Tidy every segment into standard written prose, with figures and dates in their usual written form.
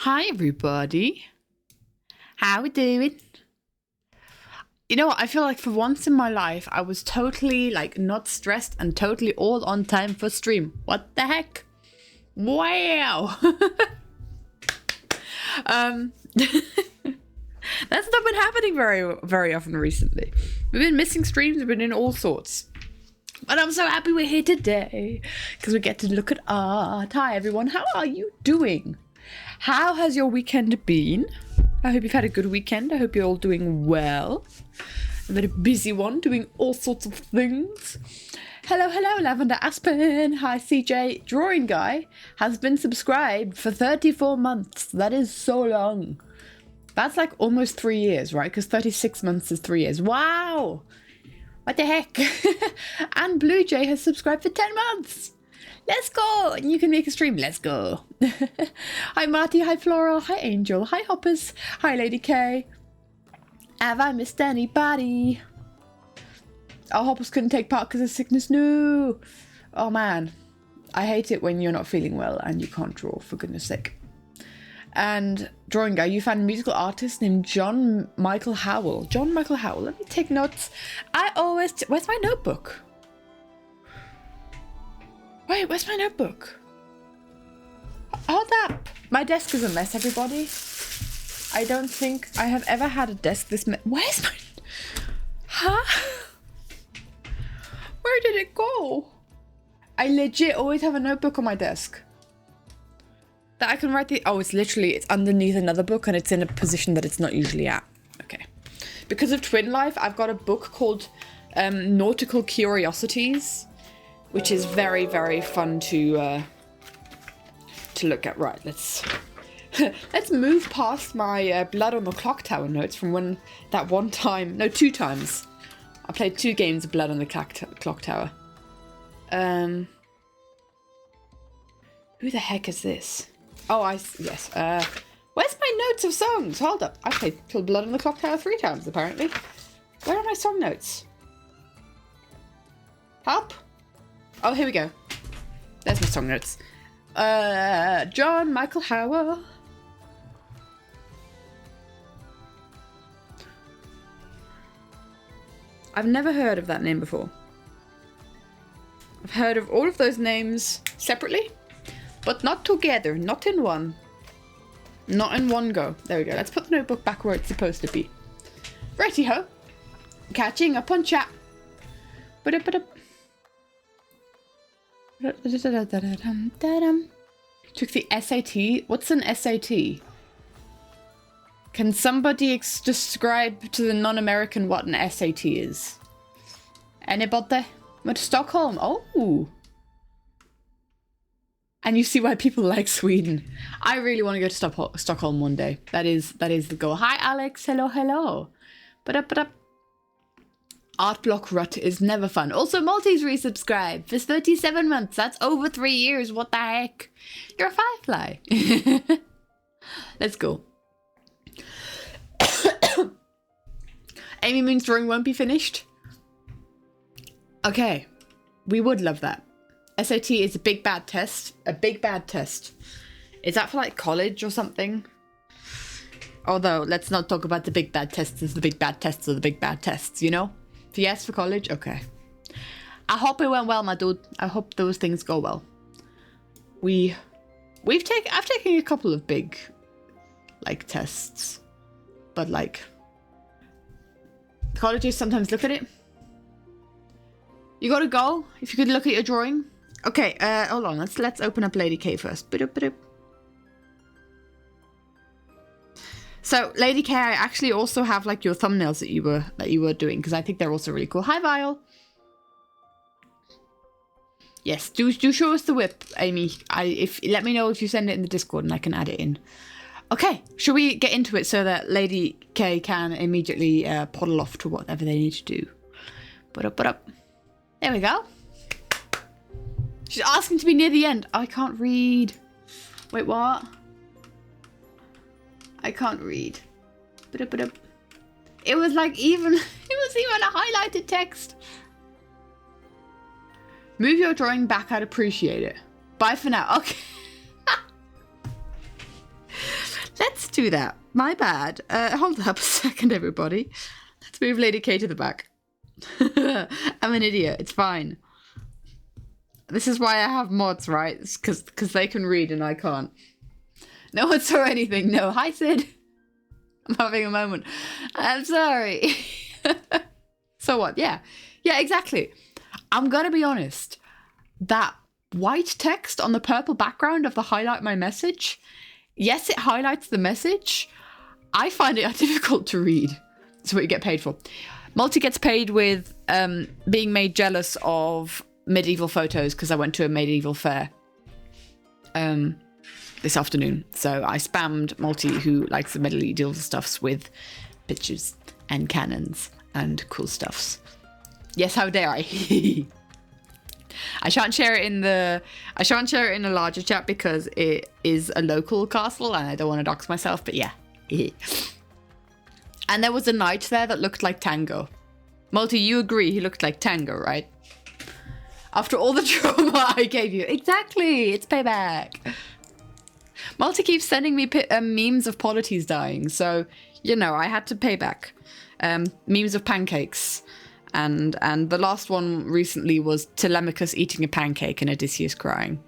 Hi everybody. How we doing? You know what? I feel like for once in my life I was totally like not stressed and totally all on time for stream. What the heck? Wow. That's not been happening very often recently. We've been missing streams, we've been in all sorts. But I'm so happy we're here today because we get to look at art. Hi everyone, how are you doing? How has your weekend been? I hope you've had a good weekend. I hope you're all doing well. A very busy one, doing all sorts of things. Hello, Lavender Aspen. Hi, CJ. Drawing Guy has been subscribed for 34 months. That is so long. That's like almost 3 years, right? Because 36 months is 3 years. Wow. What the heck? And Blue Jay has subscribed for 10 months. Let's go. And you can make a stream. Let's go. Hi, Marty. Hi, Floral. Hi, Angel. Hi, Hoppers. Hi, Lady K. Have I missed anybody? Oh, Hoppers couldn't take part because of sickness. No. Oh, man. I hate it when you're not feeling well and you can't draw, for goodness sake. And Drawing Guy, you found a musical artist named John Michael Howell. John Michael Howell. Let me take notes. I always... Where's my notebook? Wait, where's my notebook? Hold up. My desk is a mess, everybody. I don't think I have ever had a desk this mess. Where's my... Huh? Where did it go? I legit always have a notebook on my desk. That I can write the... Oh, it's underneath another book and it's in a position that it's not usually at. Okay. Because of Twin Life, I've got a book called Nautical Curiosities, which is very, very fun to look at. Right, let's move past my Blood on the Clock Tower notes from when that one time... No, 2 times. I played 2 games of Blood on the Clock Tower. Who the heck is this? Oh, yes. Where's my notes of songs? Hold up. I played Blood on the Clock Tower 3 times, apparently. Where are my song notes? Help? Oh, here we go. There's my song notes. John Michael Howell. I've never heard of that name before. I've heard of all of those names separately, but not together, not in one. Not in one go. There we go. Let's put the notebook back where it's supposed to be. Righty-ho. Catching up on chat. Ba-da-ba-da. Took the SAT. What's an SAT? Can somebody describe to the non-American what an SAT is? Anybody? Went to Stockholm. Oh. And you see why people like Sweden. I really want to go to Stockholm one day. That is the goal. Hi, Alex. Hello. Ba-da-ba-da. Art block rut is never fun. Also, Maltese resubscribed for 37 months. That's over 3 years. What the heck? You're a firefly. Let's go. Amy Moon's drawing won't be finished. Okay. We would love that. SAT is a big bad test. A big bad test. Is that for like college or something? Although, let's not talk about the big bad tests as the big bad tests or the big bad tests, you know? Yes, for college? Okay. I hope it went well, my dude. I hope those things go well. I've taken a couple of big, like, tests. But, like, colleges sometimes look at it. You gotta go. If you could look at your drawing. Okay, hold on. Let's open up Lady K first. So, Lady K, I actually also have like your thumbnails that you were doing because I think they're also really cool. Hi, Vile. Yes, do show us the whip, Amy. Let me know if you send it in the Discord and I can add it in. Okay, shall we get into it so that Lady K can immediately poddle off to whatever they need to do? There we go. She's asking to be near the end. I can't read. Wait, what? I can't read. It was like even... It was even a highlighted text. Move your drawing back. I'd appreciate it. Bye for now. Okay. do that. My bad. Hold up a second, everybody. Let's move Lady K to the back. I'm an idiot. It's fine. This is why I have mods, right? Because they can read and I can't. No one saw anything. No. Hi, Sid. I'm having a moment. I'm sorry. So what? Yeah. Yeah, exactly. I'm going to be honest. That white text on the purple background of the highlight my message, yes, it highlights the message. I find it difficult to read. That's what you get paid for. Multi gets paid with being made jealous of medieval photos because I went to a medieval fair this afternoon. So I spammed Multi, who likes the medieval stuffs, with pictures and cannons and cool stuffs. Yes, how dare I? I shan't share it in a larger chat because it is a local castle and I don't want to dox myself, but yeah. And there was a knight there that looked like Tango. Multi, you agree he looked like Tango, right? After all the trauma I gave you. Exactly, it's payback. Multi keeps sending me memes of Polities dying, so, you know, I had to pay back. Memes of pancakes. And the last one recently was Telemachus eating a pancake and Odysseus crying.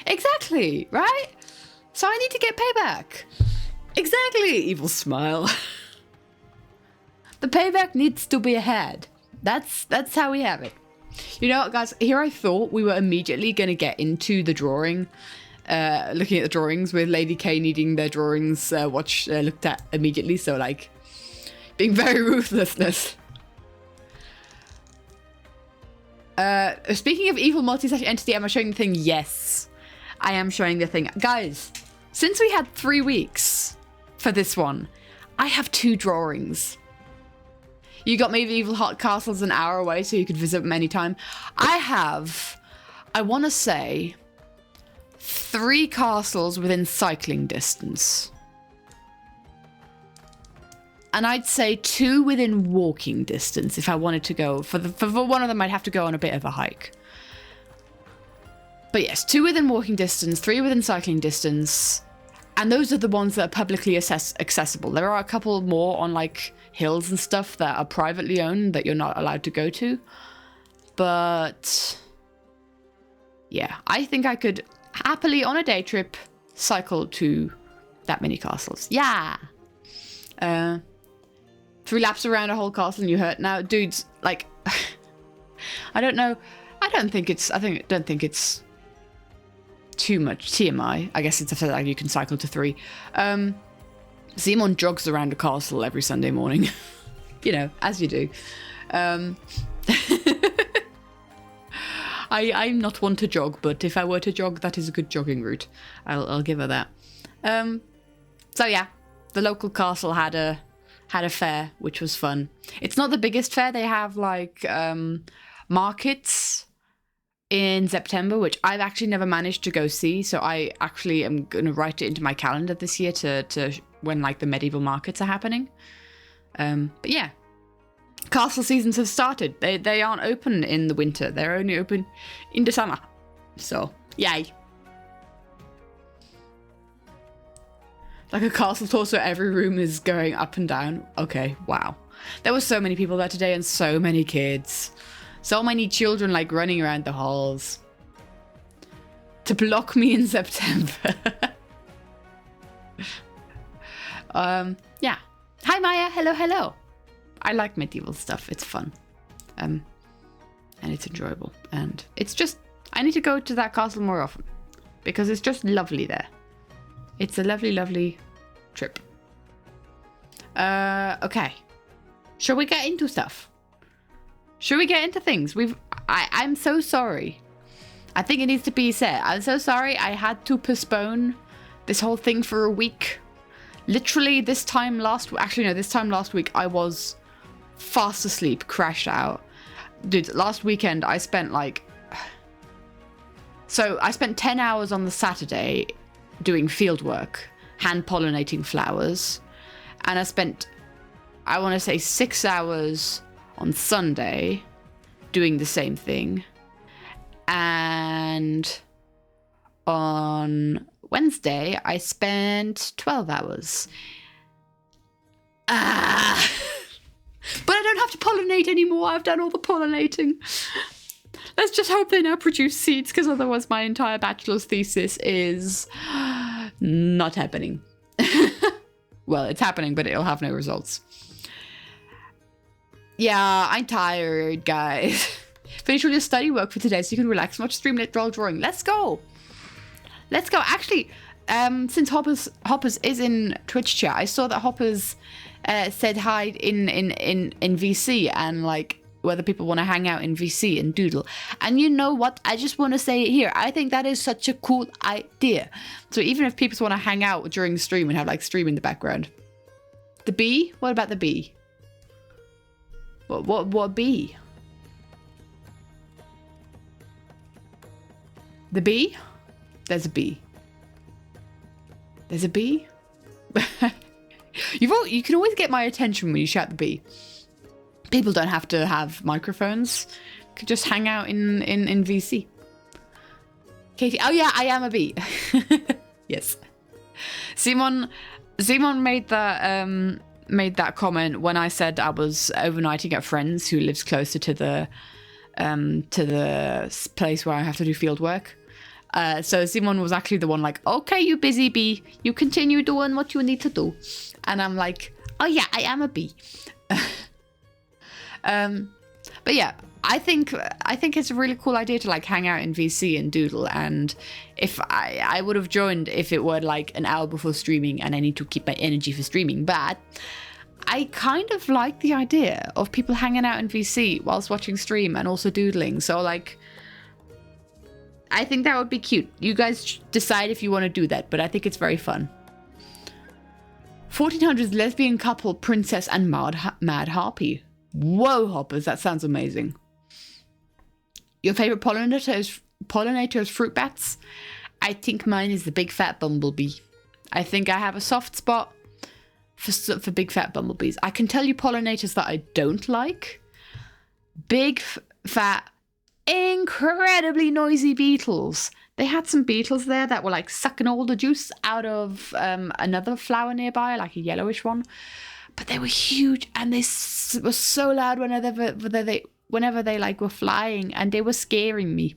Exactly, right? So I need to get payback. Exactly, evil smile. The payback needs to be had. That's how we have it. You know what, guys? Here I thought we were immediately going to get into the drawing, looking at the drawings with Lady K needing their drawings looked at immediately. So, like, being very ruthlessness. Speaking of evil multi-session entity, am I showing the thing? Yes, I am showing the thing. Guys, since we had 3 weeks for this one, I have 2 drawings. You got medieval hot castles an hour away so you could visit them anytime. I have, I want to say, 3 castles within cycling distance. And I'd say 2 within walking distance if I wanted to go. For one of them, I'd have to go on a bit of a hike. But yes, 2 within walking distance, 3 within cycling distance. And those are the ones that are publicly accessible. There are a couple more on like hills and stuff that are privately owned that you're not allowed to go to. But yeah, I think I could happily on a day trip cycle to that many castles. Yeah. 3 laps around a whole castle and you hurt. Now, dudes, like, I don't know. I don't think it's too much TMI. I guess it's a fact that you can cycle to 3. Simon jogs around a castle every Sunday morning. You know, as you do. I'm not one to jog, but if I were to jog, that is a good jogging route. I'll give her that. So yeah, the local castle had a fair, which was fun. It's not the biggest fair. They have like markets in September, which I've actually never managed to go see. So I actually am going to write it into my calendar this year to when like the medieval markets are happening. But yeah, castle seasons have started. They aren't open in the winter. They're only open in the summer. So yay. Like a castle tour, so every room is going up and down. Okay, wow. There were so many people there today and so many kids. So many children like running around the halls. To block me in September. Yeah. Hi Maya, hello, hello. I like medieval stuff, it's fun. And it's enjoyable. And it's just, I need to go to that castle more often. Because it's just lovely there. It's a lovely, lovely trip. Okay. Shall we get into stuff? Shall we get into things? I'm so sorry. I think it needs to be said. I'm so sorry I had to postpone this whole thing for a week. Literally this time last week I was fast asleep, crashed out. Dude, last weekend I spent like... So I spent 10 hours on the Saturday doing field work, hand pollinating flowers. And I spent, I want to say 6 hours on Sunday doing the same thing. And on Wednesday, I spent 12 hours. Ah! But I don't have to pollinate anymore. I've done all the pollinating. Let's just hope they now produce seeds, because otherwise my entire bachelor's thesis is not happening. Well, it's happening, but it'll have no results. Yeah, I'm tired, guys. Finish all your study work for today so you can relax and watch Streamlit while drawing. Let's go. Let's go. Actually, since Hoppers is in Twitch chat, I saw that Hoppers said hi in VC, and like whether people want to hang out in VC and doodle. And you know what? I just want to say it here. I think that is such a cool idea. So even if people want to hang out during the stream and have like stream in the background. The bee? What about the bee? What bee? The bee? There's a bee. There's a bee? You can always get my attention when you shout the bee. People don't have to have microphones. You could just hang out in VC. Katie, oh yeah, I am a bee. Yes. Simon made that comment when I said I was overnighting at friends who lives closer to the place where I have to do field work. So Simon was actually the one like, okay, you busy bee, you continue doing what you need to do. And I'm like, oh yeah, I am a bee. But yeah, I think it's a really cool idea to like hang out in VC and doodle. And if I would have joined if it were like an hour before streaming and I need to keep my energy for streaming, but I kind of like the idea of people hanging out in VC whilst watching stream and also doodling. So like, I think that would be cute. You guys decide if you want to do that, but I think it's very fun. 1400s lesbian couple, princess and mad harpy. Whoa, Hoppers, that sounds amazing. Your favorite pollinator is fruit bats? I think mine is the big fat bumblebee. I think I have a soft spot for big fat bumblebees. I can tell you pollinators that I don't like. Big fat, incredibly noisy beetles. They had some beetles there that were like sucking all the juice out of another flower nearby, like a yellowish one. But they were huge and they were so loud whenever they like were flying, and they were scaring me.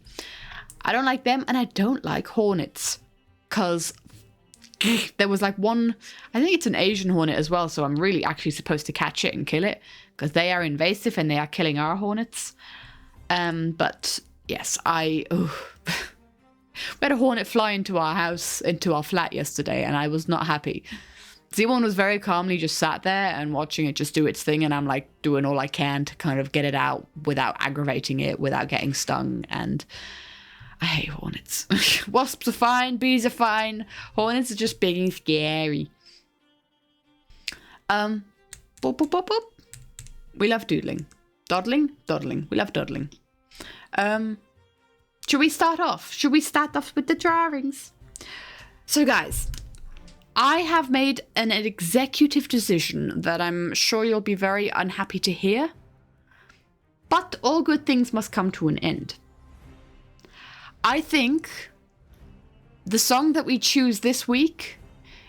I don't like them, and I don't like hornets because there was like one, I think it's an Asian hornet as well, so I'm really actually supposed to catch it and kill it because they are invasive and they are killing our hornets. But yes, we had a hornet fly into our house, into our flat yesterday, and I was not happy. Simon was very calmly just sat there and watching it just do its thing, and I'm like doing all I can to kind of get it out without aggravating it, without getting stung, and I hate hornets. Wasps are fine, bees are fine, hornets are just big and scary. Boop, boop, boop, boop. We love doodling. Dawdling? Dawdling. We love dawdling. Should we start off? Should we start off with the drawings? So guys, I have made an executive decision that I'm sure you'll be very unhappy to hear, but all good things must come to an end. I think the song that we choose this week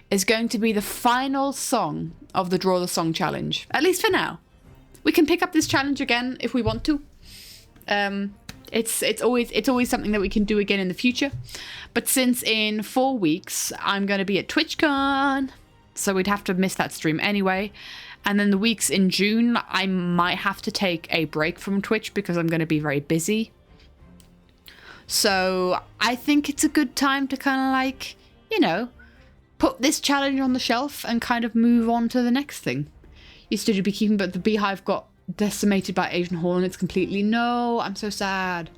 is going to be the final song of the Draw the Song challenge, at least for now. We can pick up this challenge again if we want to. It's always something that we can do again in the future. But since in 4 weeks I'm going to be at TwitchCon, so we'd have to miss that stream anyway. And then the weeks in June, I might have to take a break from Twitch because I'm going to be very busy. So I think it's a good time to kind of like, you know, put this challenge on the shelf and kind of move on to the next thing. Used to do beekeeping, but the beehive got decimated by Asian hornets completely. No, I'm so sad.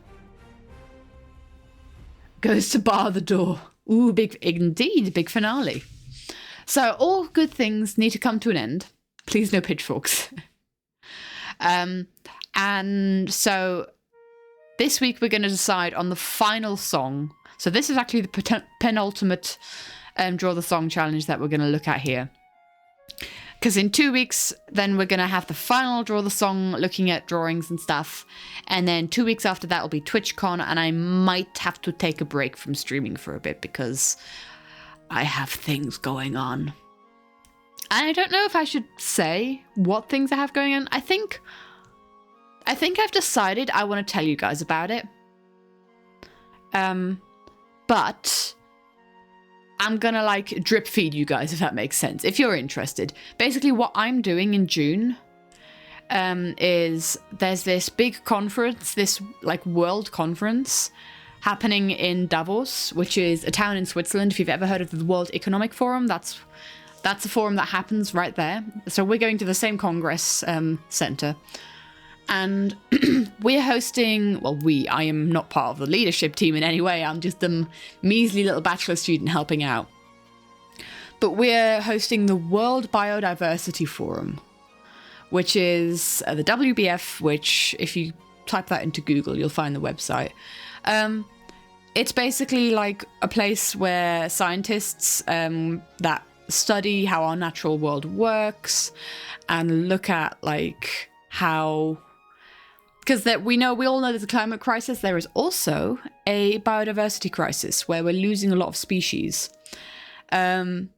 Goes to bar the door. Ooh, big finale. So all good things need to come to an end. Please no pitchforks. And so this week we're going to decide on the final song. So this is actually the penultimate Draw the Song challenge that we're going to look at here. Because in 2 weeks, then we're going to have the final Draw the Song, looking at drawings and stuff. And then 2 weeks after that will be TwitchCon, and I might have to take a break from streaming for a bit because I have things going on. And I don't know if I should say what things I have going on. I think I've decided I want to tell you guys about it. But I'm gonna like drip feed you guys, if that makes sense, if you're interested. Basically what I'm doing in June is there's this big conference, this like world conference happening in Davos, which is a town in Switzerland. If you've ever heard of the World Economic Forum, that's a forum that happens right there. So we're going to the same Congress center. And we're hosting, I am not part of the leadership team in any way. I'm just a measly little bachelor student helping out. But we're hosting the World Biodiversity Forum, which is the WBF, which if you type that into Google, you'll find the website. It's basically like a place where scientists that study how our natural world works and look at like how... Because we all know there's a climate crisis. There is also a biodiversity crisis where we're losing a lot of species. And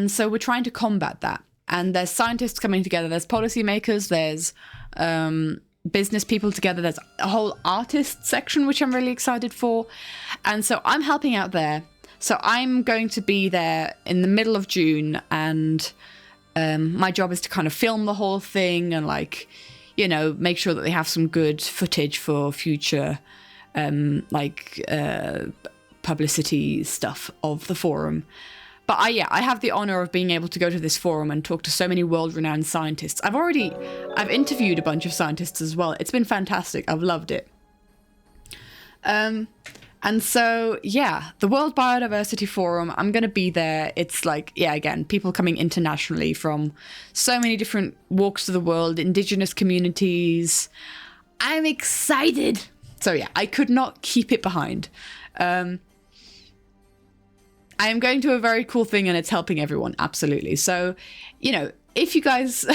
so we're trying to combat that. And there's scientists coming together. There's policymakers. There's business people together. There's a whole artist section, which I'm really excited for. And so I'm helping out there. So I'm going to be there in the middle of June. And my job is to kind of film the whole thing and like... make sure that they have some good footage for future, publicity stuff of the forum. But I have the honor of being able to go to this forum and talk to so many world-renowned scientists. I've interviewed a bunch of scientists as well. It's been fantastic. I've loved it. And so, the World Biodiversity Forum, I'm going to be there. It's like, again, people coming internationally from so many different walks of the world, indigenous communities. I'm excited. So I could not keep it behind. I am going to a very cool thing and it's helping everyone. Absolutely. So, if you guys...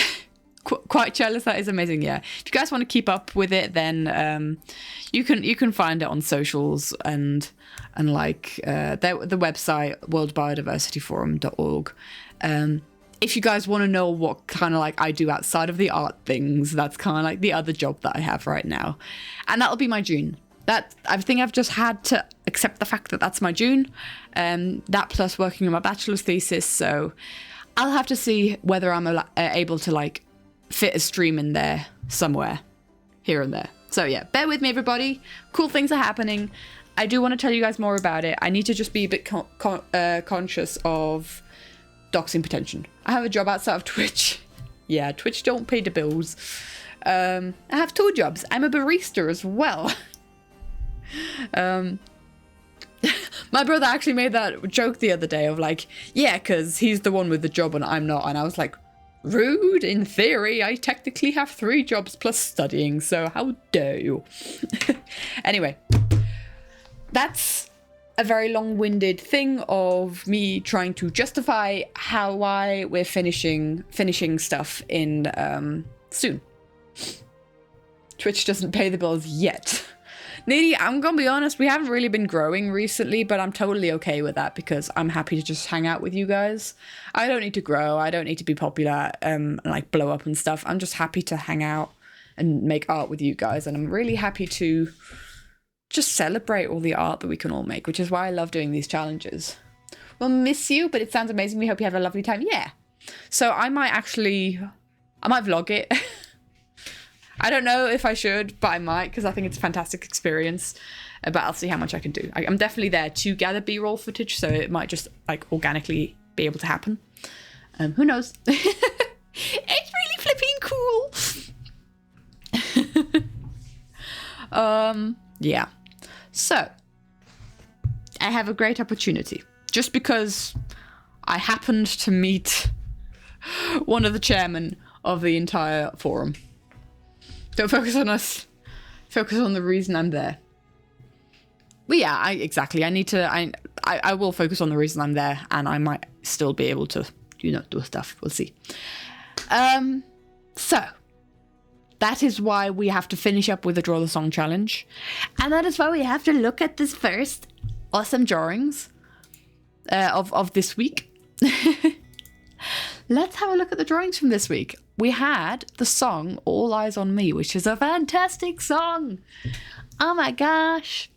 Quite jealous. That is amazing. Yeah, if you guys want to keep up with it, then you can find it on socials and like the website worldbiodiversityforum.org. If you guys want to know what kind of like I do outside of the art things, that's kind of like the other job that I have right now, and that'll be my June. That I think I've just had to accept the fact that that's my June. That plus working on my bachelor's thesis, so I'll have to see whether I'm able to like fit a stream in there somewhere here and there. So bear with me, everybody. Cool things are happening. I do want to tell you guys more about it. I need to just be a bit conscious of doxing potential. I have a job outside of Twitch. Twitch don't pay the bills. I have 2 jobs. I'm a barista as well. My brother actually made that joke the other day of like, because he's the one with the job and I'm not. And I was like, rude. In theory, I technically have 3 jobs plus studying, so how dare you? Anyway, that's a very long-winded thing of me trying to justify why we're finishing stuff in soon. Twitch doesn't pay the bills yet. Needy, I'm gonna be honest, we haven't really been growing recently, but I'm totally okay with that because I'm happy to just hang out with you guys. I don't need to grow, I don't need to be popular and like blow up and stuff. I'm just happy to hang out and make art with you guys, and I'm really happy to just celebrate all the art that we can all make, which is why I love doing these challenges. We'll miss you, but it sounds amazing. We hope you have a lovely time. So I might vlog it. I don't know if I should, but I might, because I think it's a fantastic experience. But I'll see how much I can do. I'm definitely there to gather B-roll footage, so it might just like organically be able to happen. Who knows? It's really flipping cool. So I have a great opportunity. Just because I happened to meet one of the chairmen of the entire forum. Don't focus on us. Focus on the reason I'm there. But exactly. I will focus on the reason I'm there, and I might still be able to, do stuff. We'll see. So that is why we have to finish up with the Draw the Song challenge. And that is why we have to look at this first awesome drawings. of this week. Let's have a look at the drawings from this week. We had the song All Eyes on Me, which is a fantastic song. Oh my gosh.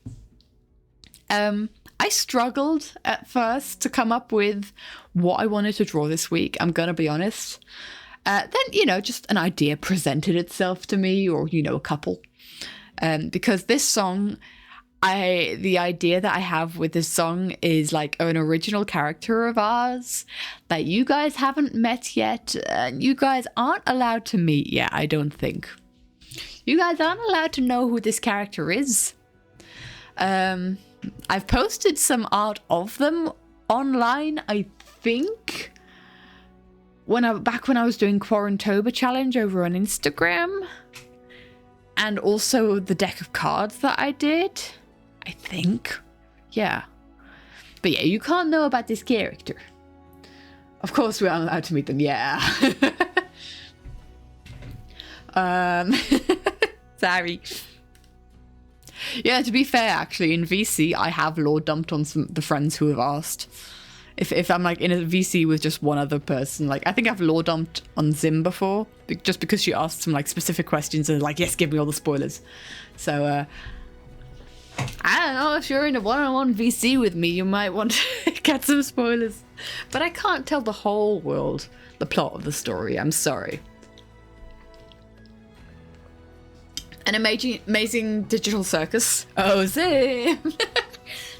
I struggled at first to come up with what I wanted to draw this week. I'm going to be honest. Then, just an idea presented itself to me, or, a couple. Because this song, the idea that I have with this song is like an original character of ours that you guys haven't met yet. And you guys aren't allowed to meet yet, I don't think. You guys aren't allowed to know who this character is. I've posted some art of them online, I think. Back when I was doing Quarantober challenge over on Instagram. And also the deck of cards that I did, I think. Yeah. But yeah, you can't know about this character. Of course we aren't allowed to meet them, yeah. Sorry. Yeah, to be fair, actually, in VC, I have lore dumped on the friends who have asked. If I'm like in a VC with just one other person, like I think I've lore dumped on Zim before, just because she asked some like specific questions and like, yes, give me all the spoilers. So I don't know, if you're in a one-on-one VC with me, you might want to get some spoilers. But I can't tell the whole world the plot of the story. I'm sorry. An amazing digital circus. Oh, Zim!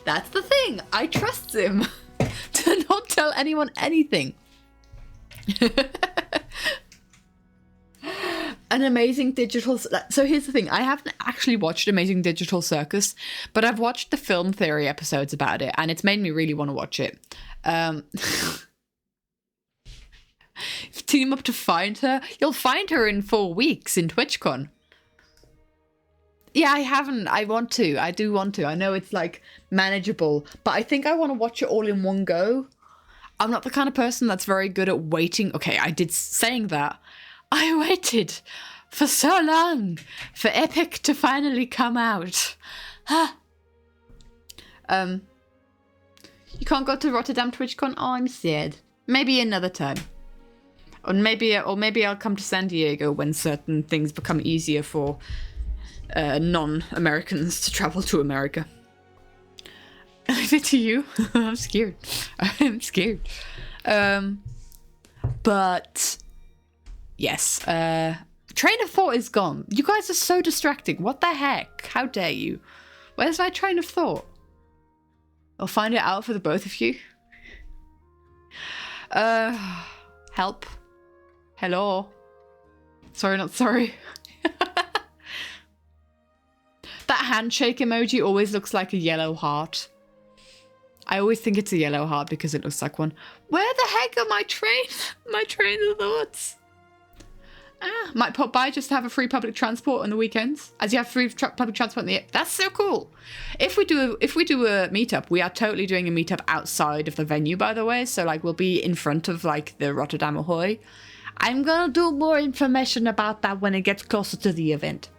That's the thing. I trust Zim to not tell anyone anything. An amazing digital... So here's the thing. I haven't actually watched Amazing Digital Circus, but I've watched the film theory episodes about it, and it's made me really want to watch it. Team up to find her. You'll find her in 4 weeks in TwitchCon. Yeah, I haven't. I want to. I do want to. I know it's like manageable, but I think I want to watch it all in one go. I'm not the kind of person that's very good at waiting. Okay, saying that. I waited for so long for Epic to finally come out. You can't go to Rotterdam TwitchCon? Oh, I'm sad. Maybe another time. Or maybe I'll come to San Diego when certain things become easier for non-Americans to travel to America. Leave it to you. I'm scared. But yes, train of thought is gone. You guys are so distracting. What the heck? How dare you? Where's my train of thought? I'll find it out for the both of you. Help. Hello. Sorry, not sorry. That handshake emoji always looks like a yellow heart. I always think it's a yellow heart because it looks like one. Where the heck are my train of thoughts? Might pop by just to have a free public transport on the weekends. As you have free public transport in the... That's so cool. If we do a meetup, we are totally doing a meetup outside of the venue, by the way. So like we'll be in front of like the Rotterdam Ahoy. I'm gonna do more information about that when it gets closer to the event.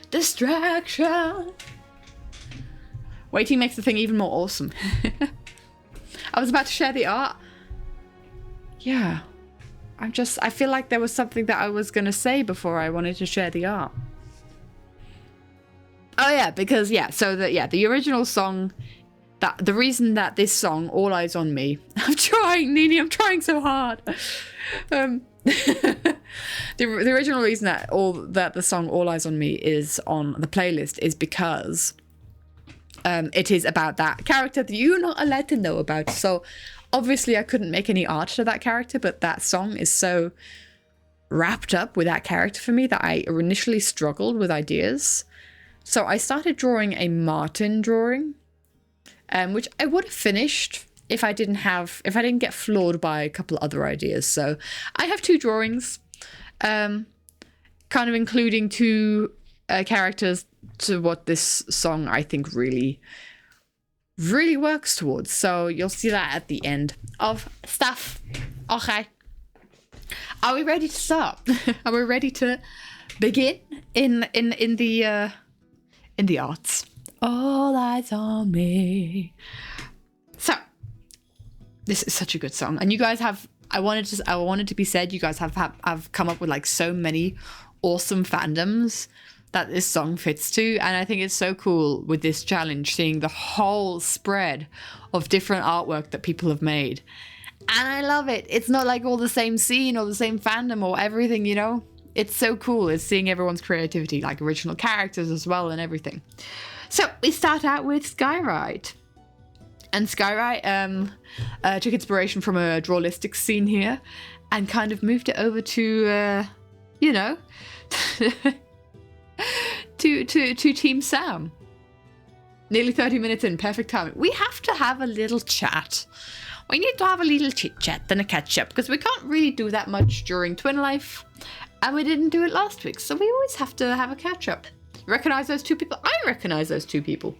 Distraction. Waiting makes the thing even more awesome. I was about to share the art. Yeah. I feel like there was something that I was going to say before I wanted to share the art. Oh yeah, because the original song, the reason that this song, All Eyes on Me, I'm trying, Nini, I'm trying so hard. The original reason that the song All Eyes on Me is on the playlist is because it is about that character that you're not allowed to know about. So obviously I couldn't make any art to that character, but that song is so wrapped up with that character for me that I initially struggled with ideas. So I started drawing a Martin drawing, which I would have finished if I didn't get floored by a couple other ideas. So I have 2 drawings, kind of including 2 characters to what this song I think really works towards. So you'll see that at the end of stuff. Okay. Are we ready to start? Are we ready to begin in the arts? All eyes on me. So This is such a good song, and you guys have. I wanted to be said. You guys have come up with like so many awesome fandoms that this song fits to, and I think it's so cool with this challenge, seeing the whole spread of different artwork that people have made, and I love it. It's not like all the same scene or the same fandom or everything, you know. It's so cool. It's seeing everyone's creativity, like original characters as well and everything. So we start out with Skyride. And Skyride took inspiration from a Drawlistics scene here and kind of moved it over to, you know, to Team Sam. Nearly 30 minutes in, perfect timing. We have to have a little chat. We need to have a little chit-chat and a catch-up because we can't really do that much during Twin Life. And we didn't do it last week, so we always have to have a catch-up. Recognize those two people? I recognize those two people.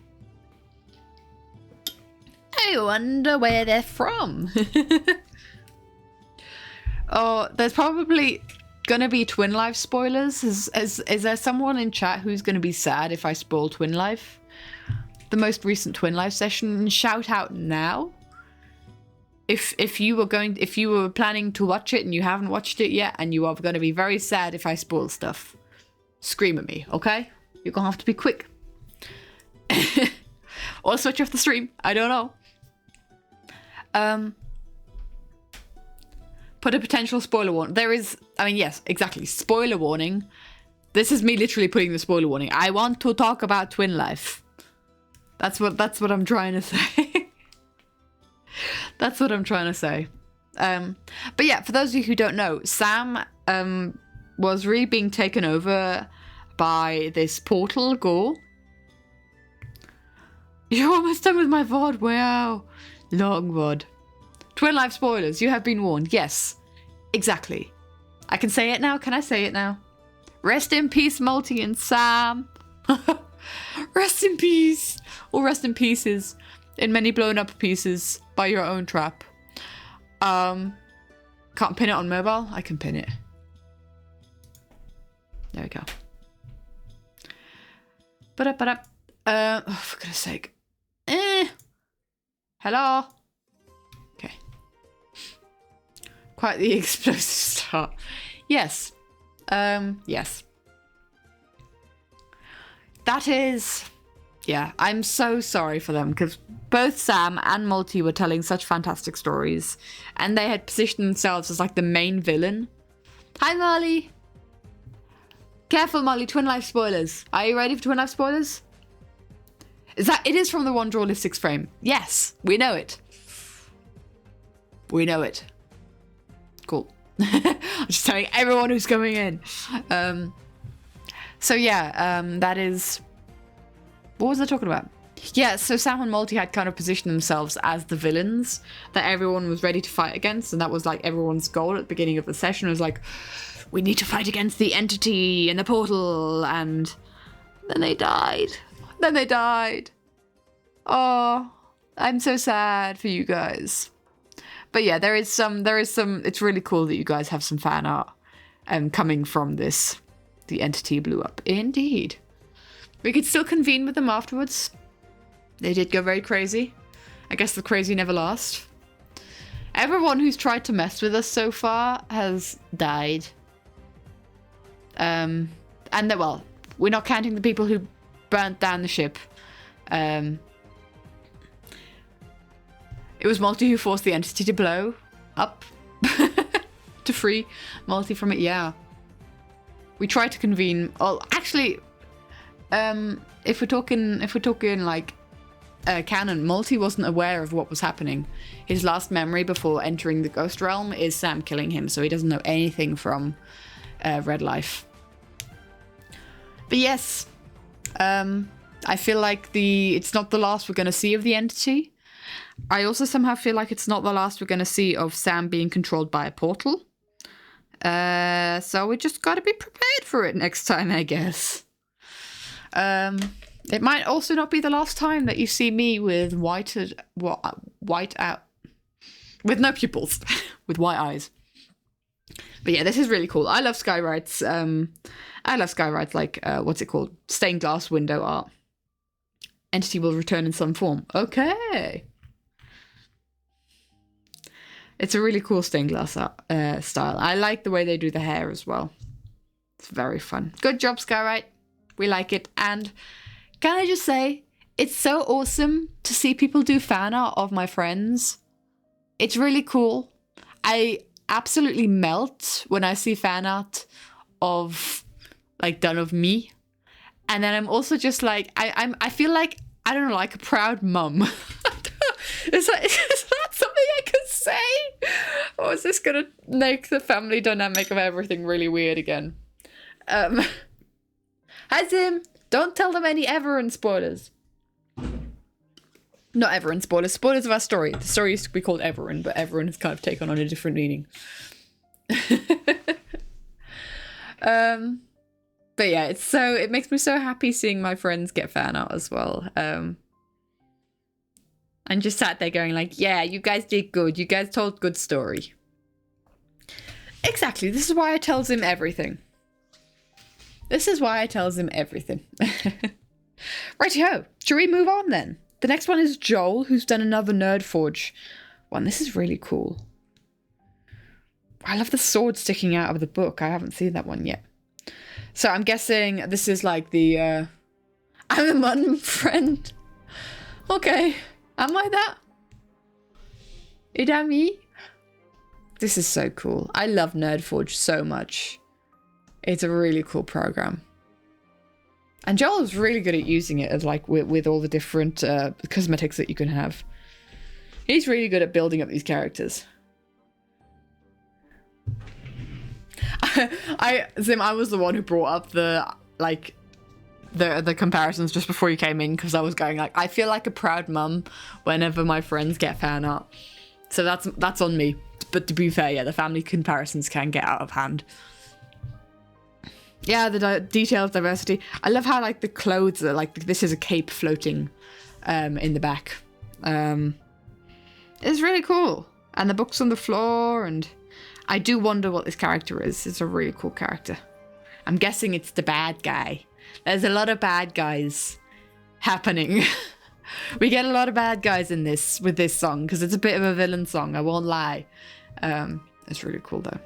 I wonder where they're from. Oh, there's probably gonna be Twin Life spoilers. Is there someone in chat who's gonna be sad if I spoil Twin Life? The most recent Twin Life session. Shout out now. If you were planning to watch it and you haven't watched it yet, and you are gonna be very sad if I spoil stuff, scream at me, okay? You're gonna have to be quick. Or switch off the stream. I don't know. Put a potential spoiler warning. There is, I mean, yes, exactly. Spoiler warning. This is me literally putting the spoiler warning. I want to talk about Twin Life. That's what I'm trying to say. That's what I'm trying to say. But yeah, for those of you who don't know, Sam was really being taken over by this portal ghoul. You're almost done with my VOD. Wow. Long VOD. Twin Life spoilers. You have been warned. Yes. Exactly. I can say it now. Can I say it now? Rest in peace, Multi and Sam. Rest in peace. Or rest in pieces. In many blown up pieces by your own trap. Can't pin it on mobile? I can pin it. There we go. Oh, for goodness sake. Hello? Okay. Quite the explosive start. Yes. Yes. That is... Yeah, I'm so sorry for them because both Sam and Multi were telling such fantastic stories and they had positioned themselves as like the main villain. Hi, Molly. Careful, Molly. Twin Life spoilers. Are you ready for Twin Life spoilers? It is from the One Drawlistics frame. Yes, we know it. We know it. Cool. I'm just telling everyone who's coming in. So yeah, that is... What was I talking about? Yeah, so Sam and Multi had kind of positioned themselves as the villains that everyone was ready to fight against, and that was like everyone's goal at the beginning of the session. It was like, we need to fight against the entity in the portal, and then they died. Then they died. Oh, I'm so sad for you guys. But yeah, there is some, it's really cool that you guys have some fan art coming from this. The entity blew up. Indeed. We could still convene with them afterwards. They did go very crazy. I guess the crazy never last. Everyone who's tried to mess with us so far has died. And well, we're not counting the people who burnt down the ship. It was Multi who forced the entity to blow up to free Multi from it. Yeah, we tried to convene. Oh, actually, if we're talking like canon, Multi wasn't aware of what was happening. His last memory before entering the Ghost Realm is Sam killing him, so he doesn't know anything from Red Life. But yes, I feel like it's not the last we're going to see of the entity. I also somehow feel like it's not the last we're going to see of Sam being controlled by a portal. So we just got to be prepared for it next time, I guess. It might also not be the last time that you see me with white out, with no pupils, with white eyes. But yeah, this is really cool. I love Skyride's. I love Skyride's like what's it called? Stained glass window art. Entity will return in some form. Okay. It's a really cool stained glass style. I like the way they do the hair as well. It's very fun. Good job, Skywrite. We like it. And can I just say, it's so awesome to see people do fan art of my friends. It's really cool. I absolutely melt when I see fan art of, like, done of me. And then I'm also just like, I feel like, I don't know, like a proud mum. Is that something I could say? Or is this going to make the family dynamic of everything really weird again? Hi, Zim. Don't tell them any Everin spoilers. Not Everin spoilers. Spoilers of our story. The story used to be called Everin, but Everin has kind of taken on a different meaning. But yeah, it makes me so happy seeing my friends get fan art as well. And just sat there going like, yeah, you guys did good. You guys told good story. Exactly. This is why I tells him everything. This is why I tells him everything. Righty-ho. Shall we move on then? The next one is Joel, who's done another Nerdforge one. This is really cool. I love the sword sticking out of the book. I haven't seen that one yet. So I'm guessing this is like the, I'm a mum friend. Okay. Am I that? Is that me? This is so cool. I love Nerdforge so much. It's a really cool program. And Joel's really good at using it as like with all the different cosmetics that you can have. He's really good at building up these characters. Zim, I was the one who brought up the comparisons just before you came in, because I was going like, I feel like a proud mum whenever my friends get fan art. So that's on me. But to be fair, yeah, the family comparisons can get out of hand. Yeah, the detailed diversity. I love how like the clothes are like, this is a cape floating in the back. It's really cool. And the book's on the floor, and I do wonder what this character is. It's a really cool character. I'm guessing it's the bad guy. There's a lot of bad guys happening. We get a lot of bad guys in this with this song because it's a bit of a villain song, I won't lie. It's really cool though.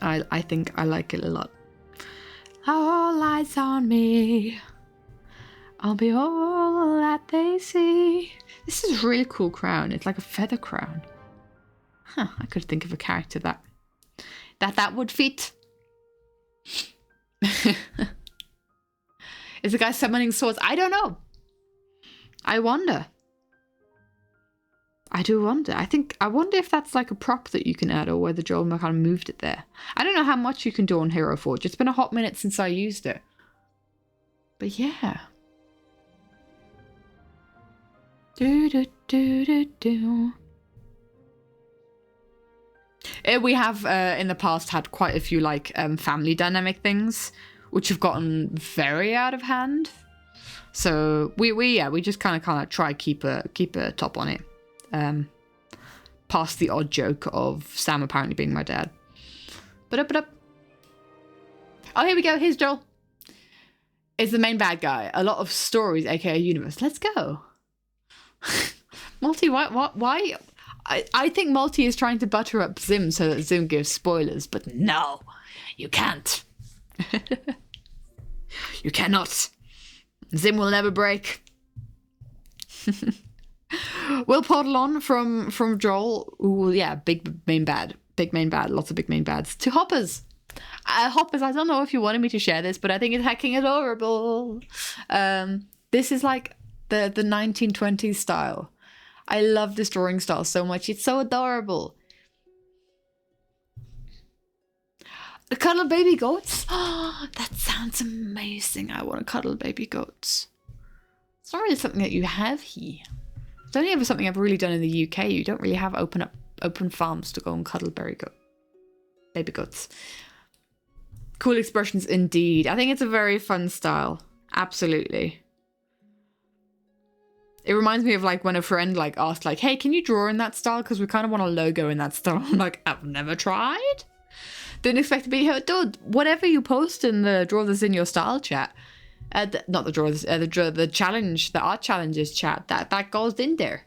I think I like it a lot. All eyes on me. I'll be all that they see. This is a really cool crown. It's like a feather crown. Huh, I could think of a character that would fit. Is the guy summoning swords? I don't know. I wonder. I do wonder. I wonder if that's like a prop that you can add, or whether Joel kind of moved it there. I don't know how much you can do on Hero Forge. It's been a hot minute since I used it. But yeah. We have in the past had quite a few like family dynamic things, which have gotten very out of hand. So we just kind of try keep a top on it. Past the odd joke of Sam apparently being my dad. But oh, here we go. Here's Joel. Is the main bad guy. A lot of stories, aka universe. Let's go. Multi, why? I think Multi is trying to butter up Zim so that Zim gives spoilers, but no, you can't. You cannot. Zim will never break. We'll poddle on from Joel. Ooh, yeah, big main bad, lots of big main bads. To Hoppers. Hoppers, I don't know if you wanted me to share this, but I think it's hecking adorable. This is like the 1920s style. I love this drawing style so much. It's so adorable. The cuddle baby goats? Oh, that sounds amazing. I want to cuddle baby goats. It's not really something that you have here. It's only ever something I've really done in the UK. You don't really have open farms to go and cuddle baby goats. Cool expressions indeed. I think it's a very fun style. Absolutely. It reminds me of like when a friend like asked like, hey, can you draw in that style? Because we kind of want a logo in that style. I'm like, I've never tried. Didn't expect to be here. Dude, whatever you post in the Draw This In Your Style chat, not the Draw This, the challenge, the art challenges chat, that goes in there.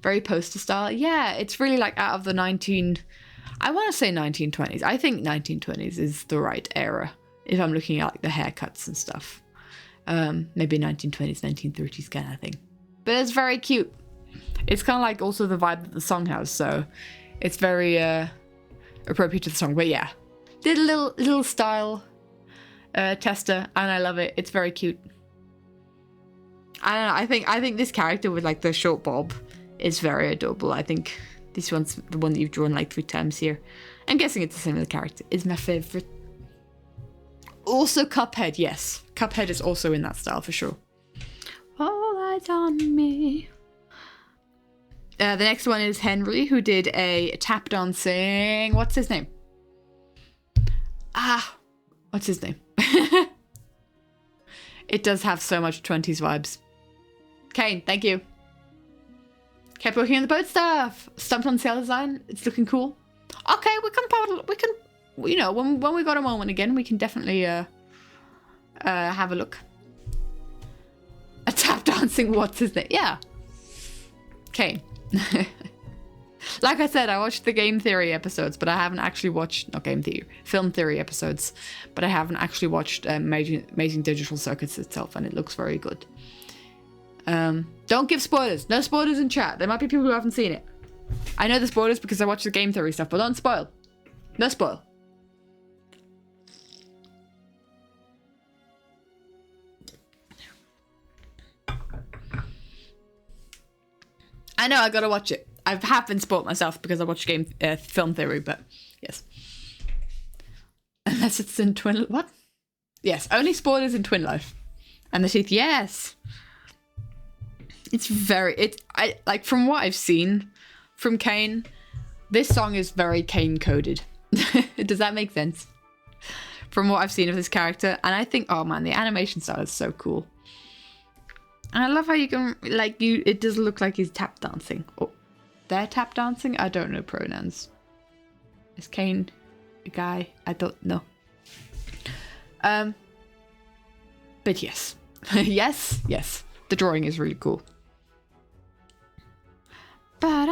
very poster style. Yeah, it's really like out of the I want to say 1920s. I think 1920s is the right era if I'm looking at like the haircuts and stuff. Maybe 1920s, 1930s kind of thing. But it's very cute. It's kind of like also the vibe that the song has, so it's very appropriate to the song. But yeah, did a little style tester, and I love it. It's very cute. I don't know. I think this character with like the short bob is very adorable. I think this one's the one that you've drawn like 3 times here. I'm guessing it's a similar character. Is my favorite. Also Cuphead, yes. Cuphead is also in that style for sure. All eyes on me. The next one is Henry, who did a tap dancing. What's his name? What's his name? It does have so much 20s vibes. Kane, thank you. Kept working on the boat stuff. Stumped on sail design. It's looking cool. Okay, we can, you know, when we got a moment again, we can definitely have a look. A tap dancing, what's his name? Yeah. Kane. Like I said, I watched the Game Theory episodes, but I haven't actually watched, not Game Theory, Film Theory episodes, but I haven't actually watched Amazing Digital Circuits itself, and it looks very good. Don't give spoilers. No spoilers in chat. There might be people who haven't seen it. I know the spoilers because I watched the Game Theory stuff, but don't spoil. No spoil. I know, I gotta watch it. I have been spoiled myself because I watched Film Theory, but yes. Unless it's in Twin... What? Yes, only spoilers in Twin Life. And the teeth, yes. It's very... like, from what I've seen from Kane, this song is very Kane-coded. Does that make sense? From what I've seen of this character. And I think, oh man, the animation style is so cool. And I love how you can, like, it does look like he's tap dancing. Oh, they're tap dancing? I don't know pronouns. Is Kane a guy? I don't know. But yes. yes. The drawing is really cool. But,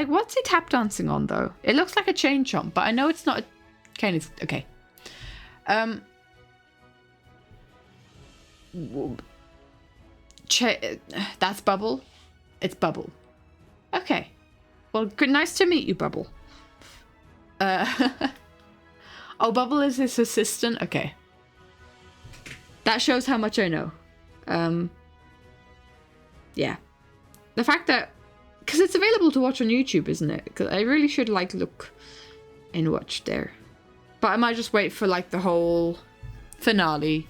what's he tap dancing on, though? It looks like a chain chomp, but I know it's not Kane is, okay. That's Bubble. It's Bubble. Okay. Well, good. Nice to meet you, Bubble. Oh, Bubble is his assistant. Okay. That shows how much I know. Yeah. The fact that, because it's available to watch on YouTube, isn't it? Because I really should like look and watch there. But I might just wait for like the whole finale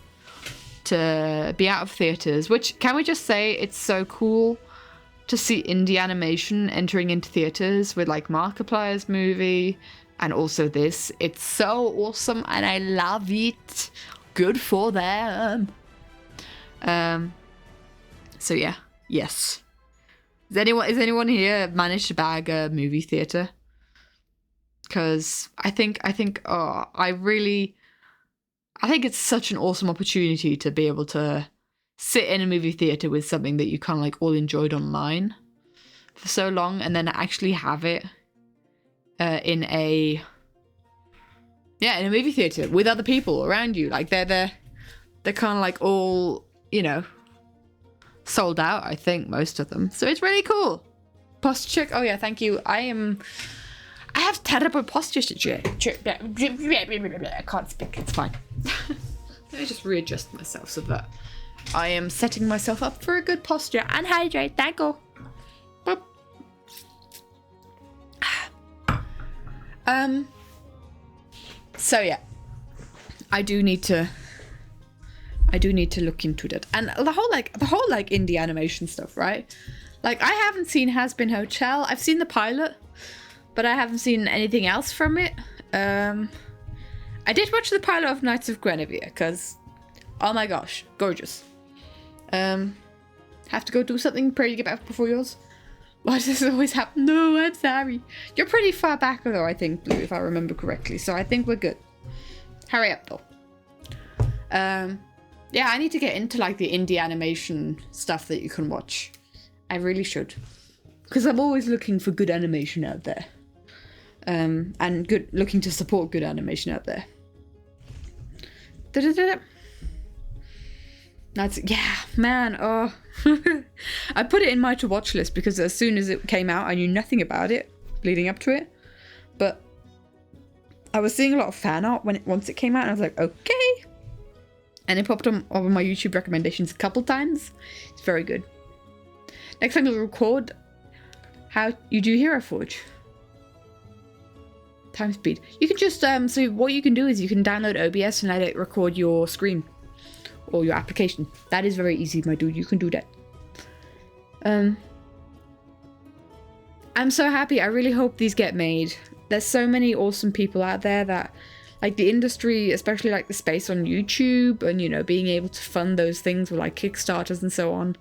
to be out of theaters, which, can we just say, it's so cool to see indie animation entering into theaters with like Markiplier's movie and also this. It's so awesome and I love it. Good for them. So yeah, yes. Is anyone here managed to bag a movie theater? Because I think it's such an awesome opportunity to be able to sit in a movie theater with something that you kind of like all enjoyed online for so long, and then actually have it in a movie theater with other people around you. Like they're kind of like all, you know, sold out, I think, most of them. So it's really cool. Posture check. Oh yeah, thank you. I have terrible posture check. I can't speak. It's fine. Let me just readjust myself so that I am setting myself up for a good posture and hydrate. Thank you. Boop. So yeah, I do need to look into that. And the whole indie animation stuff, right? Like, I haven't seen Has Been Hotel. I've seen the pilot, but I haven't seen anything else from it. I did watch the pilot of Knights of Guinevere, because, oh my gosh, gorgeous. Have to go do something, pray to get back before yours. Why does this always happen? No, I'm sorry. You're pretty far back though, I think, Blue, if I remember correctly, so I think we're good. Hurry up though. Yeah, I need to get into like the indie animation stuff that you can watch. I really should. Because I'm always looking for good animation out there. And looking to support good animation out there. Da-da-da-da. That's, yeah, man, oh. I put it in my to-watch list because as soon as it came out, I knew nothing about it leading up to it. But I was seeing a lot of fan art once it came out, and I was like, okay. And it popped on my YouTube recommendations a couple times. It's very good. Next time you'll record how you do Hero Forge. Time speed. You can just, so what you can do is you can download OBS and let it record your screen. Or your application. That is very easy, my dude. You can do that. I'm so happy. I really hope these get made. There's so many awesome people out there that, like the industry, especially like the space on YouTube and, you know, being able to fund those things with like Kickstarters and so on.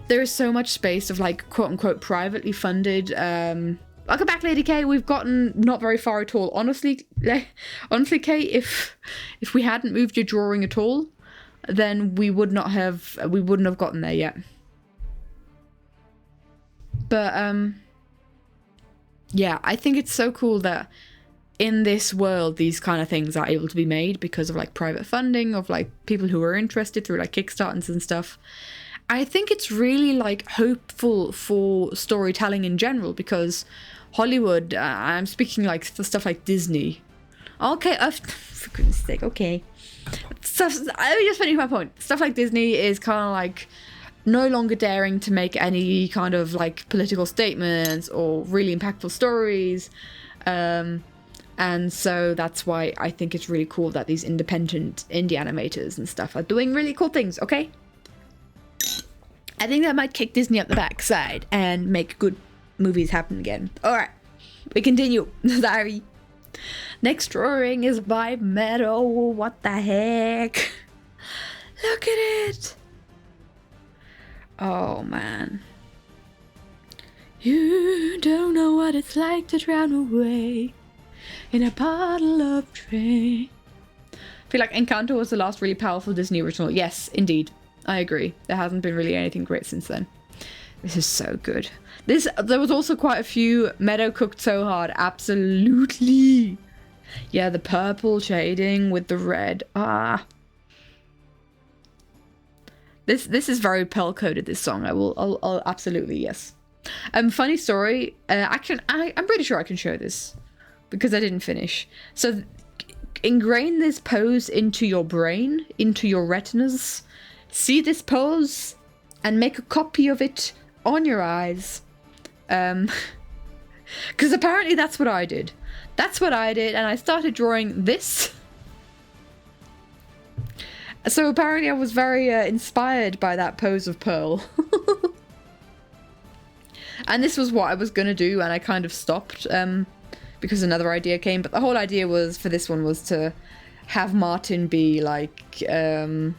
There is so much space of like quote unquote privately funded, welcome back, Lady K. We've gotten not very far at all. Honestly, K, if we hadn't moved your drawing at all, then we wouldn't have gotten there yet. But yeah, I think it's so cool that in this world these kind of things are able to be made because of like private funding of like people who are interested through like Kickstarters and stuff. I think it's really like hopeful for storytelling in general because Hollywood, I'm speaking like for stuff like Disney. Okay, for goodness sake, okay. Stuff, I was just finishing my point. Stuff like Disney is kind of like no longer daring to make any kind of like political statements or really impactful stories. And so that's why I think it's really cool that these independent indie animators and stuff are doing really cool things, okay? I think that might kick Disney up the backside and make good movies happen again. Alright, we continue. Sorry. Next drawing is by Meadow. What the heck? Look at it. Oh man. You don't know what it's like to drown away in a bottle of train. I feel like Encanto was the last really powerful Disney original. Yes, indeed. I agree. There hasn't been really anything great since then. This is so good. There was also quite a few. Meadow cooked so hard. Absolutely. Yeah, the purple shading with the red. Ah. This is very Pearl coded, this song. I'll absolutely, yes. Funny story. I'm pretty sure I can show this because I didn't finish. So ingrain this pose into your brain, into your retinas. See this pose and make a copy of it on your eyes. Because apparently that's what I did. That's what I did, and I started drawing this. So apparently I was very inspired by that pose of Pearl. And this was what I was gonna do, and I kind of stopped because another idea came. But the whole idea was for this one was to have Martin be like in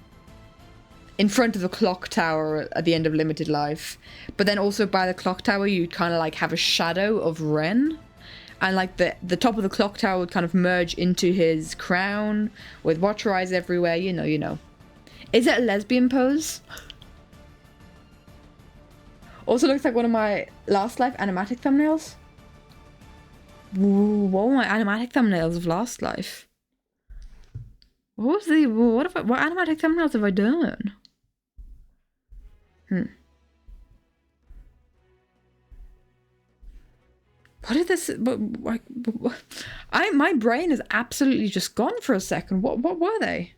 front of the clock tower at the end of Limited Life. But then also by the clock tower, you'd kind of like have a shadow of Ren. And like the top of the clock tower would kind of merge into his crown with Watcher eyes everywhere. You know. Is it a lesbian pose? Also looks like one of my Last Life animatic thumbnails. Ooh, what were my animatic thumbnails of Last Life? What animatic thumbnails have I done? What is this? My brain is absolutely just gone for a second. What were they?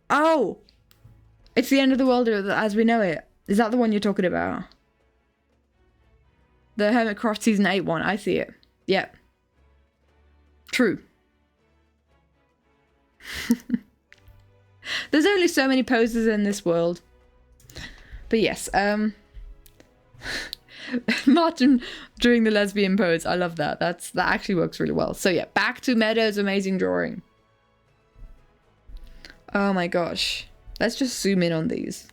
Oh, it's the end of the world as we know it. Is that the one you're talking about? The Hermitcraft Season 8 one. I see it. Yep. True. There's only so many poses in this world. But yes, Martin doing the lesbian pose. I love that. That actually works really well. So yeah, back to Meadow's amazing drawing. Oh my gosh. Let's just zoom in on these.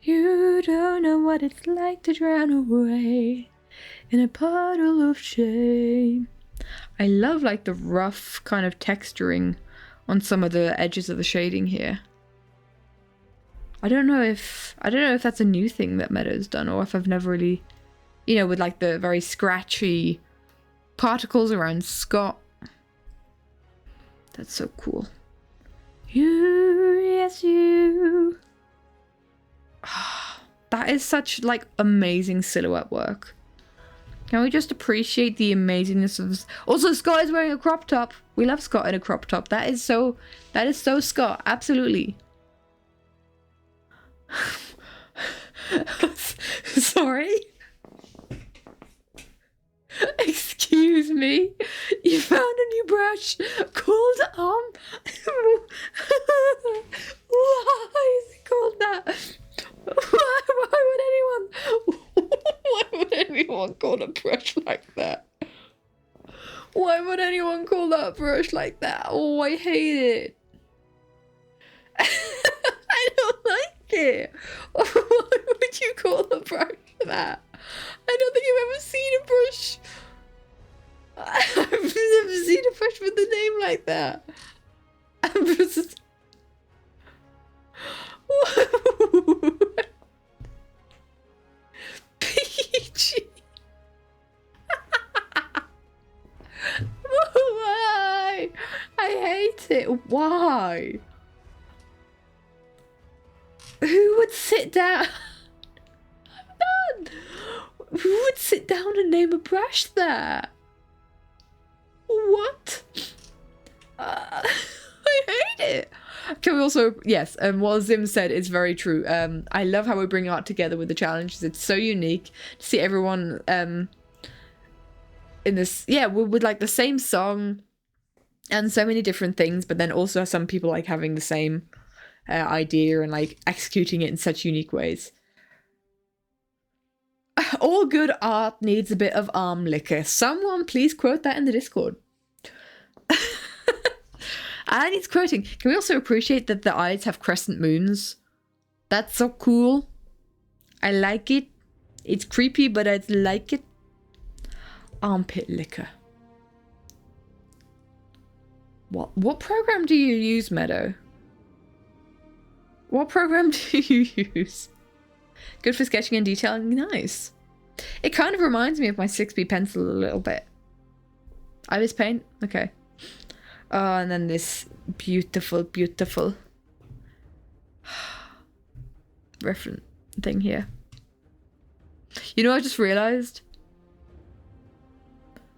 You don't know what it's like to drown away in a puddle of shame. I love like the rough kind of texturing on some of the edges of the shading here. I don't know if that's a new thing that Meadow's done, or if I've never really, you know, with like the very scratchy particles around Scott. That's so cool. You, yes, you. That is such like amazing silhouette work. Can we just appreciate the amazingness of this? Also, Scott is wearing a crop top. We love Scott in a crop top. That is so Scott. Absolutely. Sorry. Excuse me. You found a new brush called Why is it called that? Why would anyone call a brush like that? Why would anyone call that brush like that? Oh, I hate it. I don't like it. Why would you call a brush that? I don't think I've ever seen a brush. I've never seen a brush with a name like that. Peachy. Why? I hate it. Why? Who would sit down? I'm done. Who would sit down and name a brush that? What? I hate it. Can we also, yes, what Zim said is very true. I love how we bring art together with the challenges. It's so unique to see everyone in this, yeah, with like the same song and so many different things, but then also some people like having the same idea and like executing it in such unique ways. All good art needs a bit of arm liquor. Someone please quote that in the Discord. And it's quoting. Can we also appreciate that the eyes have crescent moons? That's so cool. I like it. It's creepy, but I like it. Armpit liquor. What program do you use, Meadow? What program do you use? Good for sketching and detailing. Nice. It kind of reminds me of my 6B pencil a little bit. Ibis paint? Okay. Oh, and then this beautiful, beautiful reference thing here. You know, I just realized,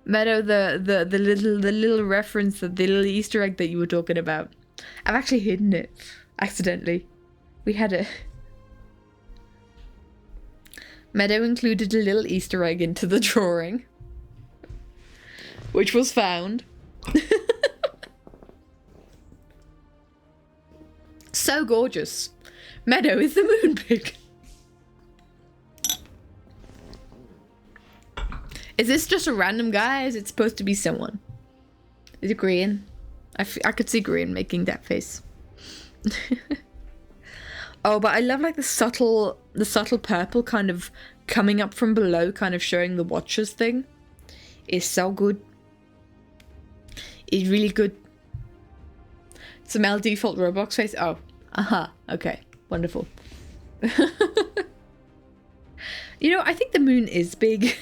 Meadow, the little reference, the little Easter egg that you were talking about. I've actually hidden it accidentally. We had a Meadow included a little Easter egg into the drawing, which was found. So gorgeous. Meadow is the moon pig. Is this just a random guy? Is it supposed to be someone? Is it Green? I could see Green making that face. Oh, but I love like the subtle purple kind of coming up from below, kind of showing the watchers thing. It's so good. It's really good. Some default Roblox face. Oh, okay, wonderful. You know, I think the moon is big.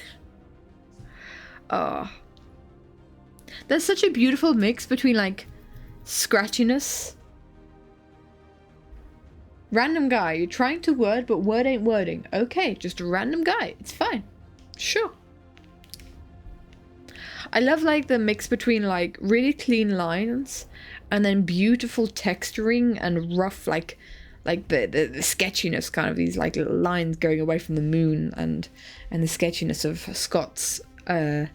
Oh, there's such a beautiful mix between like scratchiness. Random guy, you're trying to word, but word ain't wording. Okay, just a random guy. It's fine. Sure. I love like the mix between like really clean lines and then beautiful texturing and rough like the sketchiness, kind of these like little lines going away from the moon and the sketchiness of Scott's floaty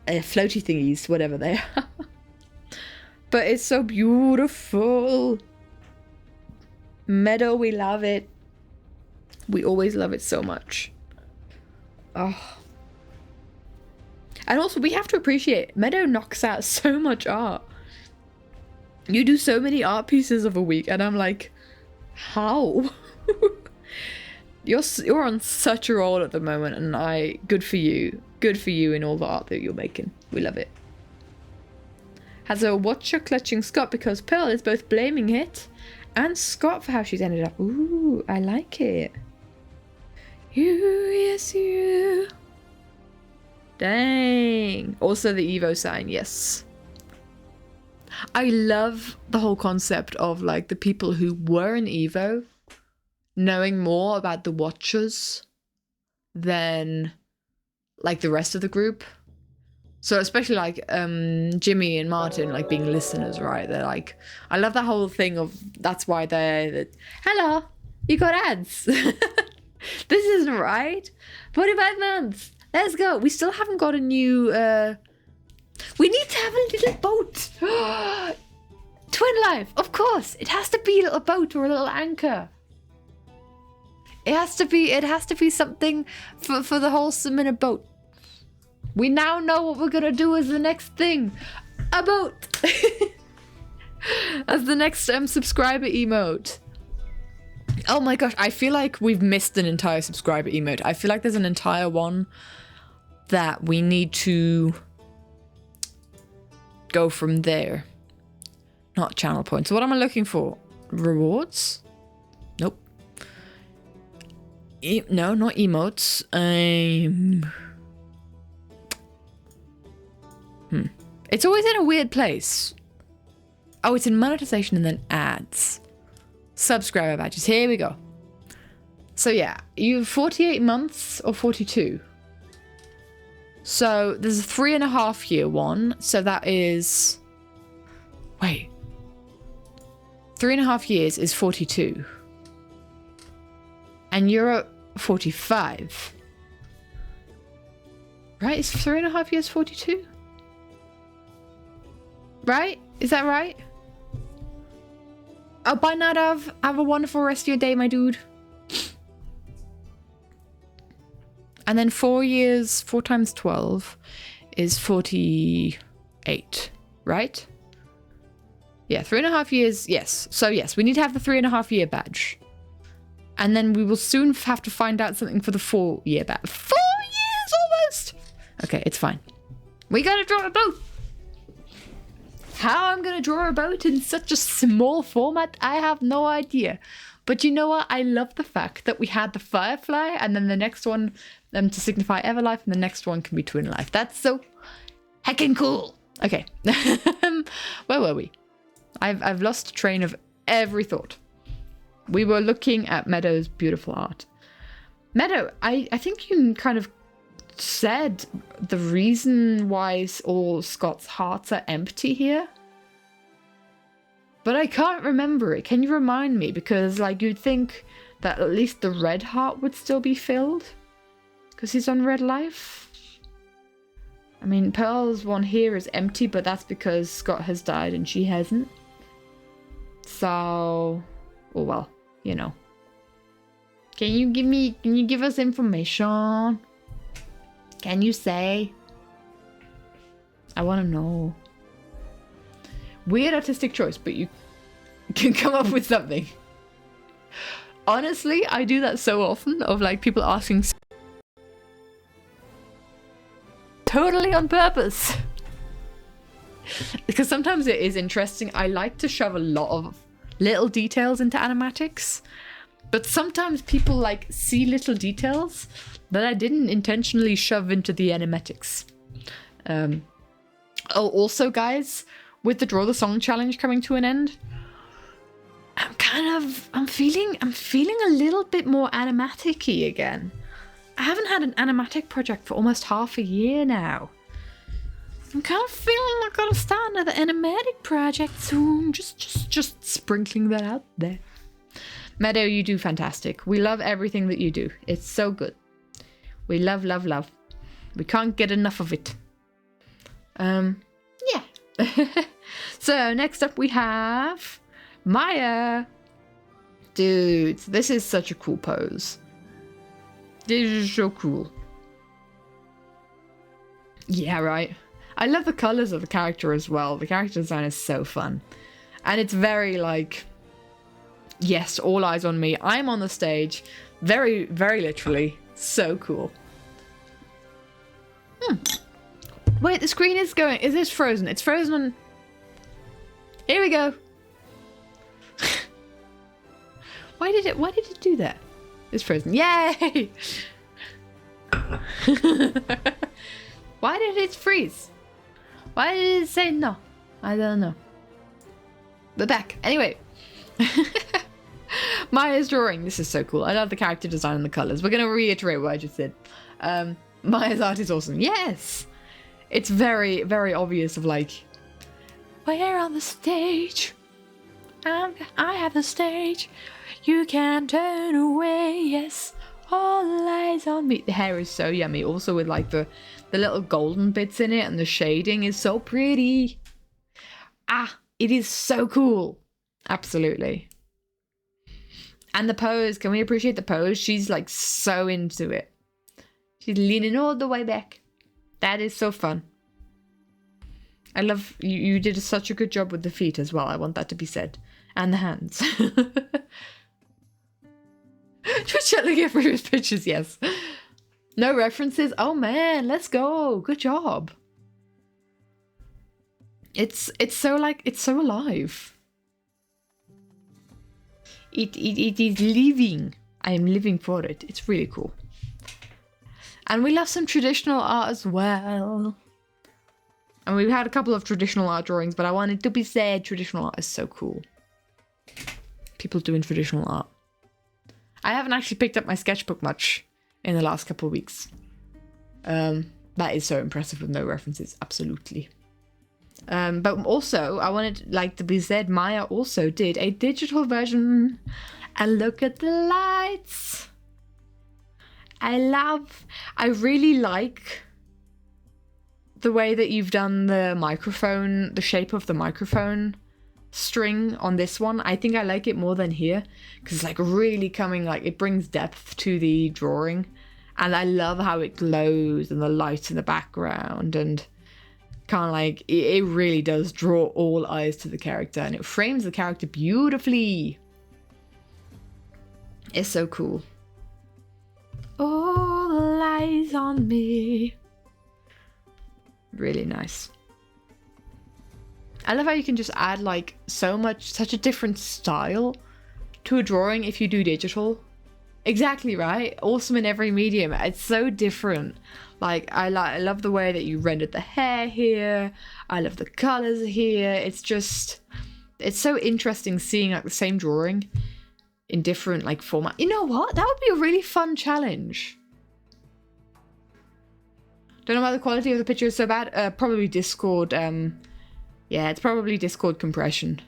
thingies, whatever they are. But it's so beautiful. Meadow, we love it. We always love it so much. Oh. And also, we have to appreciate, Meadow knocks out so much art. You do so many art pieces of a week, and I'm like, how? You're on such a roll at the moment, and good for you. Good for you in all the art that you're making. We love it. Has a watcher clutching Scott because Pearl is both blaming it And Scott for how she's ended up. Ooh, I like it. You, yes, you. Dang. Also the Evo sign, yes. I love the whole concept of like the people who were in Evo knowing more about the Watchers than like the rest of the group. So especially like Jimmy and Martin like being listeners, right? They're like, I love that whole thing of that's why they're hello, you got ads. This isn't right. 45 months. Let's go. We still haven't got a new we need to have a little boat. Twin Life, of course. It has to be a little boat or a little anchor. It has to be something for the wholesome in a boat. We now know what we're gonna do as the next thing. A boat. As the next subscriber emote. Oh my gosh, I feel like we've missed an entire subscriber emote. I feel like there's an entire one that we need to go from there. Not channel points. So what am I looking for? Rewards? Nope. No, not emotes. It's always in a weird place. Oh, it's in monetization and then ads. Subscriber badges. Here we go. So yeah, you have 48 months or 42. So there's a 3.5 year one. So that is... Wait. 3.5 years is 42. And you're at 45. Right? Is 3.5 years 42? Right? Is that right? Oh, bye Nadav. Have a wonderful rest of your day, my dude. And then 4 years, 4 times 12 is 48, right? Yeah, 3.5 years, yes. So yes, we need to have the 3.5 year badge. And then we will soon have to find out something for the 4 year badge. 4 years almost! Okay, it's fine. We gotta draw a boat. How I'm gonna draw a boat in such a small format, I have no idea. But you know what? I love the fact that we had the Firefly and then the next one to signify Everlife and the next one can be Twin Life. That's so heckin' cool. Okay. Where were we? I've lost train of every thought. We were looking at Meadow's beautiful art. Meadow, I think you kind of said the reason why all Scott's hearts are empty here. But I can't remember it. Can you remind me? Because like you'd think that at least the red heart would still be filled. Because he's on red life. I mean, Pearl's one here is empty, but that's because Scott has died and she hasn't. So, oh well, you know. Can you give us information? Can you say? I want to know. Weird artistic choice, but you can come up with something. Honestly, I do that so often of like people asking totally on purpose. Because sometimes it is interesting. I like to shove a lot of little details into animatics. But sometimes people like see little details that I didn't intentionally shove into the animatics. Oh, also guys, with the Draw the Song challenge coming to an end, I'm feeling a little bit more animatic-y again. I haven't had an animatic project for almost half a year now. I'm kind of feeling like I gotta start another animatic project soon. Just sprinkling that out there. Meadow, you do fantastic. We love everything that you do. It's so good. We love, love, love. We can't get enough of it. Yeah. So next up we have Maya. Dude, this is such a cool pose. This is so cool. Yeah, right. I love the colors of the character as well. The character design is so fun. And it's very like, yes, all eyes on me. I'm on the stage. Very, very literally. So cool. Wait, the screen is going. Is this frozen? It's frozen on... Here we go. Why did it do that? It's frozen. Yay! Why did it freeze? Why did it say no? I don't know. But back. Anyway. Maya's drawing. This is so cool. I love the character design and the colors. We're going to reiterate what I just said. Maya's art is awesome. Yes! It's very, very obvious of like, we're on the stage. I have the stage. You can't turn away. Yes, all eyes on me. The hair is so yummy. Also with like the little golden bits in it, and the shading is so pretty. It is so cool. Absolutely. And the pose. Can we appreciate the pose? She's like so into it. She's leaning all the way back. That is so fun. I love you did such a good job with the feet as well. I want that to be said. And the hands. Just looking at previous pictures, yes. No references. Oh man, let's go. Good job. It's so like, it's so alive. It is living. I am living for it. It's really cool. And we love some traditional art as well. And we've had a couple of traditional art drawings, but I wanted to be said traditional art is so cool. People doing traditional art. I haven't actually picked up my sketchbook much in the last couple of weeks. That is so impressive with no references, absolutely. But also, I wanted like to be said, Maya also did a digital version. And look at the lights. I really like the way that you've done the microphone, the shape of the microphone string on this one. I think I like it more than here because it's like really coming, like it brings depth to the drawing. And I love how it glows and the lights in the background, and kind of like it really does draw all eyes to the character, and it frames the character beautifully. It's so cool. All eyes on me. Really nice. I love how you can just add like such a different style to a drawing if you do digital. Exactly right. Awesome in every medium. It's so different. Like I love the way that you rendered the hair here. I love the colors here. It's so interesting seeing like the same drawing in different like format. You know what? That would be a really fun challenge. Don't know why the quality of the picture is so bad. Probably Discord. Yeah, it's probably Discord compression.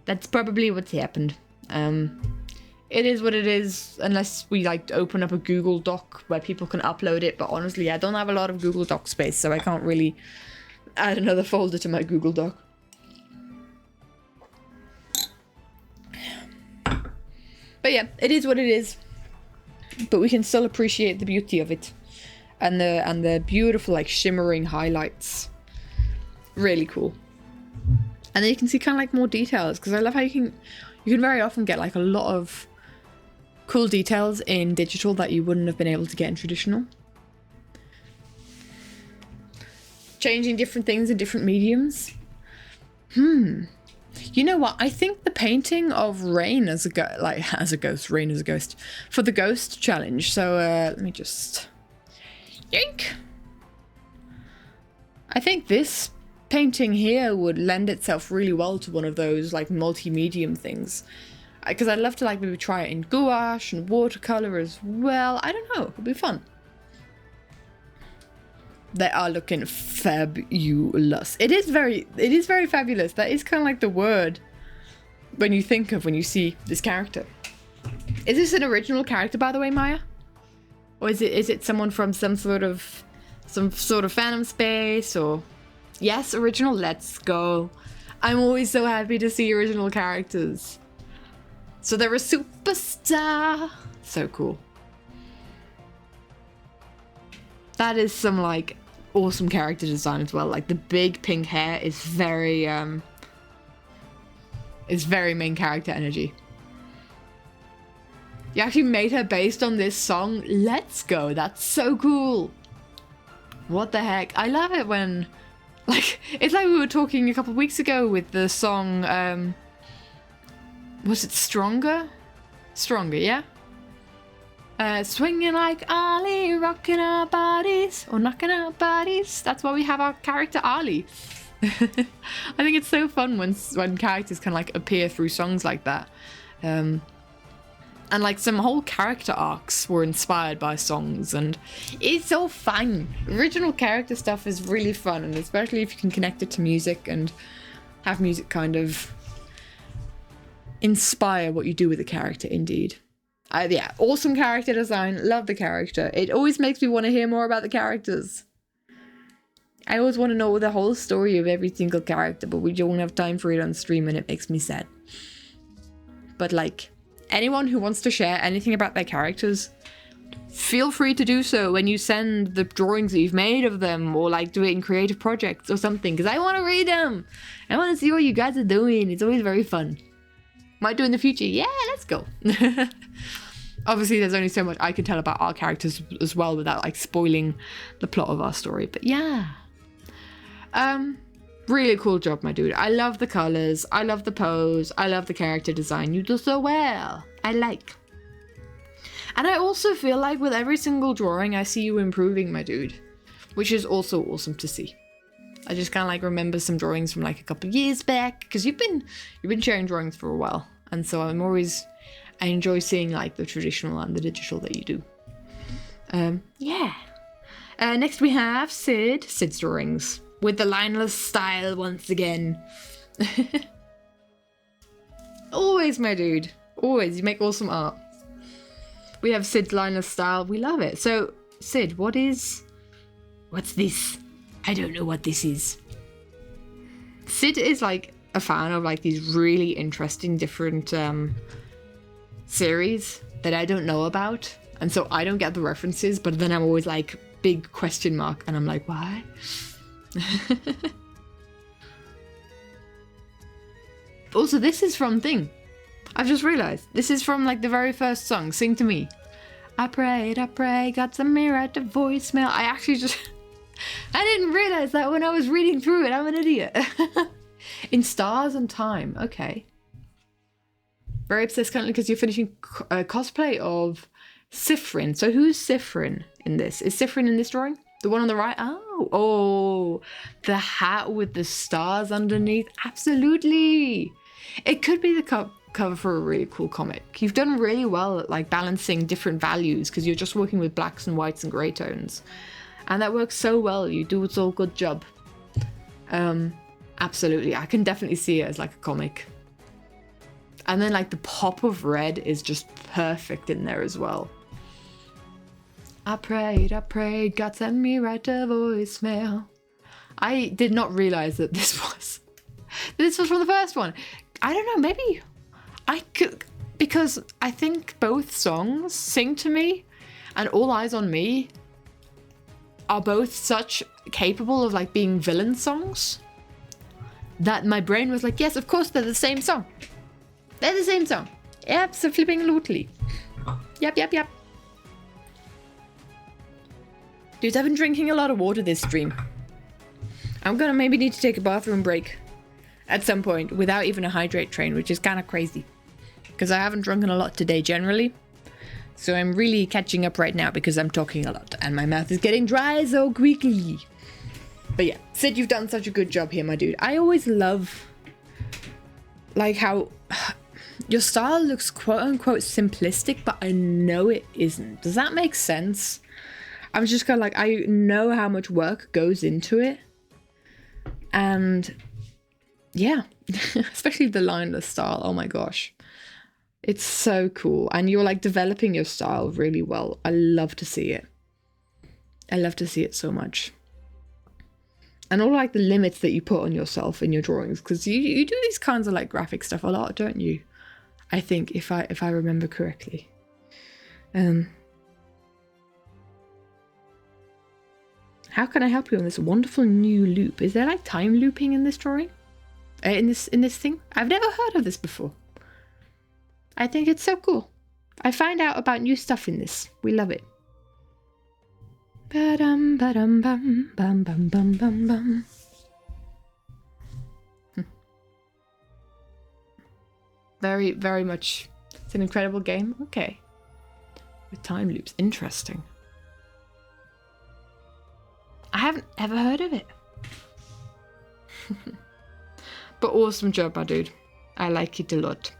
That's probably what's happened. It is what it is, unless we like open up a Google Doc where people can upload it. But honestly, I don't have a lot of Google Doc space, so I can't really add another folder to my Google Doc. But yeah, it is what it is. But we can still appreciate the beauty of it. And the beautiful like shimmering highlights. Really cool. And then you can see kind of like more details, because I love how you can very often get like a lot of cool details in digital that you wouldn't have been able to get in traditional. Changing different things in different mediums. You know what? I think the painting of Rain as a ghost for the ghost challenge. So let me just yank. I think this painting here would lend itself really well to one of those like multi-medium things, because I'd love to like maybe try it in gouache and watercolor as well. I don't know, it'll be fun. They are looking fabulous. It is very fabulous. That is kind of like the word when you think of when you see this character. Is this an original character, by the way, Maya? Or is it someone from some sort of Phantom Space? Or yes, original. Let's go. I'm always so happy to see original characters. So they're a superstar. So cool. That is some like awesome character design as well. Like the big pink hair is very main character energy. You actually made her based on this song. Let's go. That's so cool. What the heck? I love it when like it's like we were talking a couple of weeks ago with the song was it Stronger? Stronger, yeah? Swinging like Ali, rocking our bodies, or knocking our bodies. That's why we have our character Ali. I think it's so fun when characters can like appear through songs like that. And like some whole character arcs were inspired by songs, and it's so fun. Original character stuff is really fun, and especially if you can connect it to music and have music kind of inspire what you do with the character, indeed. Yeah, awesome character design. Love the character. It always makes me want to hear more about the characters. I always want to know the whole story of every single character, but we don't have time for it on stream, and it makes me sad. But like, anyone who wants to share anything about their characters, feel free to do so when you send the drawings that you've made of them, or like do it in creative projects or something, because I want to read them. I want to see what you guys are doing. It's always very fun. Might do in the future. Yeah, let's go. Obviously, there's only so much I can tell about our characters as well without like spoiling the plot of our story. But yeah. Really cool job, my dude. I love the colors. I love the pose. I love the character design. You do so well. I like. And I also feel like with every single drawing, I see you improving, my dude. Which is also awesome to see. I just kind of like remember some drawings from like a couple of years back. Because you've been sharing drawings for a while. And so I enjoy seeing like the traditional and the digital that you do. Yeah. Next we have Sid's drawings with the lineless style once again. Always, my dude. Always. You make awesome art. We have Sid's lineless style. We love it. So, Sid, what's this? I don't know what this is. Sid is like a fan of like these really interesting different series that I don't know about, and so I don't get the references, but then I'm always like big question mark, and I'm like, why? Also, this is from Thing. I've just realized this is from like the very first song, Sing to Me. I prayed, got some mirror at the voicemail. I actually just I didn't realize that when I was reading through it. I'm an idiot. In Stars and Time. Okay. Very obsessed currently because you're finishing cosplay of Sifrin. So who's Sifrin in this? Is Sifrin in this drawing? The one on the right? Oh, the hat with the stars underneath. Absolutely. It could be the cover for a really cool comic. You've done really well at like balancing different values because you're just working with blacks and whites and grey tones. And that works so well. You do so good job. Absolutely. I can definitely see it as like a comic. And then like the pop of red is just perfect in there as well. I prayed, God sent me right to voicemail. I did not realize that this was from the first one. I don't know, maybe I could, because I think both songs, Sing to Me and All Eyes on Me, are both such capable of like being villain songs that my brain was like, yes, of course they're the same song. They're the same song. Absolutely. Yep. Dude, I've been drinking a lot of water this stream. I'm gonna maybe need to take a bathroom break at some point without even a hydrate train, which is kind of crazy. Because I haven't drunken a lot today generally. So I'm really catching up right now because I'm talking a lot and my mouth is getting dry so quickly. But yeah, Sid, you've done such a good job here, my dude. I always love like how your style looks quote unquote simplistic, but I know it isn't. Does that make sense? I'm just kind of like, I know how much work goes into it. And yeah, especially the lineless style. Oh my gosh. It's so cool. And you're like developing your style really well. I love to see it. I love to see it so much. And all like the limits that you put on yourself in your drawings, because you do these kinds of like graphic stuff a lot, don't you? I think if I remember correctly. How can I help you on this wonderful new loop? Is there like time looping in this drawing? In this thing? I've never heard of this before. I think it's so cool. I find out about new stuff in this. We love it. Ba-dum, ba-dum, bum, bum, bum, bum, bum, bum. Very, very much It's an incredible game. Okay. With time loops. Interesting. I haven't ever heard of it. But awesome job, my dude. I like it a lot.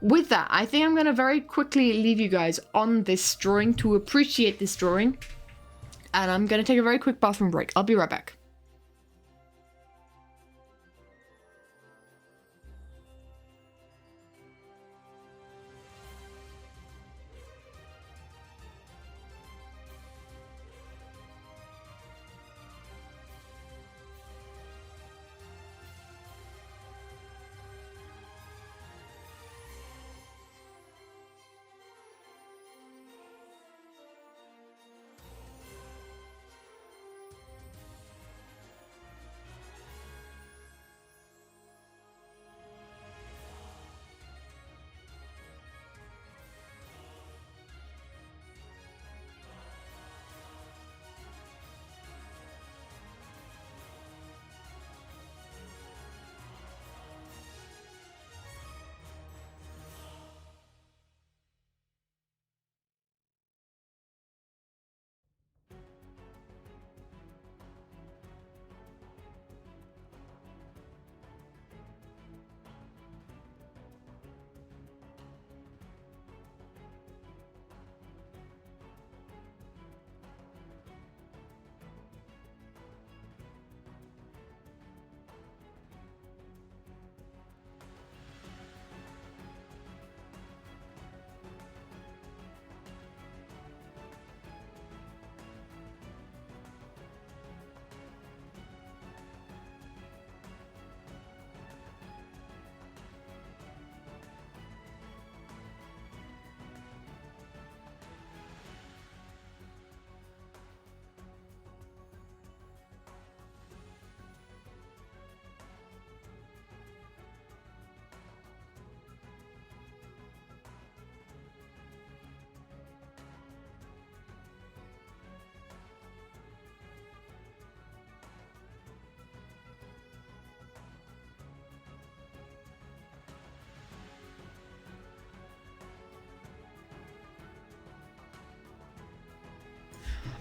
With that, I think I'm going to very quickly leave you guys on this drawing to appreciate this drawing. And I'm going to take a very quick bathroom break. I'll be right back.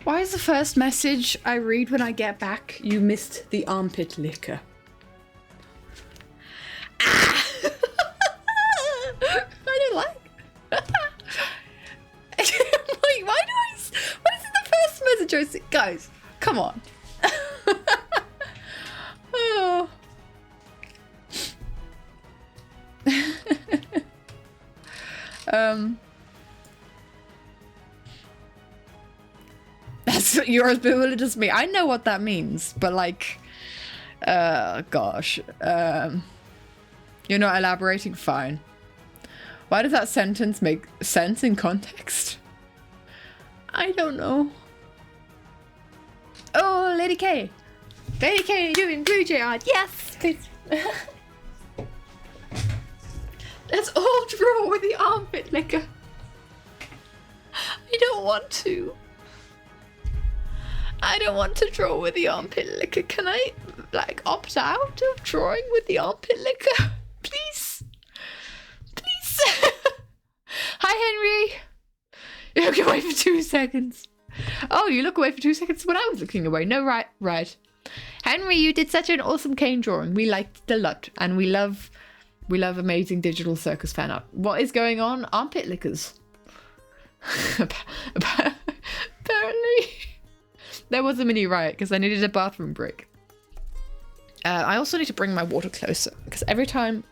Why is the first message I read when I get back, you missed the armpit liquor? Ah! I don't like. Wait, why is it the first message I see? Guys, come on. Oh. That's you're as bewildered as me. I know what that means, but like, gosh, you're not elaborating. Fine. Why does that sentence make sense in context? I don't know. Oh, Lady K. Lady K doing blue jay art. Yes, please. Let's all draw with the armpit liquor. I don't want to. I don't want to draw with the armpit liquor. Can I, like, opt out of drawing with the armpit liquor? Please? Please? Hi, Henry. You look away for 2 seconds. Oh, you look away for 2 seconds when I was looking away. No, right. Henry, you did such an awesome cane drawing. We liked it a lot. And we love amazing digital circus fan art. What is going on? Armpit liquors. Apparently. There was a mini riot because I needed a bathroom break. I also need to bring my water closer because every time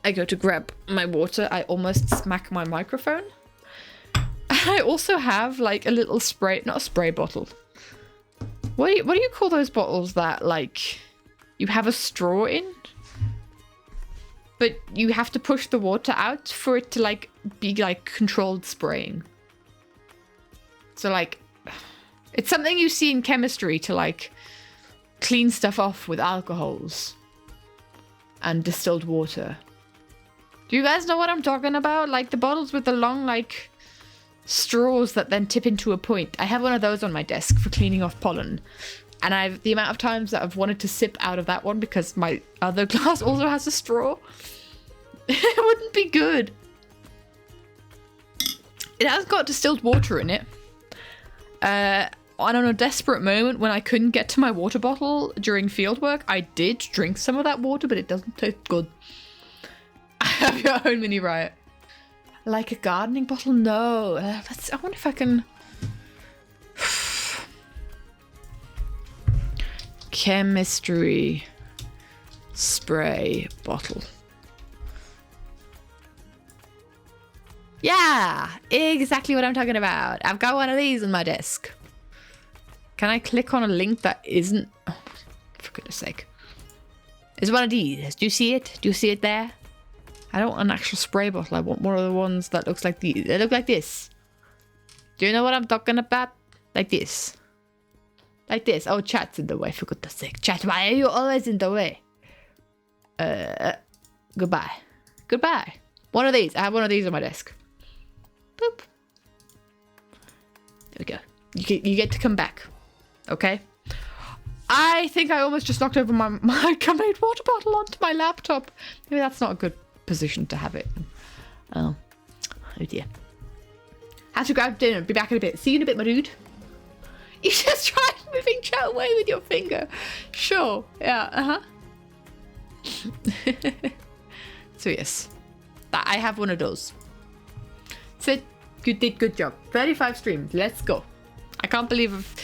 I go to grab my water, I almost smack my microphone. I also have like a little spray, not a spray bottle. What do you call those bottles that like you have a straw in? But you have to push the water out for it to like be like controlled spraying. So like, it's something you see in chemistry to like clean stuff off with alcohols and distilled water. Do you guys know what I'm talking about? Like the bottles with the long like straws that then tip into a point. I have one of those on my desk for cleaning off pollen. And the amount of times that I've wanted to sip out of that one because my other glass also has a straw. It wouldn't be good. It has got distilled water in it. On a desperate moment when I couldn't get to my water bottle during field work, I did drink some of that water, but it doesn't taste good. Have your own mini riot. Like a gardening bottle? No. I wonder if I can... Chemistry spray bottle. Yeah, exactly what I'm talking about. I've got one of these on my desk. Can I click on a link that isn't... Oh, for goodness sake. It's one of these. Do you see it? Do you see it there? I don't want an actual spray bottle. I want one of the ones that looks like these. They look like this. Do you know what I'm talking about? Like this. Like this. Oh, chat's in the way, for goodness sake. Chat, why are you always in the way? Goodbye. Goodbye. One of these. I have one of these on my desk. Boop. There we go. You get to come back. Okay? I think I almost just knocked over my made water bottle onto my laptop. Maybe that's not a good position to have it. Oh dear. Have to grab dinner. Be back in a bit. See you in a bit, my dude. You just tried moving chat away with your finger. Sure. Yeah. So yes, I have one of those. So you did good job. 35 streams. Let's go. I can't believe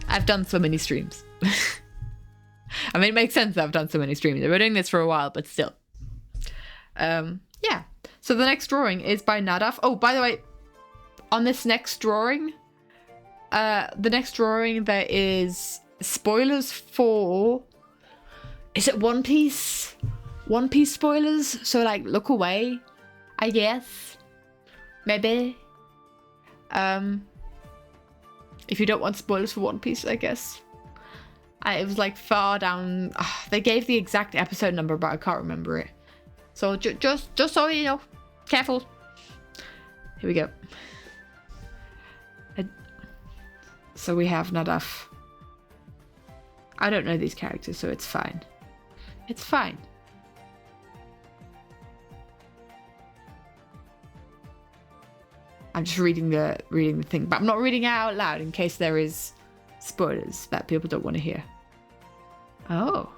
I've done so many streams. I mean, it makes sense that I've done so many streams. I've been doing this for a while, but still. Yeah. So the next drawing is by Nadaf. Oh, by the way, on this next drawing, there is spoilers for... Is it One Piece? One Piece spoilers? So, like, look away, I guess. Maybe. If you don't want spoilers for One Piece, I guess. It was, like, far down... they gave the exact episode number, but I can't remember it. So, just so you know. Careful. Here we go. So we have Nadaf. I don't know these characters, so it's fine. It's fine. I'm just reading the thing, but I'm not reading it out loud in case there is spoilers that people don't want to hear. Oh.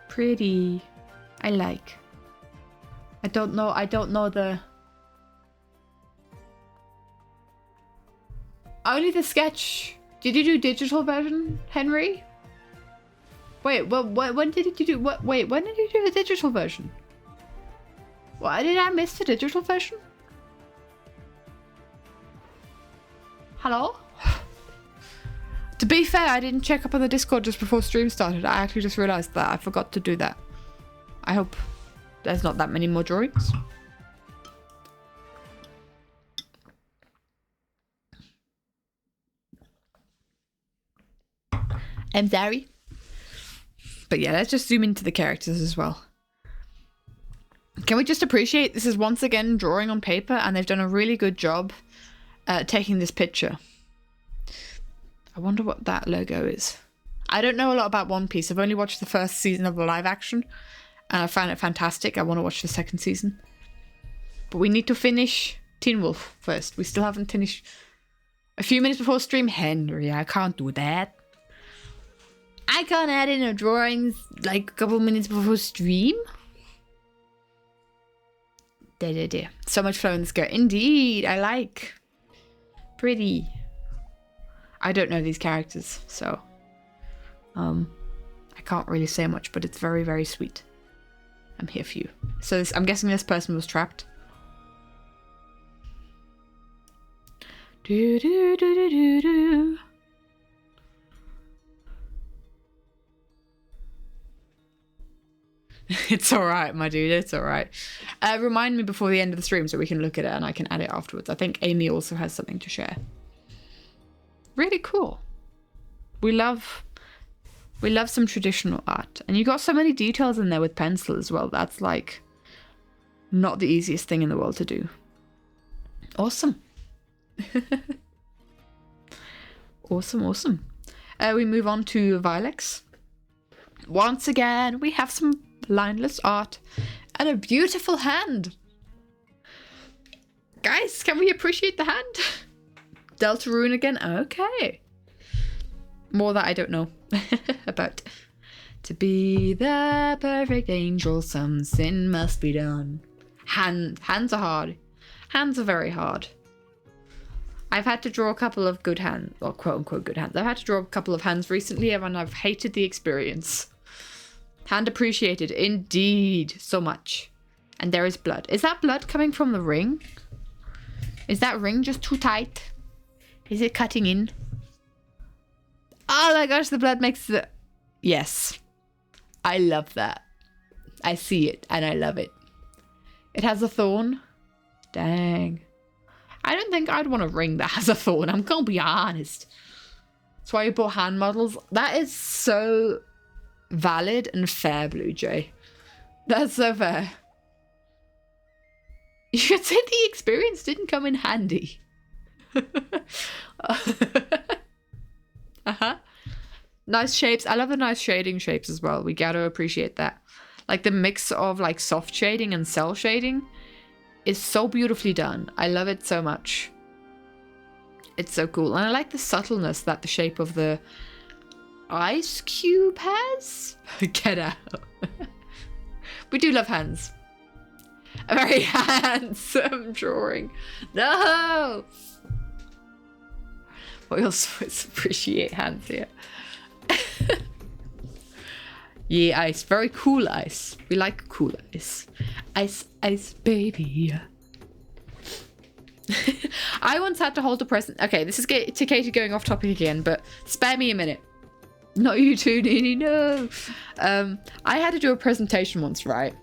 Pretty. I like. I don't know the... Only the sketch. Did you do digital version, Henry? Wait, when did you do... Wait, when did you do the digital version? Why did I miss the digital version? Hello? To be fair, I didn't check up on the Discord just before stream started. I actually just realized that. I forgot to do that. I hope there's not that many more drawings. I'm sorry. But yeah, let's just zoom into the characters as well. Can we just appreciate this is once again drawing on paper, and they've done a really good job taking this picture. I wonder what that logo is. I don't know a lot about One Piece. I've only watched the first season of the live action, and I found it fantastic. I want to watch the second season. But we need to finish Teen Wolf first. We still haven't finished. A few minutes before stream, Henry, I can't do that. I can't add in a drawings like a couple minutes before stream. There. So much flow in the skirt. Indeed, I like. Pretty. I don't know these characters, so I can't really say much, but it's very, very sweet. I'm here for you. So I'm guessing this person was trapped. Do do do do do do. It's alright, my dude, it's alright. Remind me before the end of the stream so we can look at it and I can add it afterwards. I think Amy also has something to share. Really cool. We love some traditional art. And you got so many details in there with pencil as well. That's like not the easiest thing in the world to do. Awesome. Awesome. We move on to Vilex. Once again, we have some lineless art and a beautiful hand. Guys, can we appreciate the hand? Deltarune again. Okay. More that I don't know about. To be the perfect angel, some sin must be done. Hands are hard. Hands are very hard. I've had to draw a couple of good hands, or quote-unquote good hands. I've had to draw a couple of hands recently, and I've hated the experience. Hand appreciated, indeed, so much. And there is blood. Is that blood coming from the ring? Is that ring just too tight? Is it cutting in? Oh my gosh, the blood makes the... Yes. I love that. I see it, and I love it. It has a thorn. Dang. I don't think I'd want a ring that has a thorn. I'm gonna be honest. That's why you bought hand models. That is so valid and fair, Blue Jay. That's so fair. You should say the experience didn't come in handy. Nice shapes. I love the nice shading shapes as well. We gotta appreciate that. Like the mix of like soft shading and cell shading is so beautifully done. I love it so much. It's so cool. And I like the subtleness that the shape of the ice cube has. Get out. We do love hands. A very handsome drawing. No! We also appreciate hands here. Yeah, ice. Very cool ice. We like cool ice. Ice, ice, baby. I once had to hold a present. Okay, this is to Katie going off topic again, but spare me a minute. Not you too, Nini, no. I had to do a presentation once, right?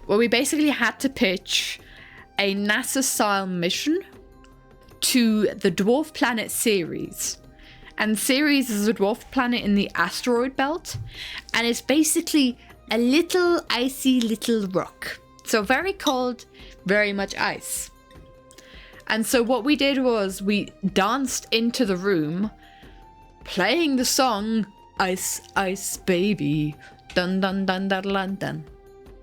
Where we basically had to pitch a NASA-style mission to the Dwarf Planet Ceres. And Ceres is a dwarf planet in the asteroid belt, and it's basically a little icy little rock. So very cold, very much ice. And so what we did was we danced into the room, playing the song Ice, Ice Baby, dun dun dun dun dun dun.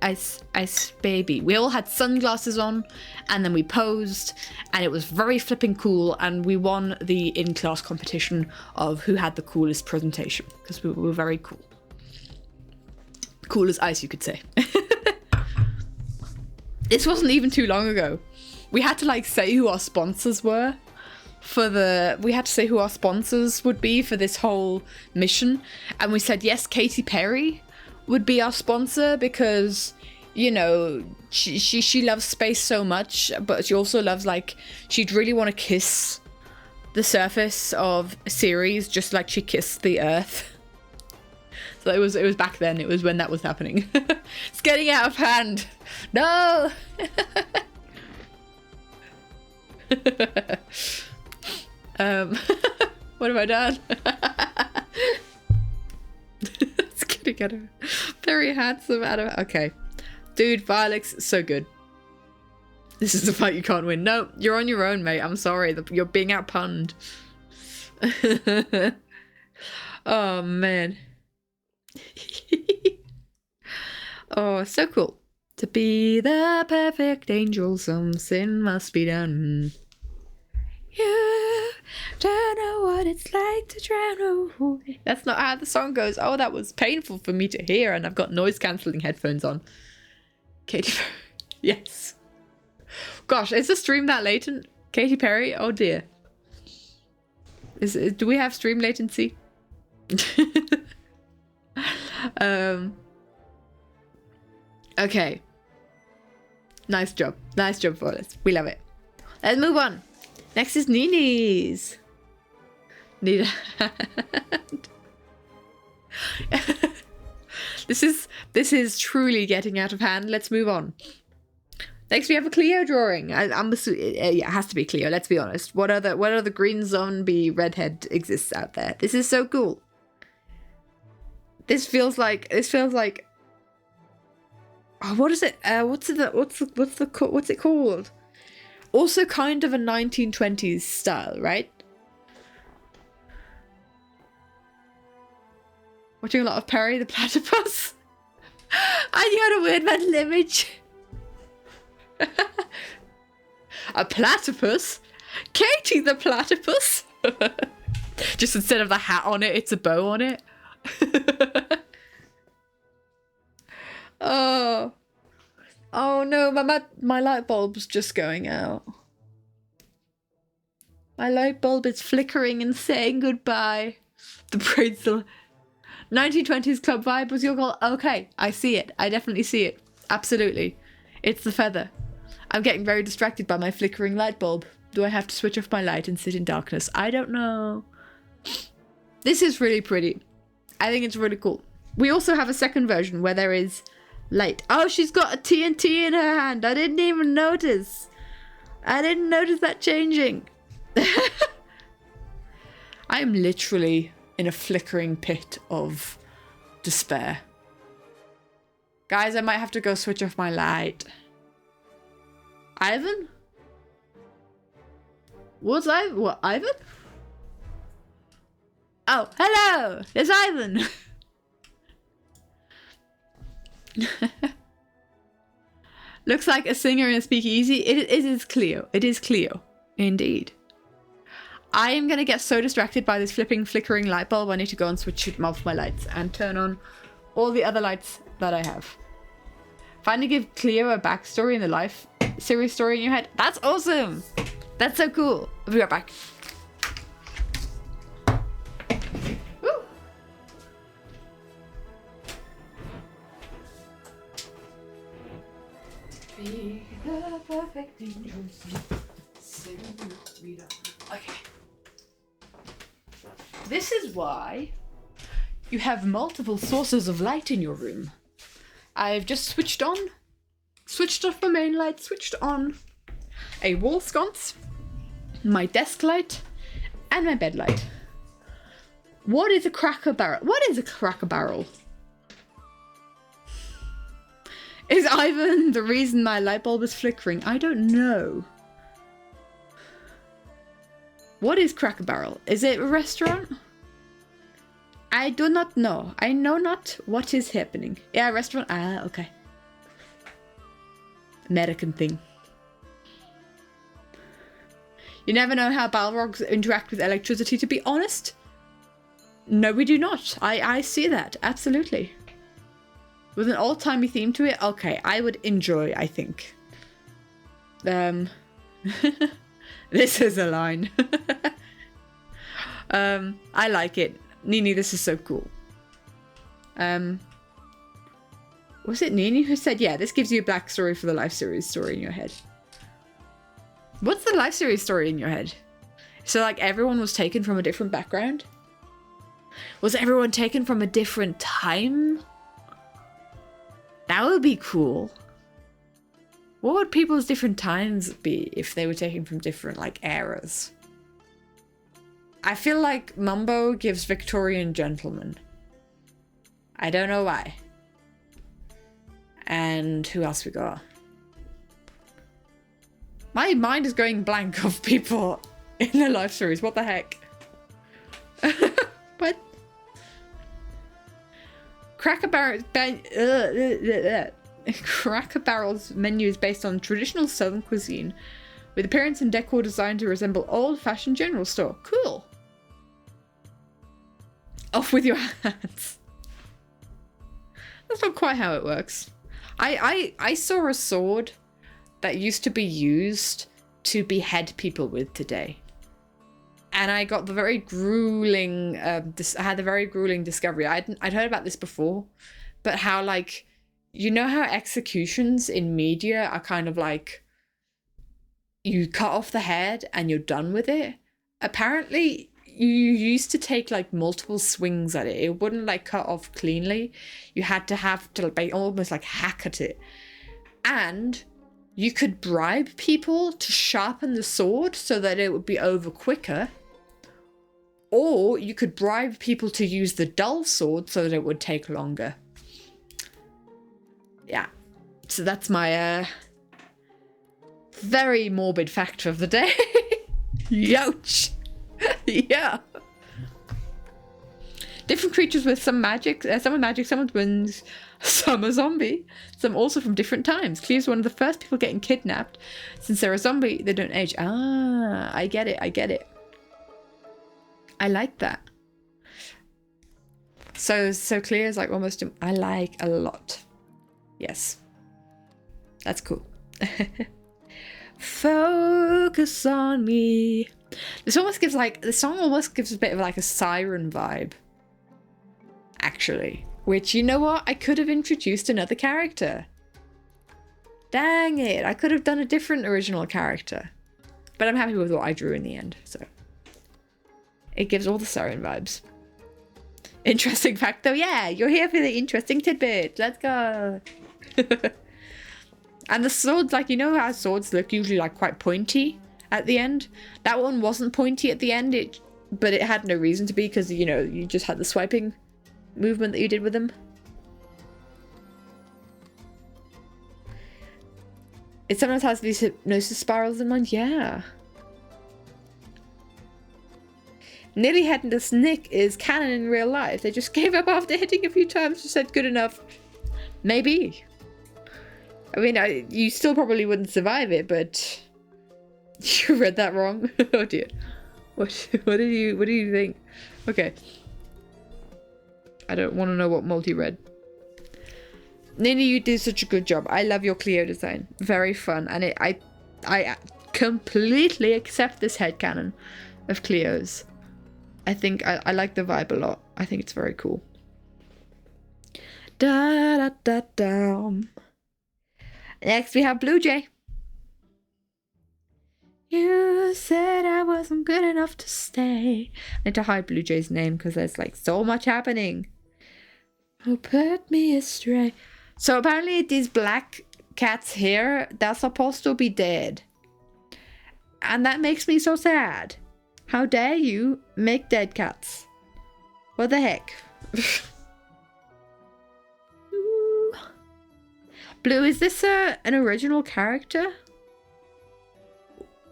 Ice, ice, baby. We all had sunglasses on, and then we posed, and it was very flipping cool, and we won the in-class competition of who had the coolest presentation, because we were very cool. Cool as ice, you could say. This wasn't even too long ago. We had to like say who our sponsors were we had to say who our sponsors would be for this whole mission, and we said yes, Katy Perry would be our sponsor because, you know, she loves space so much, but she also loves, like, she'd really want to kiss the surface of Ceres just like she kissed the Earth. So it was back then. It was when that was happening. It's getting out of hand. No. What have I done? Get a very handsome anime. Okay. Dude, Vilex, so good. This is the fight you can't win. No, you're on your own, mate. I'm sorry. You're being outpunned. Oh, man. Oh, so cool. To be the perfect angel, some sin must be done. You don't know what it's like to drown away. That's not how the song goes. Oh, that was painful for me to hear, and I've got noise-cancelling headphones on. Katy Perry. Yes. Gosh, is the stream that latent? Katy Perry? Oh dear. Do we have stream latency? Okay. Nice job. Nice job for us. We love it. Let's move on. Next is Nini's. Need a hand. This is truly getting out of hand. Let's move on. Next we have a Cleo drawing. I'm assuming, yeah, it has to be Cleo. Let's be honest. What other green zombie redhead exists out there? This is so cool. This feels like. Oh, what is it? What's it called? Also kind of a 1920s style, right? Watching a lot of Perry the Platypus. And you had a weird mental image. A platypus? Katie the Platypus? Just instead of the hat on it, it's a bow on it. Oh. Oh no, my light bulb's just going out. My light bulb is flickering and saying goodbye. The braid's still... 1920s club vibe was your goal? Okay, I see it. I definitely see it. Absolutely. It's the feather. I'm getting very distracted by my flickering light bulb. Do I have to switch off my light and sit in darkness? I don't know. This is really pretty. I think it's really cool. We also have a second version where there is light. Oh, she's got a TNT in her hand. I didn't even notice. I didn't notice that changing. I am literally in a flickering pit of despair. Guys, I might have to go switch off my light. Ivan? What, Ivan? Oh, hello! There's Ivan! Looks like a singer in a speakeasy. It is Cleo. It is Cleo. Indeed. I am going to get so distracted by this flickering light bulb. I need to go and switch off my lights and turn on all the other lights that I have. Finally give Cleo a backstory in the life series story in your head. That's awesome. That's so cool. I'll be right back. Woo. Be the perfect angel. Okay. This is why you have multiple sources of light in your room. I've just switched off my main light, switched on a wall sconce, my desk light, and my bed light. What is a Cracker Barrel? What is a Cracker Barrel? Is Ivan the reason my light bulb is flickering? I don't know. What is Cracker Barrel? Is it a restaurant? I do not know. I know not what is happening. Yeah, restaurant. Ah, okay. American thing. You never know how Balrogs interact with electricity, to be honest. No, we do not. I see that. Absolutely. With an old-timey theme to it, okay, I would enjoy, I think. This is a line. I like it. Nini, this is so cool. Was it Nini who said, yeah, this gives you a backstory for the life series story in your head? What's the life series story in your head? So, like, everyone was taken from a different background? Was everyone taken from a different time? That would be cool. What would people's different times be if they were taken from different, like, eras? I feel like Mumbo gives Victorian gentleman. I don't know why. And who else we got? My mind is going blank of people in the life series. What the heck? What? Cracker Barrel's menu is based on traditional Southern cuisine, with appearance and decor designed to resemble old-fashioned general store. Cool. Off with your hands. That's not quite how it works. I saw a sword that used to be used to behead people with today. And I got the very grueling, I had the very grueling discovery. I'd heard about this before, but how, like, you know how executions in media are kind of like, you cut off the head and you're done with it? Apparently, you used to take, like, multiple swings at it. It wouldn't, like, cut off cleanly. You had to like, almost, like, hack at it. And you could bribe people to sharpen the sword so that it would be over quicker. Or you could bribe people to use the dull sword so that it would take longer. Yeah. So that's my very morbid fact of the day. Youch. Yeah. Different creatures with some magic, some with magic, some with wings, some a zombie, some also from different times. Cleo's one of the first people getting kidnapped. Since they're a zombie, they don't age. Ah, I get it, I get it. I like that. So Cleo's like almost, I like a lot. Yes. That's cool. Focus on me. This almost gives like, the song almost gives a bit of like a siren vibe. Actually. Which, you know what? I could have introduced another character. Dang it. I could have done a different original character. But I'm happy with what I drew in the end, so. It gives all the siren vibes. Interesting fact though, yeah, you're here for the interesting tidbit. Let's go. And the swords, like, you know how swords look usually like quite pointy at the end? That one wasn't pointy at the end, but it had no reason to be because, you know, you just had the swiping movement that you did with them. It sometimes has these hypnosis spirals in mind, yeah. Nearly headless Nick is canon in real life. They just gave up after hitting a few times, just said good enough. Maybe. I mean, you still probably wouldn't survive it, but you read that wrong. Oh dear. What do you think? Okay. I don't want to know what Multi read. Nini, you did such a good job. I love your Cleo design. Very fun, and I completely accept this headcanon of Cleo's. I think I like the vibe a lot. I think it's very cool. Da da da da. Next we have Blue Jay. You said I wasn't good enough to stay. I need to hide Blue Jay's name because there's like so much happening. Oh, put me astray. So apparently these black cats here, they're supposed to be dead. And that makes me so sad. How dare you make dead cats? What the heck? Blue, is this an original character?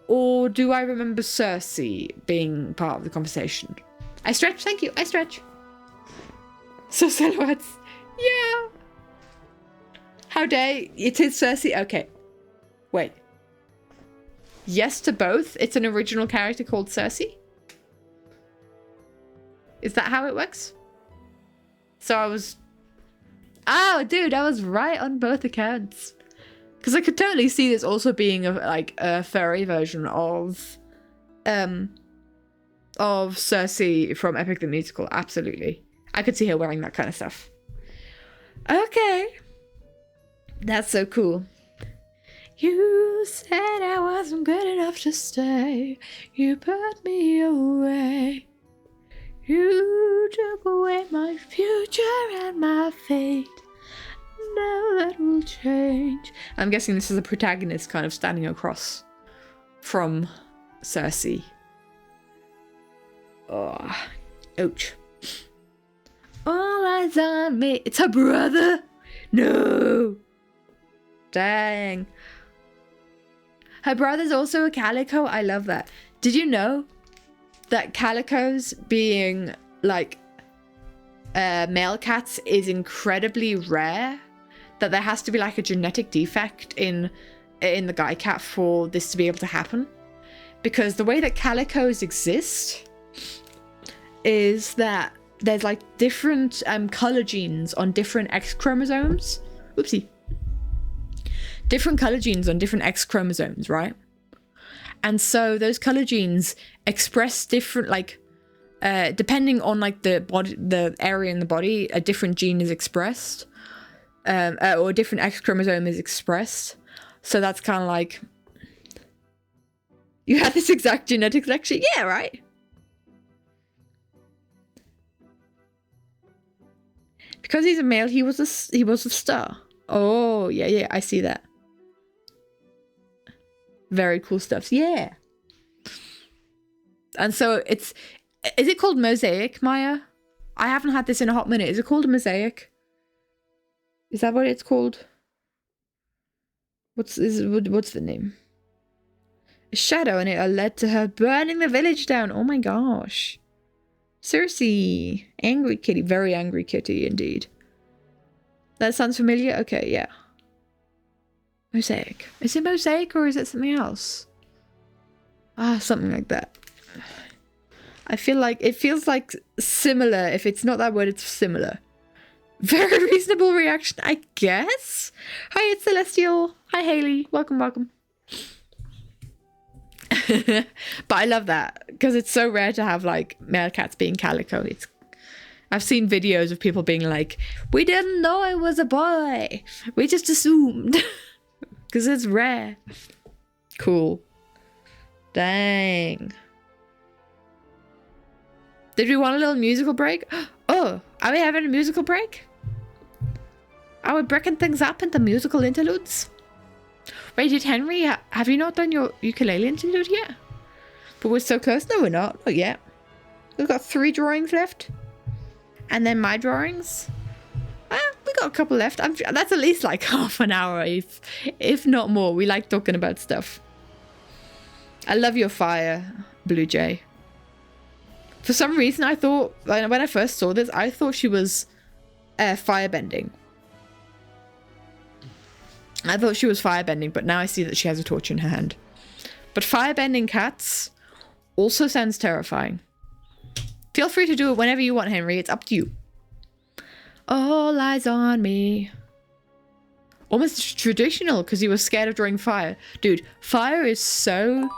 Or do I remember Cersei being part of the conversation? I stretch, thank you, I stretch. So silhouettes, yeah. How dare, it is Cersei, okay. Wait. Yes to both, it's an original character called Cersei? Is that how it works? So I was... Oh, dude, I was right on both accounts. Because I could totally see this also being a furry version of Cersei from Epic the Musical. Absolutely. I could see her wearing that kind of stuff. Okay. That's so cool. You said I wasn't good enough to stay. You put me away. You took away my future and my fate. Now that will change. I'm guessing this is a protagonist kind of standing across from Cersei. Oh, ouch. All eyes on me. It's her brother. No. Dang. Her brother's also a calico. I love that. Did you know that calicos being like male cats is incredibly rare? That there has to be like a genetic defect in the guy cat for this to be able to happen? Because the way that calicos exist is that there's like different color genes on different X chromosomes. Oopsie. Different color genes on different X chromosomes, right? And so those color genes express different, like, depending on like the area in the body, a different gene is expressed, or a different X chromosome is expressed. So that's kind of like, you had this exact genetic selection, yeah, right? Because he's a male, he was a star. Oh yeah, I see that. Very cool stuff. Yeah. And so is it called Mosaic, Maya? I haven't had this in a hot minute. Is it called a Mosaic? Is that what it's called? What's the name? A shadow in it led to her burning the village down. Oh my gosh. Cersei. Angry kitty. Very angry kitty indeed. That sounds familiar? Okay, yeah. Mosaic. Is it Mosaic or is it something else? Ah, something like that. I feel like it feels like similar. If it's not that word, it's similar. Very reasonable reaction, I guess. Hi, it's Celestial. Hi, Haley. Welcome, welcome. But I love that because it's so rare to have like male cats being calico. I've seen videos of people being like, we didn't know it was a boy. We just assumed. Because it's rare. Cool. Dang. Did we want a little musical break? Oh, are we having a musical break? Are we breaking things up into musical interludes? Wait, did Henry, have you not done your ukulele interlude yet? But we're so close. No, we're not. Not yet. We've got 3 drawings left. And then my drawings. We got a couple left. That's at least like half an hour, if not more. We like talking about stuff. I love your fire, Blue Jay. For some reason, I thought, when I first saw this, I thought she was firebending. I thought she was firebending, but now I see that she has a torch in her hand. But firebending cats also sounds terrifying. Feel free to do it whenever you want, Henry. It's up to you. All eyes on me. Almost traditional because he was scared of drawing fire. Dude, fire is so...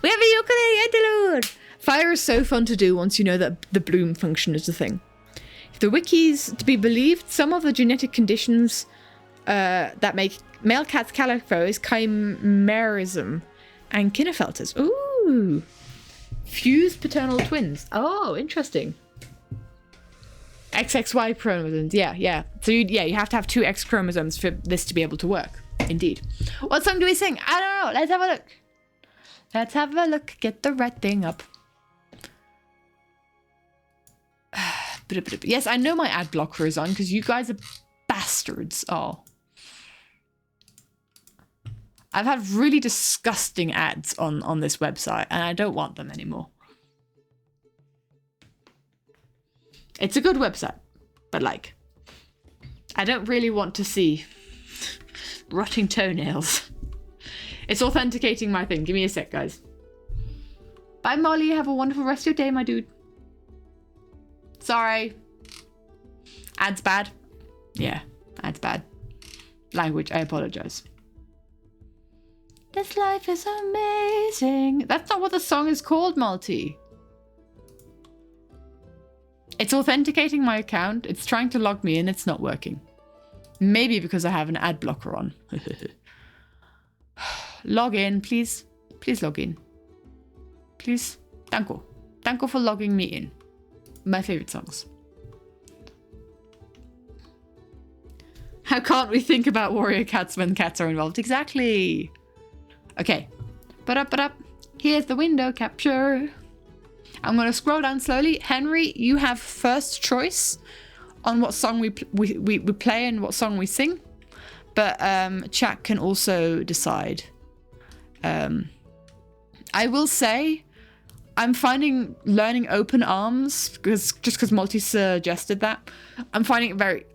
We have a ukulele interlude! Fire is so fun to do once you know that the bloom function is a thing. If the wikis to be believed, some of the genetic conditions that make male cats calico is chimerism and Klinefelters. Ooh. Fused paternal twins. Oh, interesting. XXY chromosomes. Yeah. So you have to have 2 X chromosomes for this to be able to work. Indeed. What song do we sing? I don't know. Let's have a look. Let's have a look. Get the right thing up. Yes, I know my ad blocker is on because you guys are bastards. Oh. I've had really disgusting ads on this website and I don't want them anymore. It's a good website, but like, I don't really want to see rotting toenails. It's authenticating my thing. Give me a sec, guys. Bye, Molly. Have a wonderful rest of your day, my dude. Sorry. Ads bad. Yeah, ads bad. Language, I apologize. This life is amazing. That's not what the song is called, Malty. It's authenticating my account. It's trying to log me in. It's not working. Maybe because I have an ad blocker on. Log in, please. Please log in. Please. Danko. Danko for logging me in. My favorite songs. How can't we think about warrior cats when cats are involved? Exactly. Okay. But here's the window capture. I'm going to scroll down slowly. Henry, you have first choice on what song we play and what song we sing. But chat can also decide. I will say I'm finding learning Open Arms, just because Multi suggested that. I'm finding it very,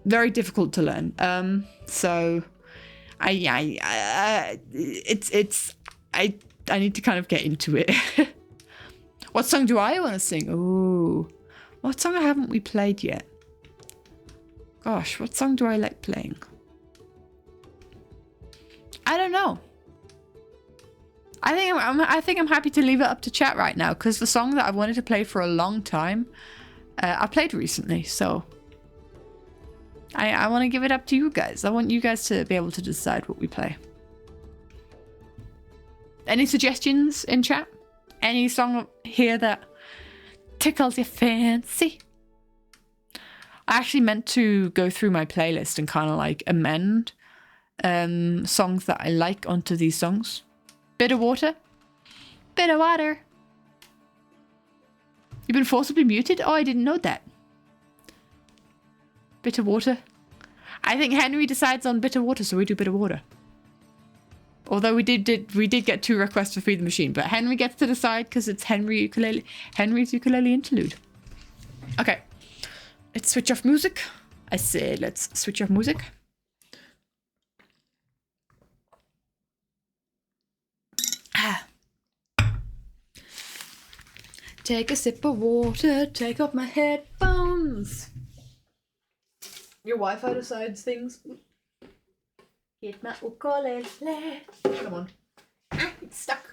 very difficult to learn. So I need to kind of get into it. What song do I want to sing? Ooh, what song haven't we played yet? Gosh, what song do I like playing? I don't know. I think I'm happy to leave it up to chat right now because the song that I've wanted to play for a long time, I played recently. So I want to give it up to you guys. I want you guys to be able to decide what we play. Any suggestions in chat? Any song here that tickles your fancy? I actually meant to go through my playlist and kind of like amend songs that I like onto these songs. Bit of water. Bit of water. You've been forcibly muted? Oh, I didn't know that. Bit of water. I think Henry decides on bit of water, so we do bit of water. Although we did get 2 requests for Feed the Machine, but Henry gets to decide because it's Henry's ukulele interlude. Okay, let's switch off music. I say let's switch off music. Take a sip of water, take off my headphones. Your Wi-Fi decides things. Get my ukulele. Come on. Ah, it's stuck.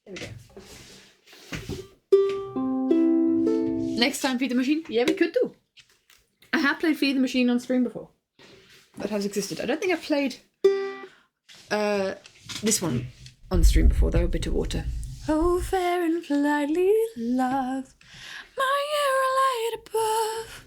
There we go. Next time, Feed the Machine? Yeah, we could do. I have played Feed the Machine on stream before. That has existed. I don't think I've played this one on stream before, though. Bitter Water. Oh, fair and politely, love, my air a light above.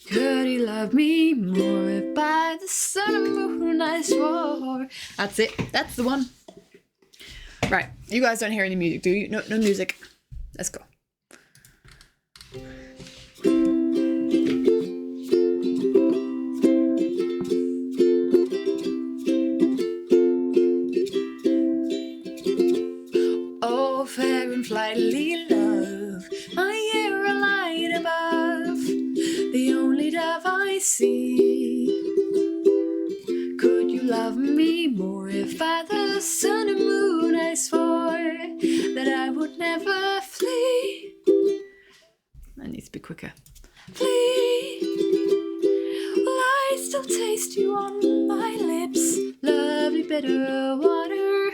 Could he love me more if by the sun and moon I swore? That's it. That's the one. Right. You guys don't hear any music, do you? No music. Let's go. Oh, fair and flightly love, my air a light above, the only dove I see. Could you love me more if by the sun and moon I swore that I would never flee? That needs to be quicker. Flee. Will I still taste you on my lips? Lovely bitter water.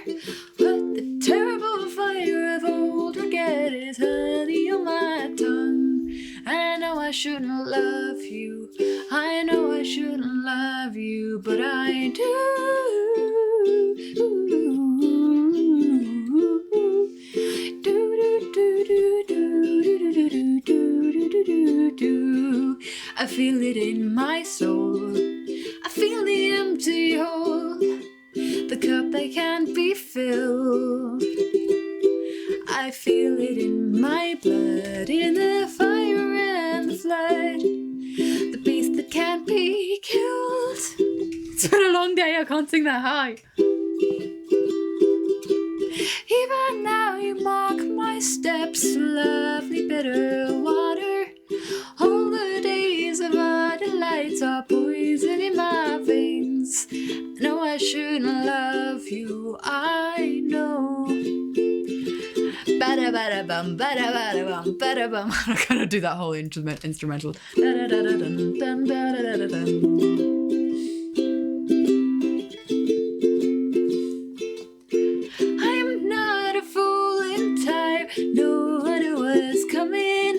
But the terrible fire of old regret is honey on my tongue. I know I shouldn't love you. I know I shouldn't love you, but I do. I feel it in my soul. I feel the empty hole, the cup that can't be filled. I feel it in my blood, in the fire and the flood, the beast that can't be killed. It's been a long day, I can't sing that high. Even now you mark my steps, lovely bitter water. All the days of our delights are poison in my veins. No, I shouldn't love you, I know. Bada-bada-bum, bada-bada-bum, bada-bum. I'm not gonna do that whole instrumental. Da-da-da-da-dun, da-da-da-da-dun. No one was coming.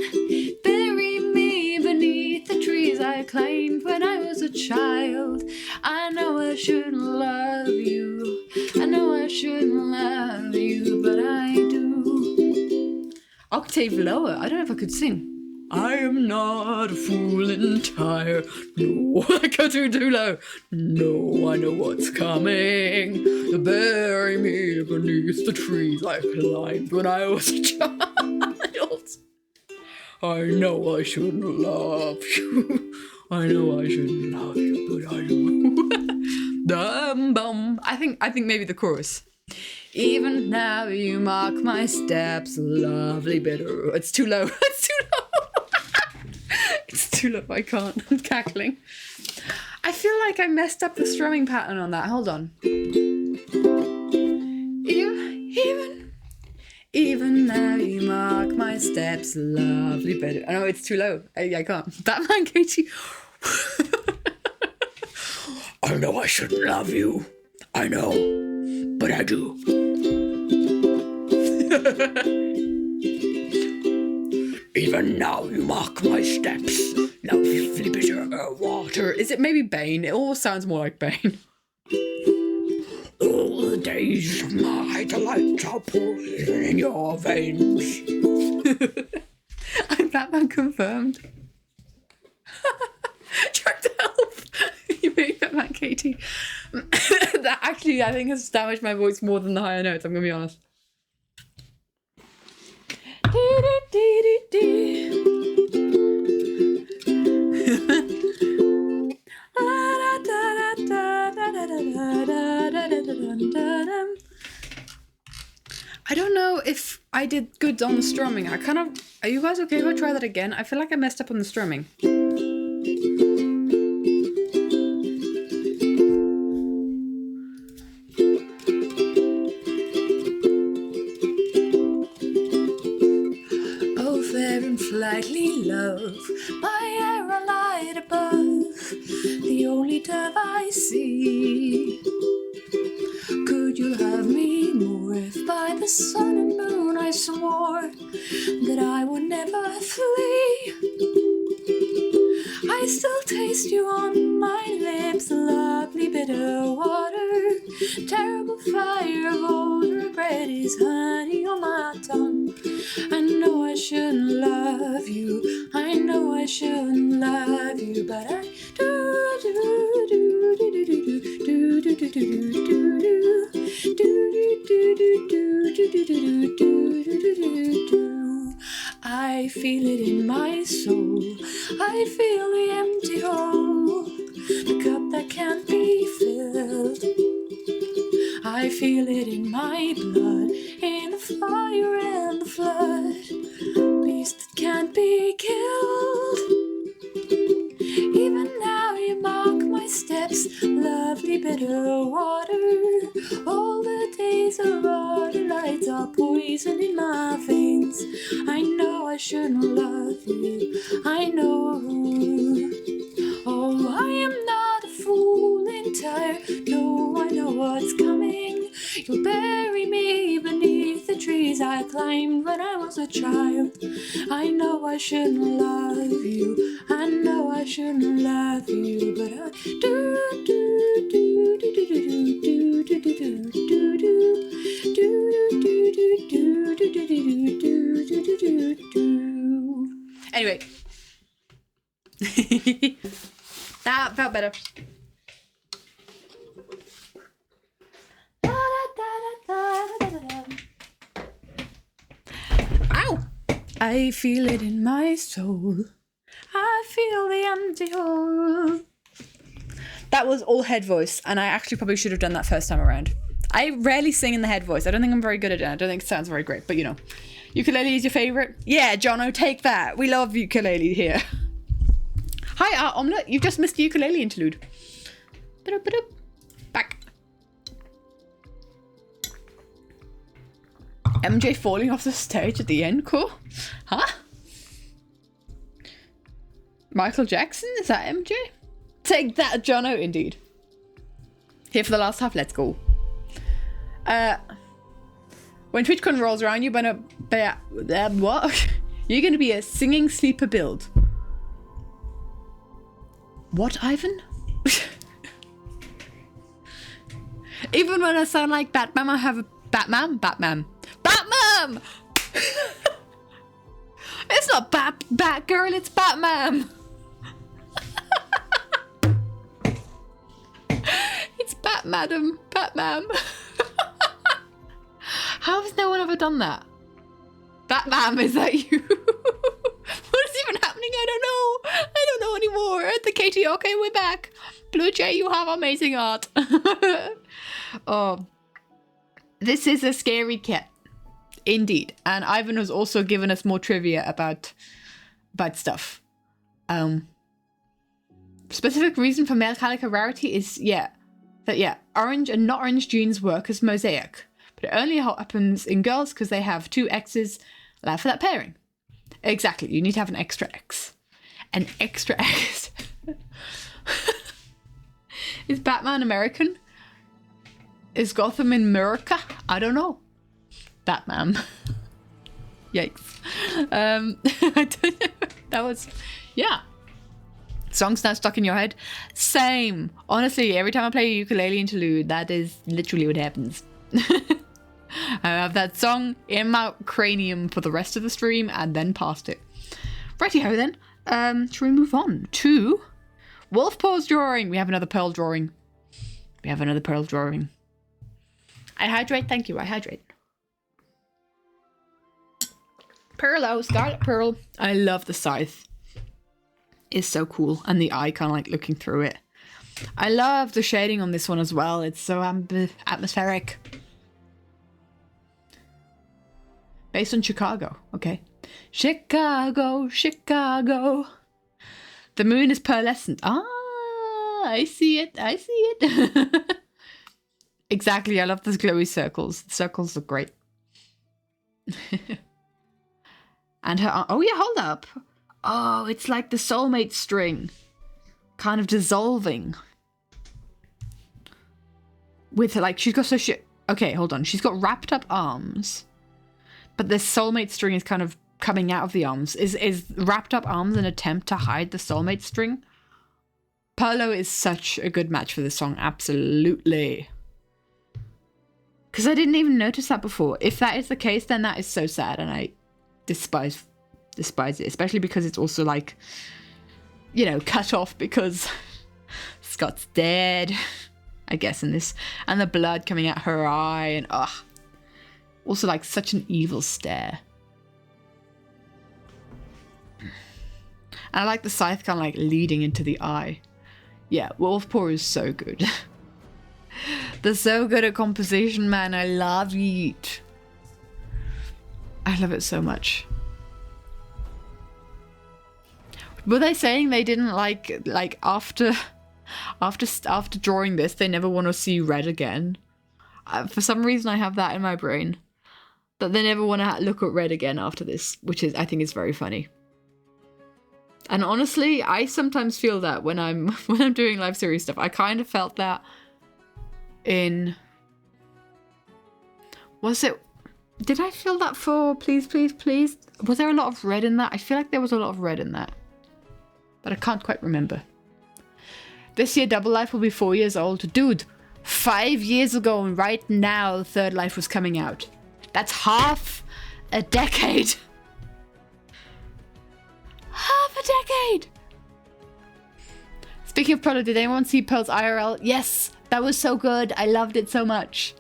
Bury me beneath the trees I climbed when I was a child. I know I shouldn't love you. I know I shouldn't love you, but I do. Octave lower. I don't know if I could sing. I am not a fool entire. No, I go too low. No, I know what's coming. To bury me beneath the trees I climbed when I was a child. I know I shouldn't love you. I know I shouldn't love you, but I do. Dum bum. I think maybe the chorus. Even now you mark my steps, lovely bitter. It's too low. It's too low. It's too low. I can't. I'm cackling. I feel like I messed up the strumming pattern on that. Hold on. Even now you mark my steps, lovely bitter. I know it's too low. I can't. Batman Katie. I know I shouldn't love you. I know, but I do. Even now you mark my steps, lovely bitter water. Is it maybe Bane? It all sounds more like Bane. All the days of my delight are poison in your veins. I'm Batman confirmed. Trying to help. You made Batman Katie. That actually, I think, has damaged my voice more than the higher notes, I'm going to be honest. I did good on the strumming. I kind of... Are you guys okay if I try that again? I feel like I messed up on the strumming. Oh, fair and flightly love, my arrow light above, the only dove I see. Could you love me more if by the sun and moon I swore that I would never flee? I still taste you on my lips, lovely bitter water. Terrible fire of old regret is honey on my tongue. I know I shouldn't love you, I know I shouldn't love you, but I do. I feel it in my soul, I feel the empty hole, the cup that can't be filled. I feel it in my blood, in the fire and the flood, beast that can't be killed. Even now you mark my steps, lovely bitter water. All the days of autumn lights are poison in my veins. I know I shouldn't love you, I know. Oh, I am not a fool entire. No, I know what's coming. You'll bury me beneath the trees I climbed when I was a child. I know I shouldn't love you, I know I shouldn't love you, but I do. Anyway. That felt better. Ow! I feel it in my soul. I feel the empty hole. That was all head voice, and I actually probably should have done that first time around. I rarely sing in the head voice. I don't think I'm very good at it. I don't think it sounds very great, but you know. Ukulele is your favourite? Yeah, Jono, take that. We love ukulele here. Hi, Omelette. You've just missed the ukulele interlude. Back. MJ falling off the stage at the end? Cool. Huh? Michael Jackson? Is that MJ? Take that, Jono, indeed. Here for the last half. Let's go. When TwitchCon rolls around, you're gonna be what? You're gonna be a singing sleeper build. What, Ivan? Even when I sound like Batman, I have a Batman. It's not Batgirl, it's Batman. It's Batman. How has no one ever done that? Batman, is that you? What is even happening? I don't know anymore. The Katie, okay, we're back. Blue Jay, you have amazing art. Oh, this is a scary cat. Indeed. And Ivan has also given us more trivia about stuff. Specific reason for male calico rarity is, that orange and not orange genes work as mosaic. But it only happens in girls because they have two X's allowed for that pairing. Exactly, you need to have an extra X. An extra X. Is Batman American? Is Gotham in America? I don't know. Batman. Yikes. I don't know. That was, yeah. Songs now stuck in your head? Same. Honestly, every time I play a ukulele interlude, that is literally what happens. I have that song in my cranium for the rest of the stream and then past it. Righty-ho then. Should we move on to Wolf Paws drawing? We have another pearl drawing. I hydrate, thank you, I hydrate. Pearl, Scarlet Pearl. I love the scythe. It's so cool. And the eye kind of like looking through it. I love the shading on this one as well. It's so atmospheric. Based on Chicago. Okay. Chicago, Chicago. The moon is pearlescent. Ah, I see it. I see it. Exactly. I love those glowy circles. The circles look great. And her... Oh, yeah, hold up. Oh, it's like the soulmate string. Kind of dissolving. With her, like, she's got so shit. Okay, hold on. She's got wrapped up arms. But the soulmate string is kind of coming out of the arms. Is wrapped up arms an attempt to hide the soulmate string? Perlo is such a good match for this song. Absolutely. Because I didn't even notice that before. If that is the case, then that is so sad. And I despise it. Especially because it's also like, you know, cut off because Scott's dead, I guess, in this. And the blood coming out her eye. And also like such an evil stare. And I like the scythe kind of like leading into the eye. Yeah, Wolfpaw is so good. They're so good at composition, man. I love it. I love it so much. Were they saying they didn't like after drawing this, they never want to see red again? For some reason, I have that in my brain. That they never want to look at red again after this, which is, I think, is very funny. And honestly, I sometimes feel that when I'm doing live series stuff. I kind of felt that in... Did I feel that for Please, Please, Please? Was there a lot of red in that? I feel like there was a lot of red in that. But I can't quite remember. This year, Double Life will be 4 years old. Dude, 5 years ago and right now, Third Life was coming out. That's half a decade. Half a decade! Speaking of Prolo, did anyone see Pearl's IRL? Yes, that was so good. I loved it so much.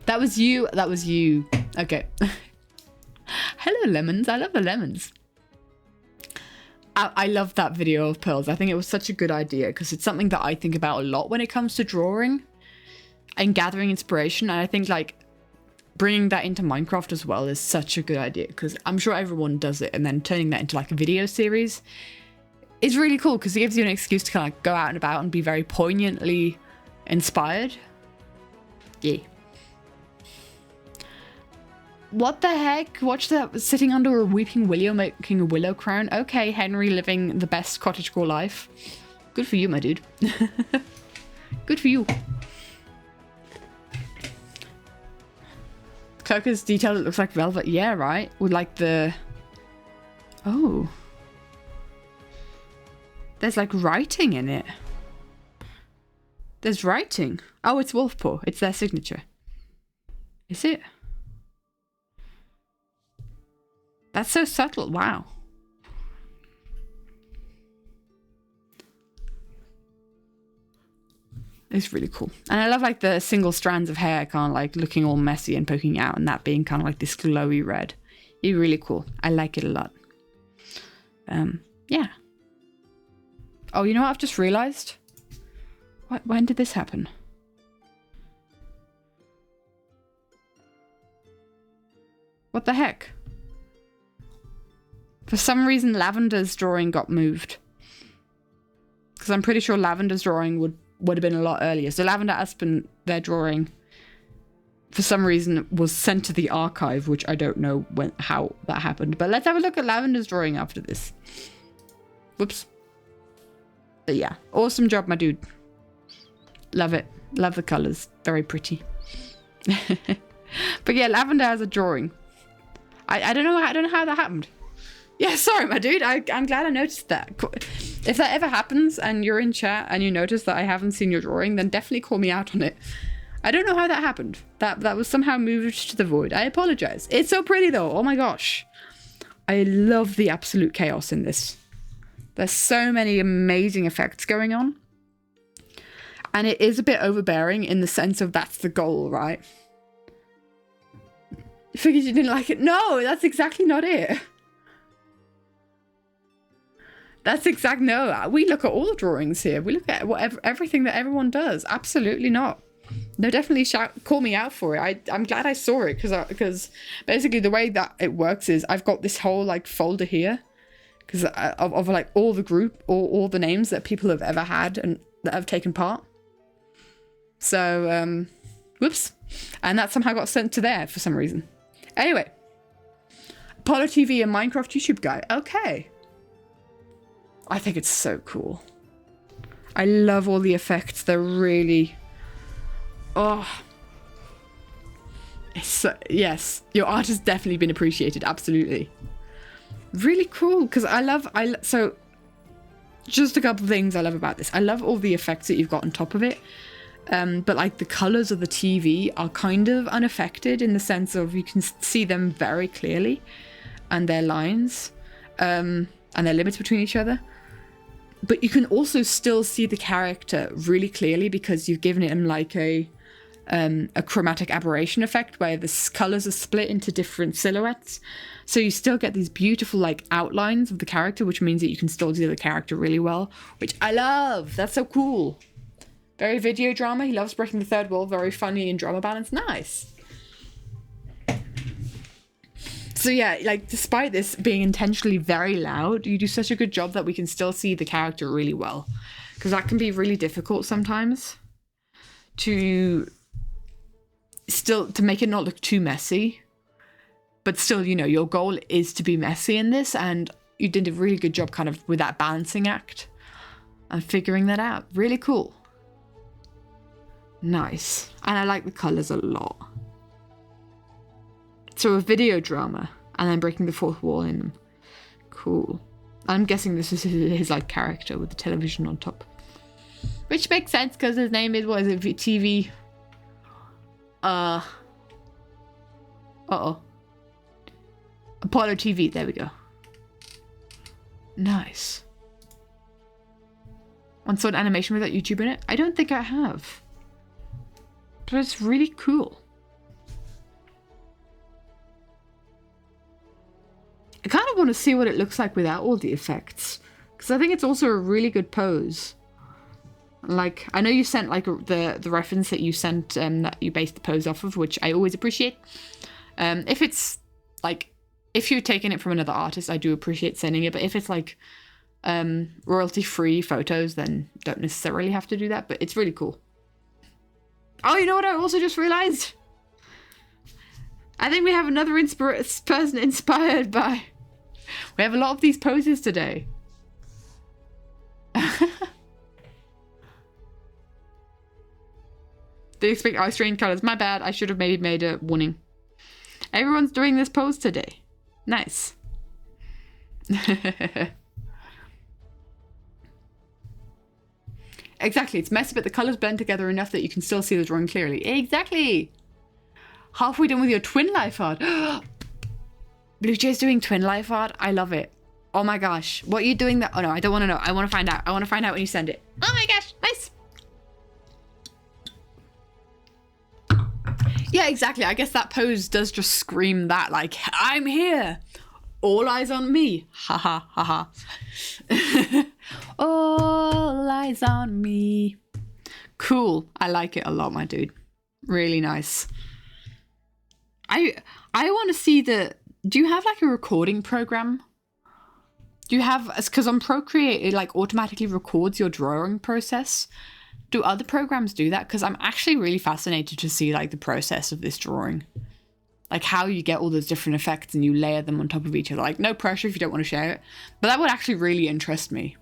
That was you. That was you. Okay. Hello, lemons. I love the lemons. I love that video of Pearl's. I think it was such a good idea because it's something that I think about a lot when it comes to drawing and gathering inspiration. And I think like bringing that into Minecraft as well is such a good idea because I'm sure everyone does it, and then turning that into like a video series is really cool because it gives you an excuse to kind of go out and about and be very poignantly inspired. Yeah. What the heck? Watch that sitting under a weeping willow making a willow crown. Okay, Henry living the best cottagecore life. Good for you, my dude. Good for you. Cloak is detailed, it looks like velvet. Yeah, right? With like the... Oh. There's like writing in it. There's writing. Oh, it's Wolfpaw. It's their signature. Is it? That's so subtle. Wow. It's really cool. And I love like the single strands of hair kind of like looking all messy and poking out, and that being kind of like this glowy red. It's really cool. I like it a lot. Yeah. Oh, you know what I've just realized? When did this happen? What the heck? For some reason, Lavender's drawing got moved. Because I'm pretty sure Lavender's drawing would have been a lot earlier. So Lavender Aspen, their drawing, for some reason, was sent to the archive, which I don't know how that happened. But let's have a look at Lavender's drawing after this. Whoops. But yeah, awesome job, my dude. Love it. Love the colours. Very pretty. But yeah, Lavender has a drawing. I don't know how that happened. Yeah, sorry, my dude. I'm glad I noticed that. If that ever happens and you're in chat and you notice that I haven't seen your drawing, then definitely call me out on it. I don't know how that happened. That was somehow moved to the void. I apologize. It's so pretty though. Oh my gosh. I love the absolute chaos in this. There's so many amazing effects going on. And it is a bit overbearing in the sense of that's the goal, right? You figured you didn't like it? No, that's exactly not it. No, we look at all drawings here. We look at everything that everyone does. Absolutely not. No, definitely call me out for it. I'm glad I saw it because basically the way that it works is I've got this whole like folder here because of like all the group or all the names that people have ever had and that have taken part. So whoops, and that somehow got sent to there for some reason. Anyway, Apollo TV and Minecraft YouTube guy. Okay, I think it's so cool. I love all the effects. They're really, oh, it's so, yes, your art has definitely been appreciated. Absolutely, really cool. Because so just a couple of things I love about this. I love all the effects that you've got on top of it. But like the colors of the TV are kind of unaffected in the sense of you can see them very clearly and their lines and their limits between each other. But you can also still see the character really clearly because you've given him like a chromatic aberration effect where the colors are split into different silhouettes. So you still get these beautiful like outlines of the character, which means that you can still see the character really well, which I love. That's so cool. Very video drama. He loves breaking the third wall. Very funny and drama balance. Nice. So yeah, like despite this being intentionally very loud, you do such a good job that we can still see the character really well. Because that can be really difficult sometimes to make it not look too messy. But still, you know, your goal is to be messy in this, and you did a really good job kind of with that balancing act and figuring that out. Really cool. Nice. And I like the colours a lot. So a video drama and then breaking the fourth wall in them. Cool. I'm guessing this is his like character with the television on top. Which makes sense because his name is, what is it, TV? Uh-oh. Apollo TV, there we go. Nice. Once saw an animation with that YouTube in it? I don't think I have. But it's really cool. I kind of want to see what it looks like without all the effects. Because I think it's also a really good pose. Like, I know you sent like the reference that you sent that you based the pose off of, which I always appreciate. If it's like, if you're taking it from another artist, I do appreciate sending it. But if it's like royalty-free photos, then don't necessarily have to do that. But it's really cool. Oh, you know what I also just realized? I think we have another person inspired by... We have a lot of these poses today. They expect eye strain colors. My bad. I should have maybe made a warning. Everyone's doing this pose today. Nice. Exactly. It's messy, but the colors blend together enough that you can still see the drawing clearly. Exactly. Halfway done with your twin life art. Blue Jay's doing twin life art. I love it. Oh my gosh. What are you doing that? Oh no, I don't want to know. I want to find out. I want to find out when you send it. Oh my gosh. Nice. Yeah, exactly. I guess that pose does just scream that, like, I'm here. All eyes on me. Ha ha ha ha. All eyes on me. Cool. I like it a lot, my dude. Really nice. I want to see do you have like a recording program? Do you have, because on Procreate it like automatically records your drawing process. Do other programs do that? Because I'm actually really fascinated to see like the process of this drawing. Like how you get all those different effects and you layer them on top of each other. Like no pressure if you don't want to share it. But that would actually really interest me.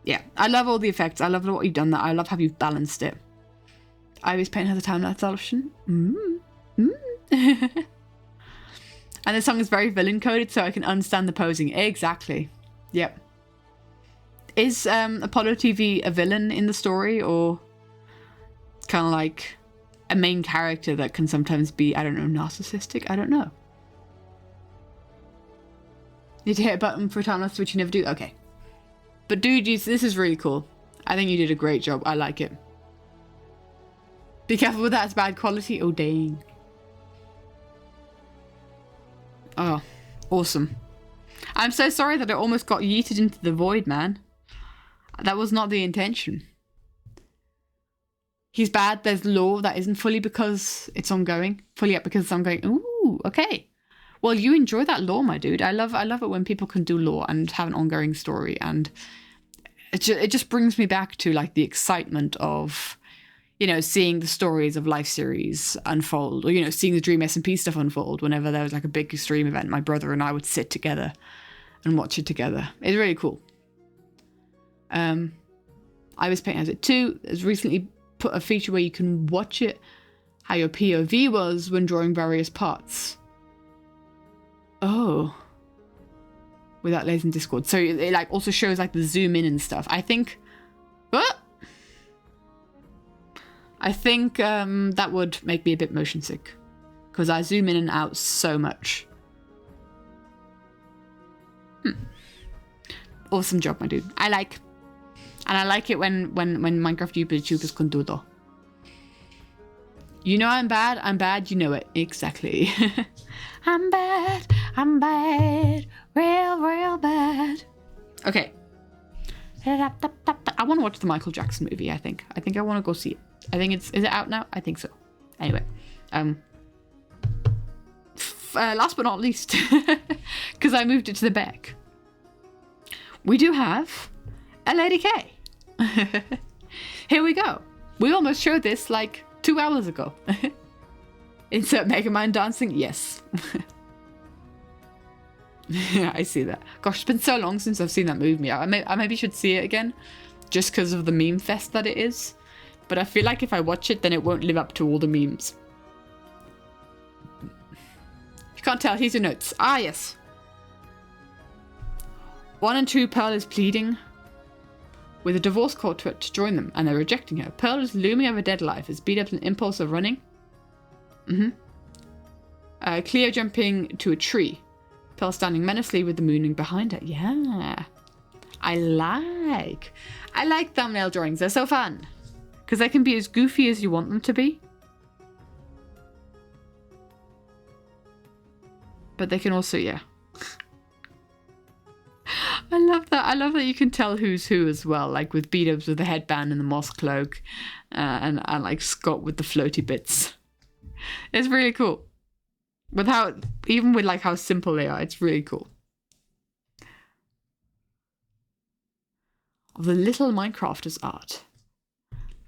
Yeah, I love all the effects. I love what you've done there. I love how you've balanced it. Ivy's Paint has a time-lapse option. And the song is very villain coded so I can understand the posing. Exactly. Yep. Is Apollo TV a villain in the story or kind of like a main character that can sometimes be, I don't know, narcissistic? I don't know. Need to hit a button for time-lapse, which you never do? Okay. But dude, this is really cool. I think you did a great job. I like it. Be careful with that, it's bad quality. Oh, dang. Oh, awesome. I'm so sorry that I almost got yeeted into the void, man. That was not the intention. he's bad. There's lore that isn't fully because it's ongoing. Fully up because it's ongoing. Ooh, okay. Well, you enjoy that lore, my dude. I love it when people can do lore and have an ongoing story, and it just brings me back to like the excitement of, you know, seeing the stories of life series unfold, or, you know, seeing the Dream SMP stuff unfold. Whenever there was like a big stream event, my brother and I would sit together and watch it together. It's really cool. I was playing as it too. There's recently put a feature where you can watch it, how your POV was when drawing various parts. Oh. Without layers in Discord. So it like also shows like the zoom in and stuff. I think that would make me a bit motion sick, because I zoom in and out so much. Awesome job, my dude. I like it when Minecraft YouTubers can do that. You know I'm bad, you know it. Exactly. I'm bad, real bad. Okay. I want to watch the Michael Jackson movie, I think. I want to go see it. I think is it out now? I think so. Anyway. Last but not least, because I moved it to the back, we do have a Lady K. Here we go. We almost showed this like 2 hours ago. Insert Megamind dancing. Yes. Yeah, I see that. Gosh, it's been so long since I've seen that movie. I maybe should see it again, just because of the meme fest that it is. But I feel like if I watch it, then it won't live up to all the memes. You can't tell. Here's your notes. Ah, yes. 1 and 2, Pearl is pleading with a divorce court to join them, and they're rejecting her. Pearl is looming over dead life as Beat-Up's an impulse of running. Cleo jumping to a tree. Pearl standing menacingly with the mooning behind her. Yeah. I like thumbnail drawings. They're so fun. Because they can be as goofy as you want them to be. But they can also, yeah. I love that. I love that you can tell who's who as well. Like with Beat-Ups with the headband and the moss cloak. And like Scott with the floaty bits. It's really cool. With how, even with like how simple they are, it's really cool. The Little Minecrafters art.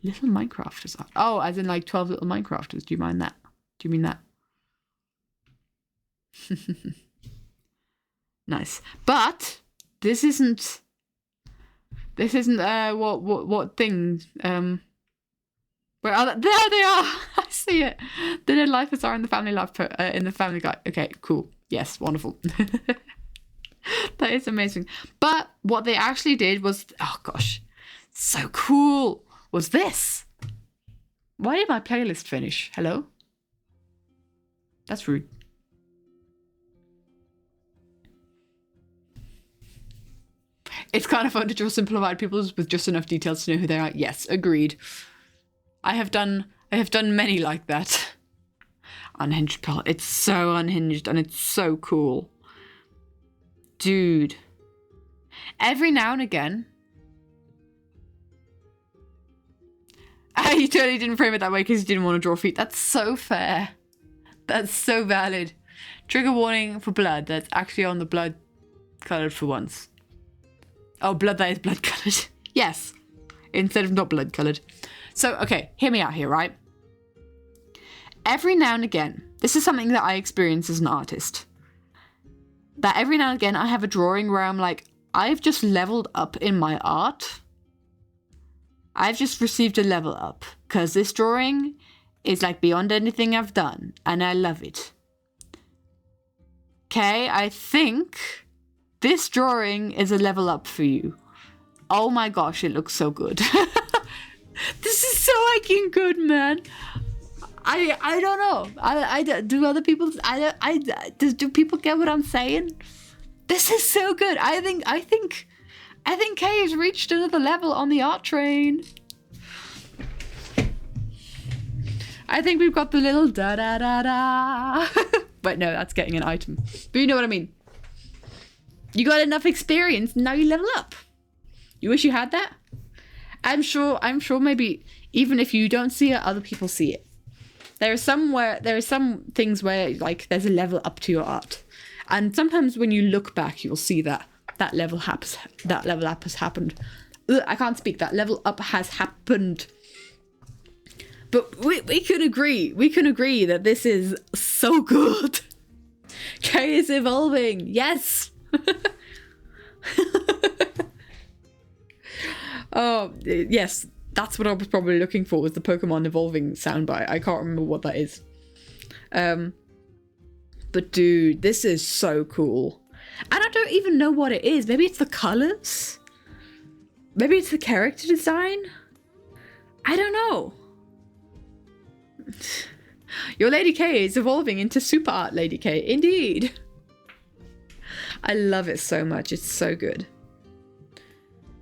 Little Minecrafters art. Oh, as in like 12 little Minecrafters. Do you mind that? Do you mean that? Nice. But this isn't what thing where are they? There they are. I see it. The dead lifers are in the family life in the family guide. Okay, cool. Yes, wonderful. That is amazing. But what they actually did was, oh gosh, so cool, was this. Why did my playlist finish? Hello? That's rude. It's kind of fun to draw simplified people with just enough details to know who they are. Yes, agreed. I have done many like that. Unhinged Pearl. It's so unhinged and it's so cool. Dude. Every now and again. You totally didn't frame it that way because you didn't want to draw feet. That's so fair. That's so valid. Trigger warning for blood. That's actually on the blood colored for once. Oh, blood that is blood colored. Yes. Instead of not blood colored. So, okay, hear me out here, right? Every now and again, this is something that I experience as an artist. That every now and again I have a drawing where I'm like, I've just leveled up in my art. I've just received a level up. Because this drawing is like beyond anything I've done. And I love it. Okay, I think this drawing is a level up for you. Oh my gosh, it looks so good. This is so fucking good, man. I don't know. Do other people? Do people get what I'm saying? This is so good. I think Kay has reached another level on the art train. I think we've got the little da da da da. But no, that's getting an item. But you know what I mean. You got enough experience, now you level up. You wish you had that? I'm sure maybe even if you don't see it, other people see it. There are some things where like there's a level up to your art. And sometimes when you look back, you'll see that level up has happened. Ugh, I can't speak. That level up has happened. But we can agree that this is so good. Kay is evolving. Yes. Oh, yes. That's what I was probably looking for, was the Pokemon evolving soundbite. I can't remember what that is. But dude, this is so cool. And I don't even know what it is. Maybe it's the colors? Maybe it's the character design? I don't know. Your Lady K is evolving into Super Art Lady K. Indeed. I love it so much. It's so good.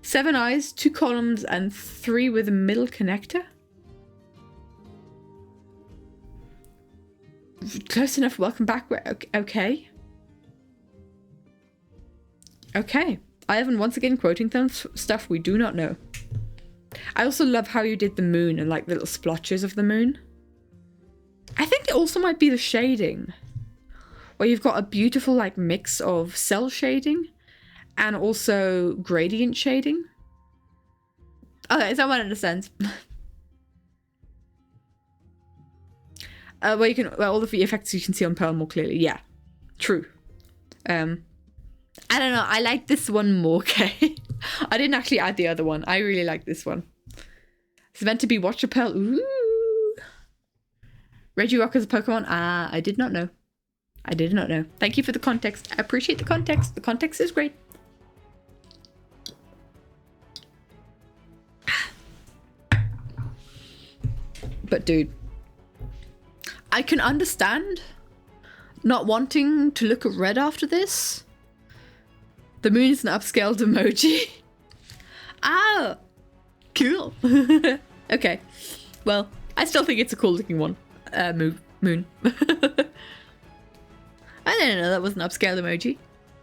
7 eyes, 2 columns, and 3 with a middle connector. Close enough. Welcome back. Okay. Okay. Ivan once again quoting stuff we do not know. I also love how you did the moon and like little splotches of the moon. I think it also might be the shading, where you've got a beautiful like mix of cell shading and also gradient shading. Okay, someone understands. Where all of the effects you can see on Pearl more clearly. Yeah, true. I don't know. I like this one more, okay? I didn't actually add the other one. I really like this one. It's meant to be Watcher Pearl. Ooh. Regirock is a Pokemon. Ah, I did not know. I did not know. Thank you for the context. I appreciate the context. The context is great. But dude, I can understand not wanting to look at red after this. The moon is an upscaled emoji. Ah, cool. Okay, well, I still think it's a cool looking one. Moon. I didn't know that was an upscaled emoji.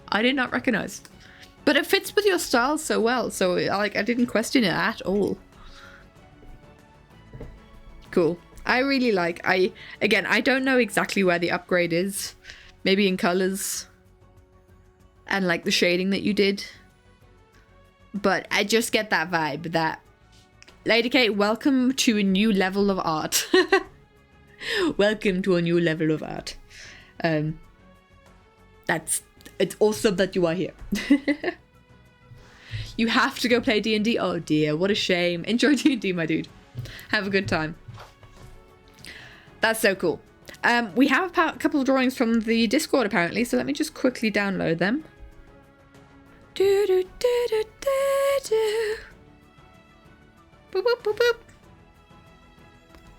I did not recognize. But it fits with your style so well, so like I didn't question it at all. Cool. I really like. I don't know exactly where the upgrade is. Maybe in colors and like the shading that you did. But I just get that vibe that Lady K, welcome to a new level of art. Welcome to a new level of art. It's awesome that you are here. You have to go play D&D. Oh dear, what a shame. Enjoy D&D, my dude. Have a good time. That's so cool. We have a couple of drawings from the Discord apparently, so let me just quickly download them. Do do do do do do. Boop boop boop boop.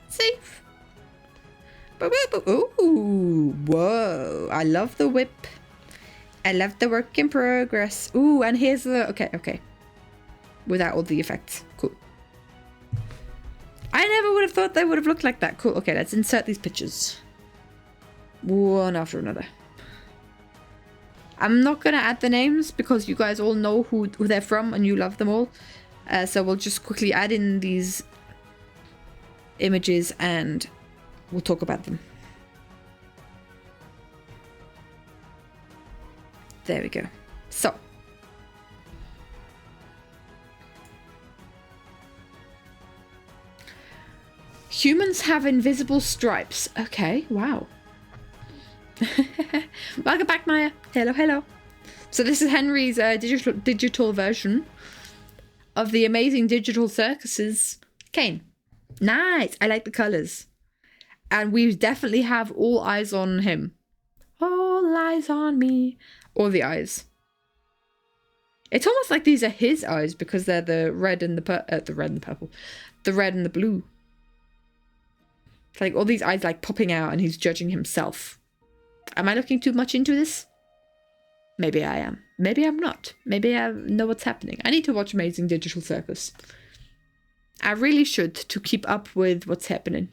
Safe. Boop boop boop. Ooh, whoa! I love the whip. I love the work in progress. Ooh, and here's the okay. Without all the effects, cool. I never would have thought they would have looked like that. Cool. Okay, let's insert these pictures. One after another. I'm not going to add the names because you guys all know who they're from and you love them all. So we'll just quickly add in these images and we'll talk about them. There we go. So. Humans have invisible stripes. Okay, wow. Welcome back, Maya. Hello, hello. So this is Henry's digital version of the amazing Digital Circuses Kane. Nice. I like the colors. And we definitely have all eyes on him. All eyes on me. All the eyes. It's almost like these are his eyes because they're the red and the purple. The red and the blue. It's like all these eyes like popping out and he's judging himself. Am I looking too much into this? Maybe I am. Maybe I'm not. Maybe I know what's happening. I need to watch Amazing Digital Circus. I really should to keep up with what's happening.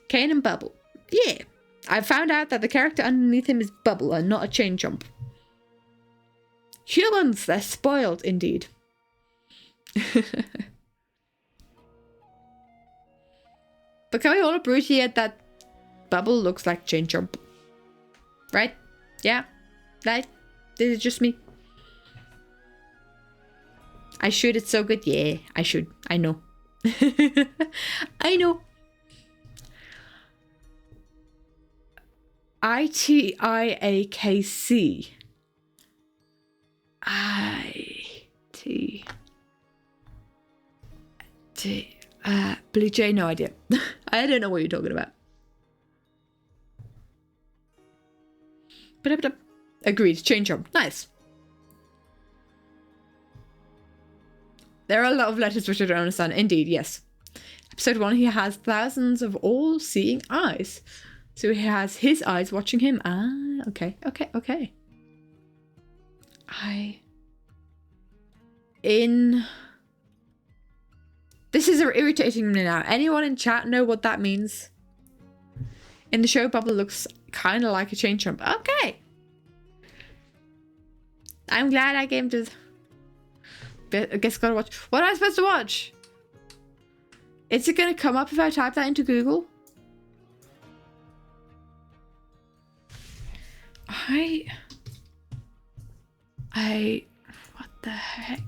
Kane and Bubble. Yeah. I found out that the character underneath him is Bubble and not a chain jump. Humans, they're spoiled indeed. But can we all appreciate that Bubble looks like Chain Chomp? Right? Yeah? Right? This is just me. I should, it's so good. Yeah, I should. I know. I know. ITIAKC. Blue Jay, no idea. I don't know what you're talking about. Agreed, Chain Chomp. Nice. There are a lot of letters which I don't understand. Indeed, yes. Episode 1, he has thousands of all-seeing eyes. So he has his eyes watching him. Ah, okay. This is irritating me now. Anyone in chat know what that means? In the show, Bubble looks kind of like a Chain Chomp. Okay. I'm glad I came to... I guess gotta watch. What am I supposed to watch? Is it gonna come up if I type that into Google? What the heck?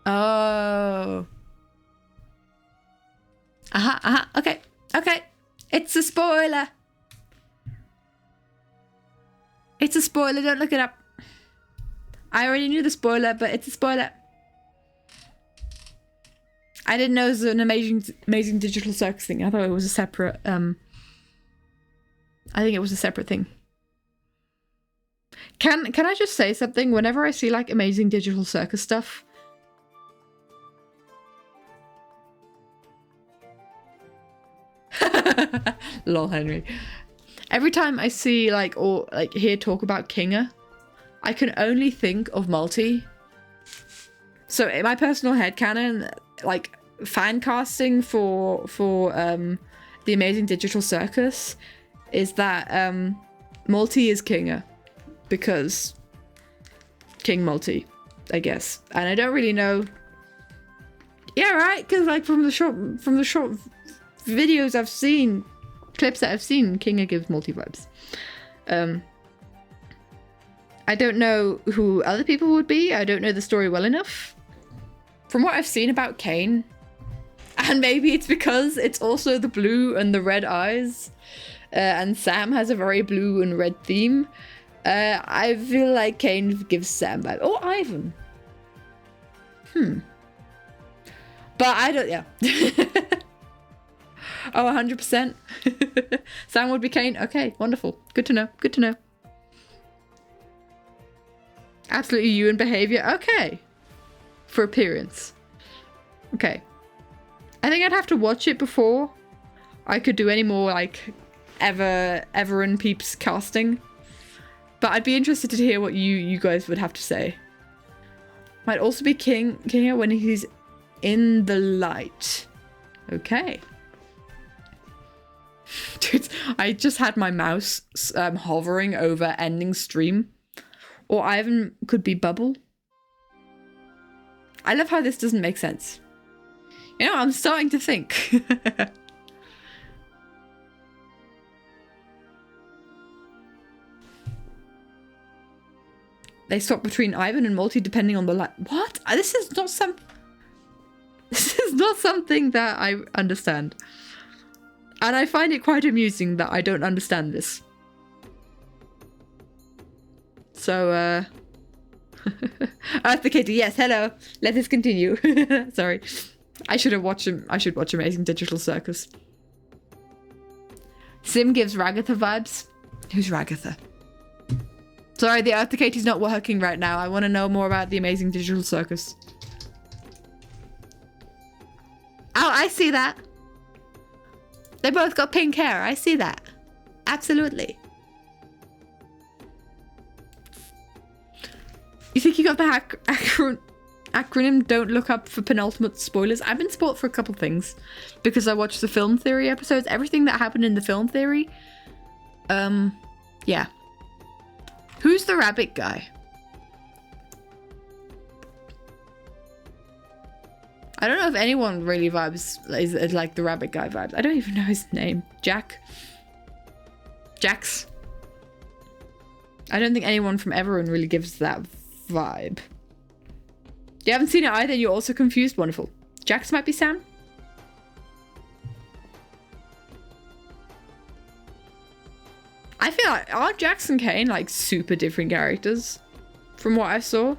Oh. Okay. It's a spoiler. It's a spoiler, don't look it up. I already knew the spoiler, but it's a spoiler. I didn't know it was an amazing digital circus thing. I thought it was a separate, I think it was a separate thing. Can I just say something? Whenever I see like amazing digital circus stuff, lol, Henry. Every time I see like or like hear talk about Kinga, I can only think of Multi. So in my personal headcanon, like fan casting for the Amazing Digital Circus is that Multi is Kinga because King Multi, I guess. And I don't really know. Yeah, right, because like from the short videos I've seen, clips that I've seen, Kinga gives Multi vibes. I don't know who other people would be. I don't know the story well enough. From what I've seen about Kane, and maybe it's because it's also the blue and the red eyes, and Sam has a very blue and red theme, I feel like Kane gives Sam vibe. Or Ivan. But I don't, yeah. Oh, 100%. Sam would be Kane. Okay, wonderful. Good to know. Good to know. Absolutely you in behavior. Okay. For appearance. Okay. I think I'd have to watch it before I could do any more like Ever and Peeps casting. But I'd be interested to hear what you guys would have to say. Might also be Kinga when he's in the light. Okay. Dude, I just had my mouse hovering over ending stream. Or Ivan could be Bubble. I love how this doesn't make sense. You know, I'm starting to think. They swap between Ivan and Multi depending on the light. What? This is not something that I understand. And I find it quite amusing that I don't understand this. So, Earth Kitty, yes, hello. Let us continue. Sorry. I should watch Amazing Digital Circus. Sim gives Ragatha vibes. Who's Ragatha? Sorry, the Earth Katie's not working right now. I want to know more about the Amazing Digital Circus. Oh, I see that. They both got pink hair. I see that. Absolutely. You think you got the acronym Don't Look Up for Penultimate Spoilers? I've been spoiled for a couple things because I watched the Film Theory episodes. Everything that happened in the Film Theory Yeah. Who's the rabbit guy? I don't know if anyone really is like the rabbit guy vibes. I don't even know his name. Jax? I don't think anyone from Everyone really gives that vibe. You haven't seen it either, you're also confused? Wonderful. Jax might be Sam? I feel like, are Jax and Kain like super different characters from what I saw?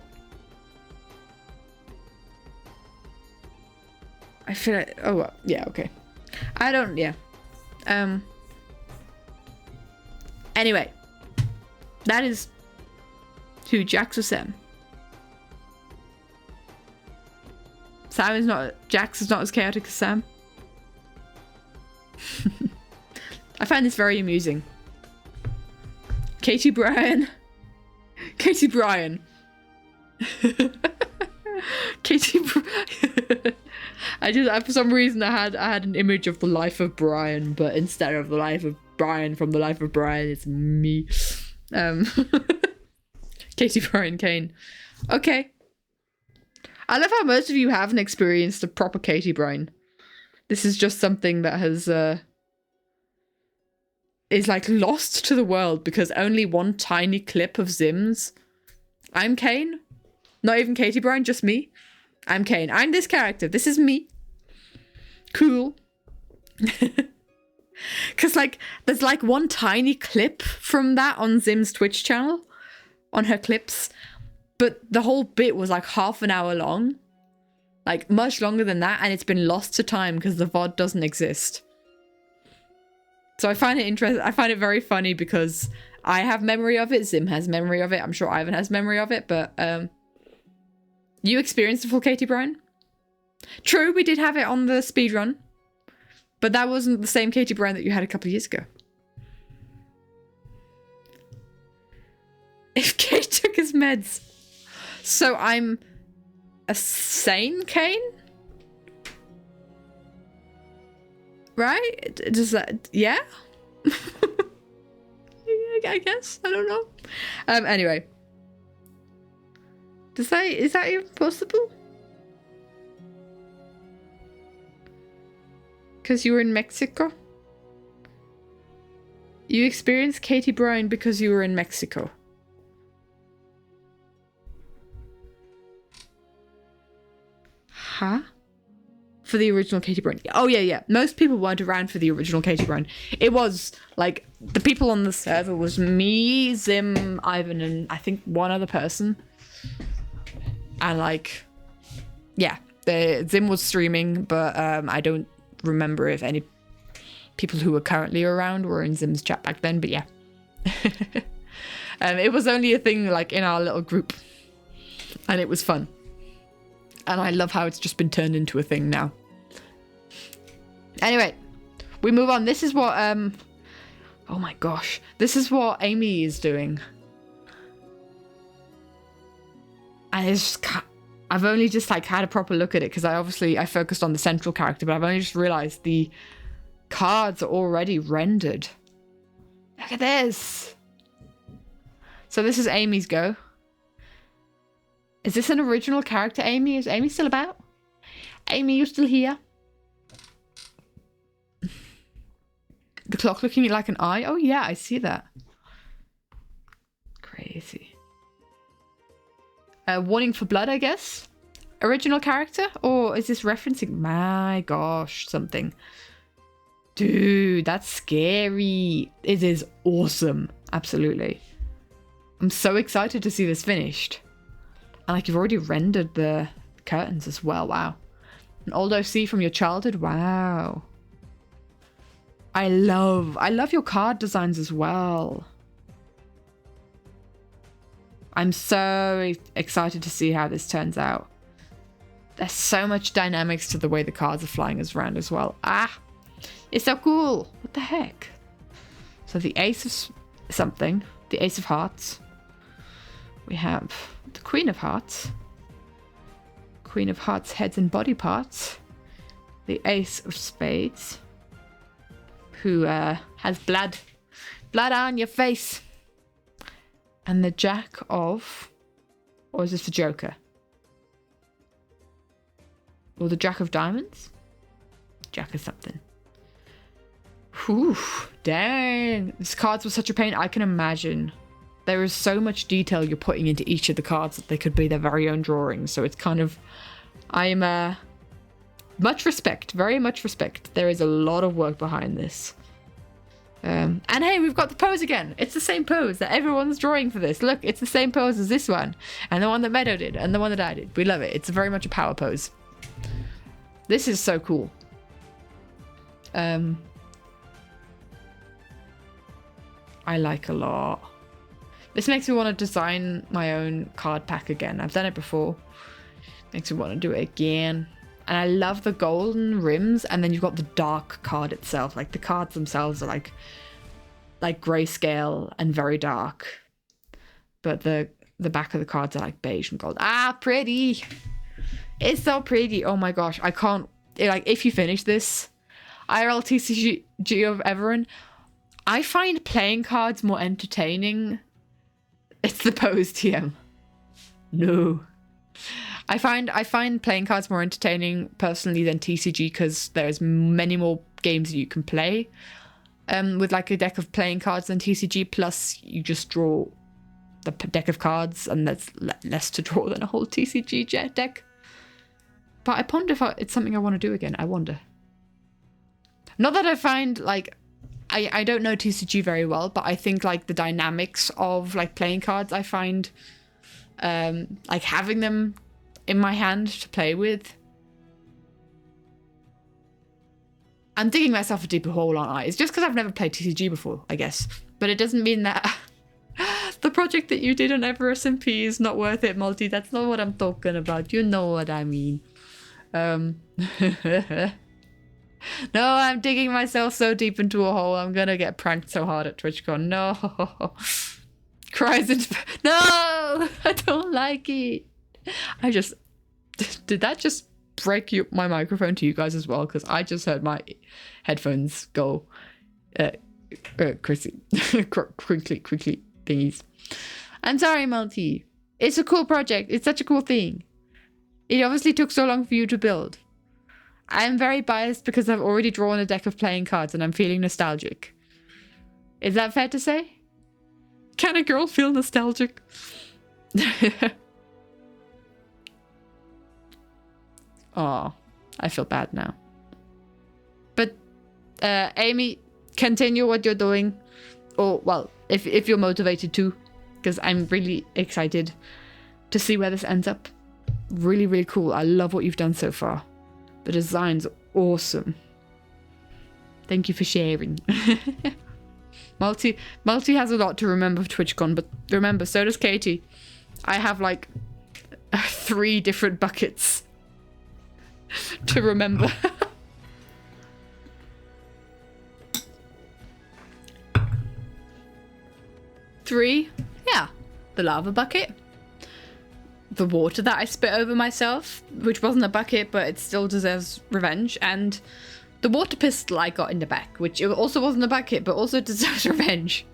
I feel like, oh, well, yeah, okay. I don't, yeah. Anyway. That is who Jax or Sam. Jax is not as chaotic as Sam. I find this very amusing. Katie Bryan. Katie Bryan. Katie Bryan. For some reason I had an image of the life of Brian, but instead of the life of Brian from the life of Brian, it's me. Katie Bryan Kain. Okay. I love how most of you haven't experienced a proper Katie Bryan. This is just something that has is like lost to the world because only one tiny clip of Zim's. I'm Kain. Not even Katie Bryan, just me. I'm Kain. I'm this character. This is me. Cool. Because, like, there's, like, one tiny clip from that on Zim's Twitch channel. On her clips. But the whole bit was, like, half an hour long. Like, much longer than that. And it's been lost to time because the VOD doesn't exist. So I find it interesting. I find it very funny because I have memory of it. Zim has memory of it. I'm sure Ivan has memory of it. But, you experienced the full Katie Bryan? True, we did have it on the speedrun. But that wasn't the same Katie Bryan that you had a couple of years ago. If Kate took his meds. So I'm a sane Kain? Right? Does that... Yeah? I guess. I don't know. Anyway. Is that even possible? Because you were in Mexico? You experienced Katie Bryan because you were in Mexico. Huh? For the original Katie Bryan. Oh, yeah. Most people weren't around for the original Katie Bryan. It was, like, the people on the server was me, Zim, Ivan, and I think one other person. And, like, yeah. Zim was streaming, but I don't remember if any people who were currently around were in Zim's chat back then, but yeah. It was only a thing, like, in our little group. And it was fun. And I love how it's just been turned into a thing now. Anyway, we move on. This is what, oh my gosh. This is what Amy is doing. And it's just, I've only just, like, had a proper look at it because I focused on the central character, but I've only just realized the cards are already rendered. Look at this. So this is Amy's go. Is this an original character, Amy? Is Amy still about? Amy, you still here? The clock looking like an eye? Oh yeah, I see that. Crazy. Warning for blood, I guess? Original character? Or is this referencing? My gosh, something. Dude, that's scary. It is awesome. Absolutely. I'm so excited to see this finished. And like you've already rendered the curtains as well. Wow. An old OC from your childhood. Wow. I love your card designs as well. I'm so excited to see how this turns out. There's so much dynamics to the way the cards are flying us around as well. Ah, it's so cool. What the heck? So the ace of something, the ace of hearts. We have the Queen of Hearts. Queen of Hearts heads and body parts. The Ace of Spades. Who has blood Flat on your face. And the Jack of... Or is this the Joker? Or the Jack of Diamonds? Jack of something. Whew. Dang. These cards were such a pain. I can imagine. There is so much detail you're putting into each of the cards that they could be their very own drawings. So it's kind of... I'm... much respect. Very much respect. There is a lot of work behind this. And hey, we've got the pose again. It's the same pose that everyone's drawing for this. Look, it's the same pose as this one. And the one that Meadow did. And the one that I did. We love it. It's very much a power pose. This is so cool. I like a lot. This makes me want to design my own card pack again. I've done it before. Makes me want to do it again. And I love the golden rims, and then you've got the dark card itself. Like the cards themselves are like grayscale and very dark. But the back of the cards are like beige and gold. Ah, pretty. It's so pretty. Oh my gosh. I can't, like, if you finish this, IRL TCG of Everin, I find playing cards more entertaining. It's the pose, TM. No. I find playing cards more entertaining personally than TCG because there's many more games you can play with like a deck of playing cards than TCG. Plus, you just draw the deck of cards, and there's less to draw than a whole TCG jet deck. But I ponder if it's something I want to do again. I wonder. Not that I find like I don't know TCG very well, but I think like the dynamics of like playing cards, I find like having them in my hand to play with. I'm digging myself a deeper hole, aren't I? It's just because I've never played TCG before, I guess. But it doesn't mean that the project that you did on Ever SMP is not worth it, Multi. That's not what I'm talking about. You know what I mean. No, I'm digging myself so deep into a hole. I'm gonna get pranked so hard at TwitchCon. No. Cries into... No! I don't like it. I just... Did that just break my microphone to you guys as well? Because I just heard my headphones go... crinkly thingies. I'm sorry, Multi. It's a cool project. It's such a cool thing. It obviously took so long for you to build. I'm very biased because I've already drawn a deck of playing cards and I'm feeling nostalgic. Is that fair to say? Can a girl feel nostalgic? Oh, I feel bad now. But, Amy, continue what you're doing. Or, well, if you're motivated to. Because I'm really excited to see where this ends up. Really, really cool. I love what you've done so far. The design's awesome. Thank you for sharing. Multi has a lot to remember of TwitchCon, but remember, so does Katie. I have like 3 different buckets to remember. Three? Yeah. The lava bucket. The water that I spit over myself, which wasn't a bucket, but it still deserves revenge. And the water pistol I got in the back, which it also wasn't a bucket, but also deserves revenge.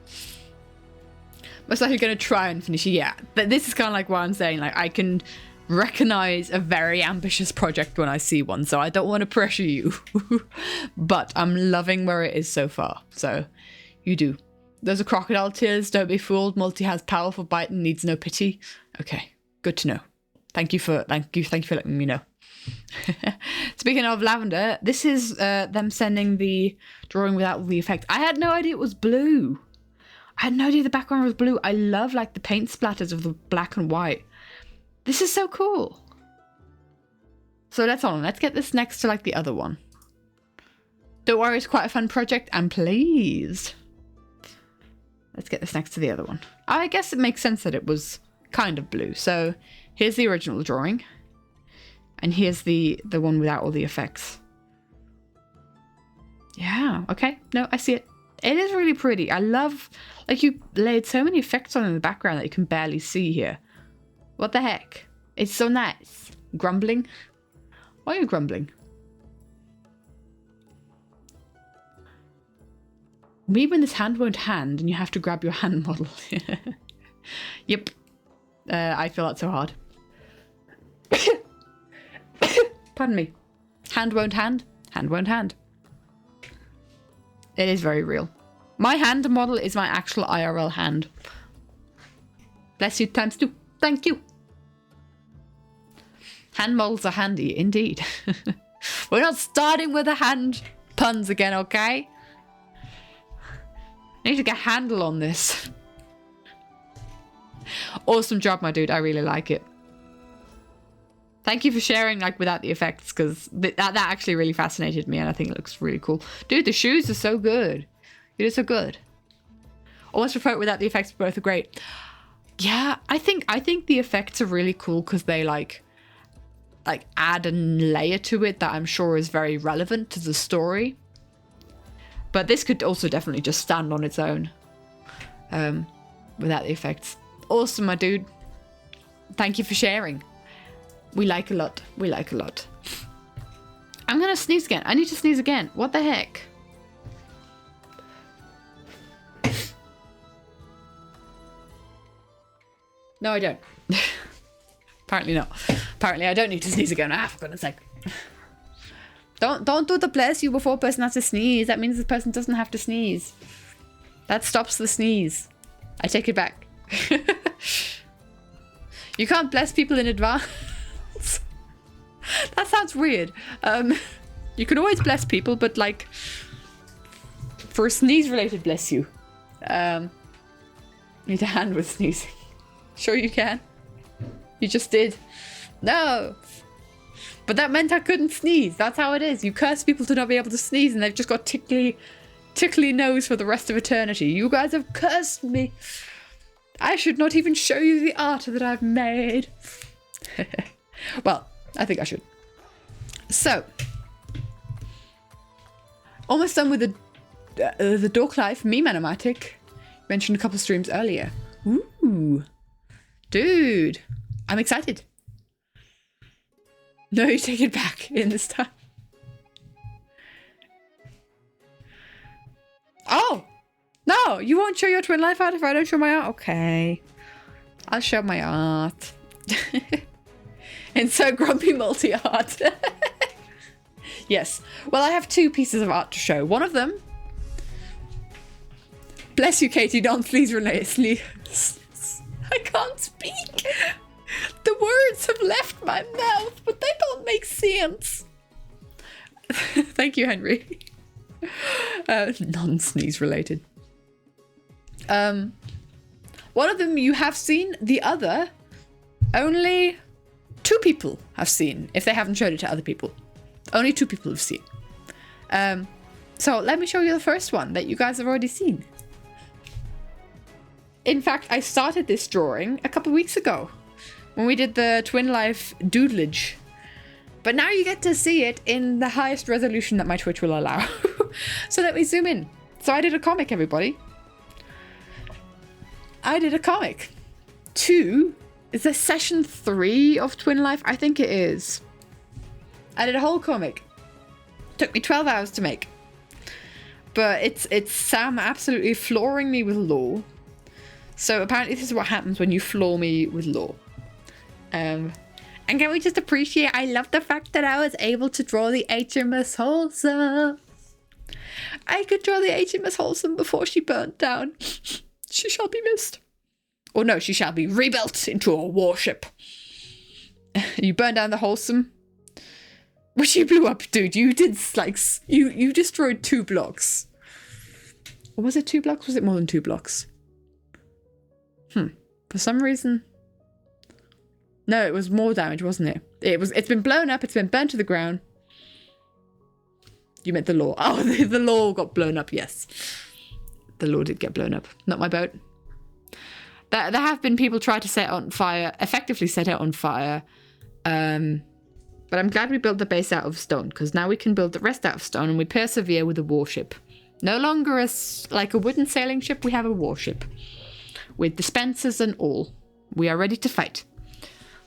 Most likely going to try and finish it, yeah. But this is kind of like what I'm saying. Like, I can recognize a very ambitious project when I see one, so I don't want to pressure you. But I'm loving where it is so far. So, you do. Those are crocodile tears. Don't be fooled. Multi has powerful bite and needs no pity. Okay. Good to know. Thank you for letting me know. Speaking of lavender, this is them sending the drawing without the effect. I had no idea it was blue. I had no idea the background was blue. I love like the paint splatters of the black and white. This is so cool. So let's get this next to like the other one. Don't worry, it's quite a fun project. I'm pleased. Let's get this next to the other one. I guess it makes sense that it was kind of blue. So here's the original drawing. And here's the one without all the effects. Yeah, okay. No, I see it. It is really pretty. I love, like, you laid so many effects on in the background that you can barely see here. What the heck? It's so nice. Grumbling? Why are you grumbling? Me when this hand won't hand and you have to grab your hand model. Yep. I feel that so hard. Pardon me. Hand won't hand. Hand won't hand. It is very real. My hand model is my actual IRL hand. Bless you times two. Thank you. Hand models are handy, indeed. We're not starting with the hand puns again, okay? I need to get a handle on this. Awesome job, my dude. I really like it. Thank you for sharing, like, without the effects, because that actually really fascinated me, and I think it looks really cool. Dude, the shoes are so good. It is so good. Almost prefer it without the effects, but both are great. Yeah, I think the effects are really cool because they, like add a layer to it that I'm sure is very relevant to the story. But this could also definitely just stand on its own without the effects. Awesome, my dude. Thank you for sharing. We like a lot. We like a lot. I'm gonna sneeze again. I need to sneeze again. What the heck? No, I don't. Apparently not. Apparently I don't need to sneeze again. Ah, for goodness sake. Don't do the bless you before a person has to sneeze. That means the person doesn't have to sneeze. That stops the sneeze. I take it back. You can't bless people in advance. That sounds weird. You can always bless people, but like for a sneeze related bless you. Need a hand with sneezing. Sure you can. You just did. No. But that meant I couldn't sneeze. That's how it is. You curse people to not be able to sneeze and they've just got tickly nose for the rest of eternity. You guys have cursed me. I should not even show you the art that I've made. Well, I think I should. So, almost done with the Dork Life meme animatic. Mentioned a couple streams earlier. Ooh. Dude. I'm excited. No, you take it back in this time. Oh! No, you won't show your twin life art if I don't show my art? Okay. I'll show my art. Insert grumpy multi-art. Yes. Well, I have two pieces of art to show. One of them... Bless you, Katie, don't please relay. I can't speak. The words have left my mouth, but they don't make sense. Thank you, Henry. Non-sneeze related. One of them you have seen, the other only 2 people have seen, if they haven't showed it to other people. Only 2 people have seen. So let me show you the first one that you guys have already seen. In fact, I started this drawing a couple weeks ago when we did the Twin Life doodlage. But now you get to see it in the highest resolution that my Twitch will allow. So let me zoom in. So I did a comic, everybody. I did a comic. Is this session 3 of Twin Life? I think it is. I did a whole comic. Took me 12 hours to make. But it's Sam absolutely flooring me with lore. So apparently this is what happens when you floor me with lore. And can we just appreciate, I love the fact that I was able to draw the HMS Wholesome. I could draw the HMS Wholesome before she burnt down. She shall be missed. Or no, she shall be rebuilt into a warship. You burned down the Wholesome. Which you blew up, dude. You did, like, you destroyed 2 blocks. Or was it 2 blocks? Was it more than 2 blocks? For some reason... No, it was more damage, wasn't it? It's been blown up, it's been burnt to the ground. You meant the law. Oh, the law got blown up, yes. The law did get blown up. Not my boat. There have been people try to set it on fire, effectively set it on fire. But I'm glad we built the base out of stone, because now we can build the rest out of stone and we persevere with a warship. No longer like a wooden sailing ship, we have a warship. With dispensers and all. We are ready to fight.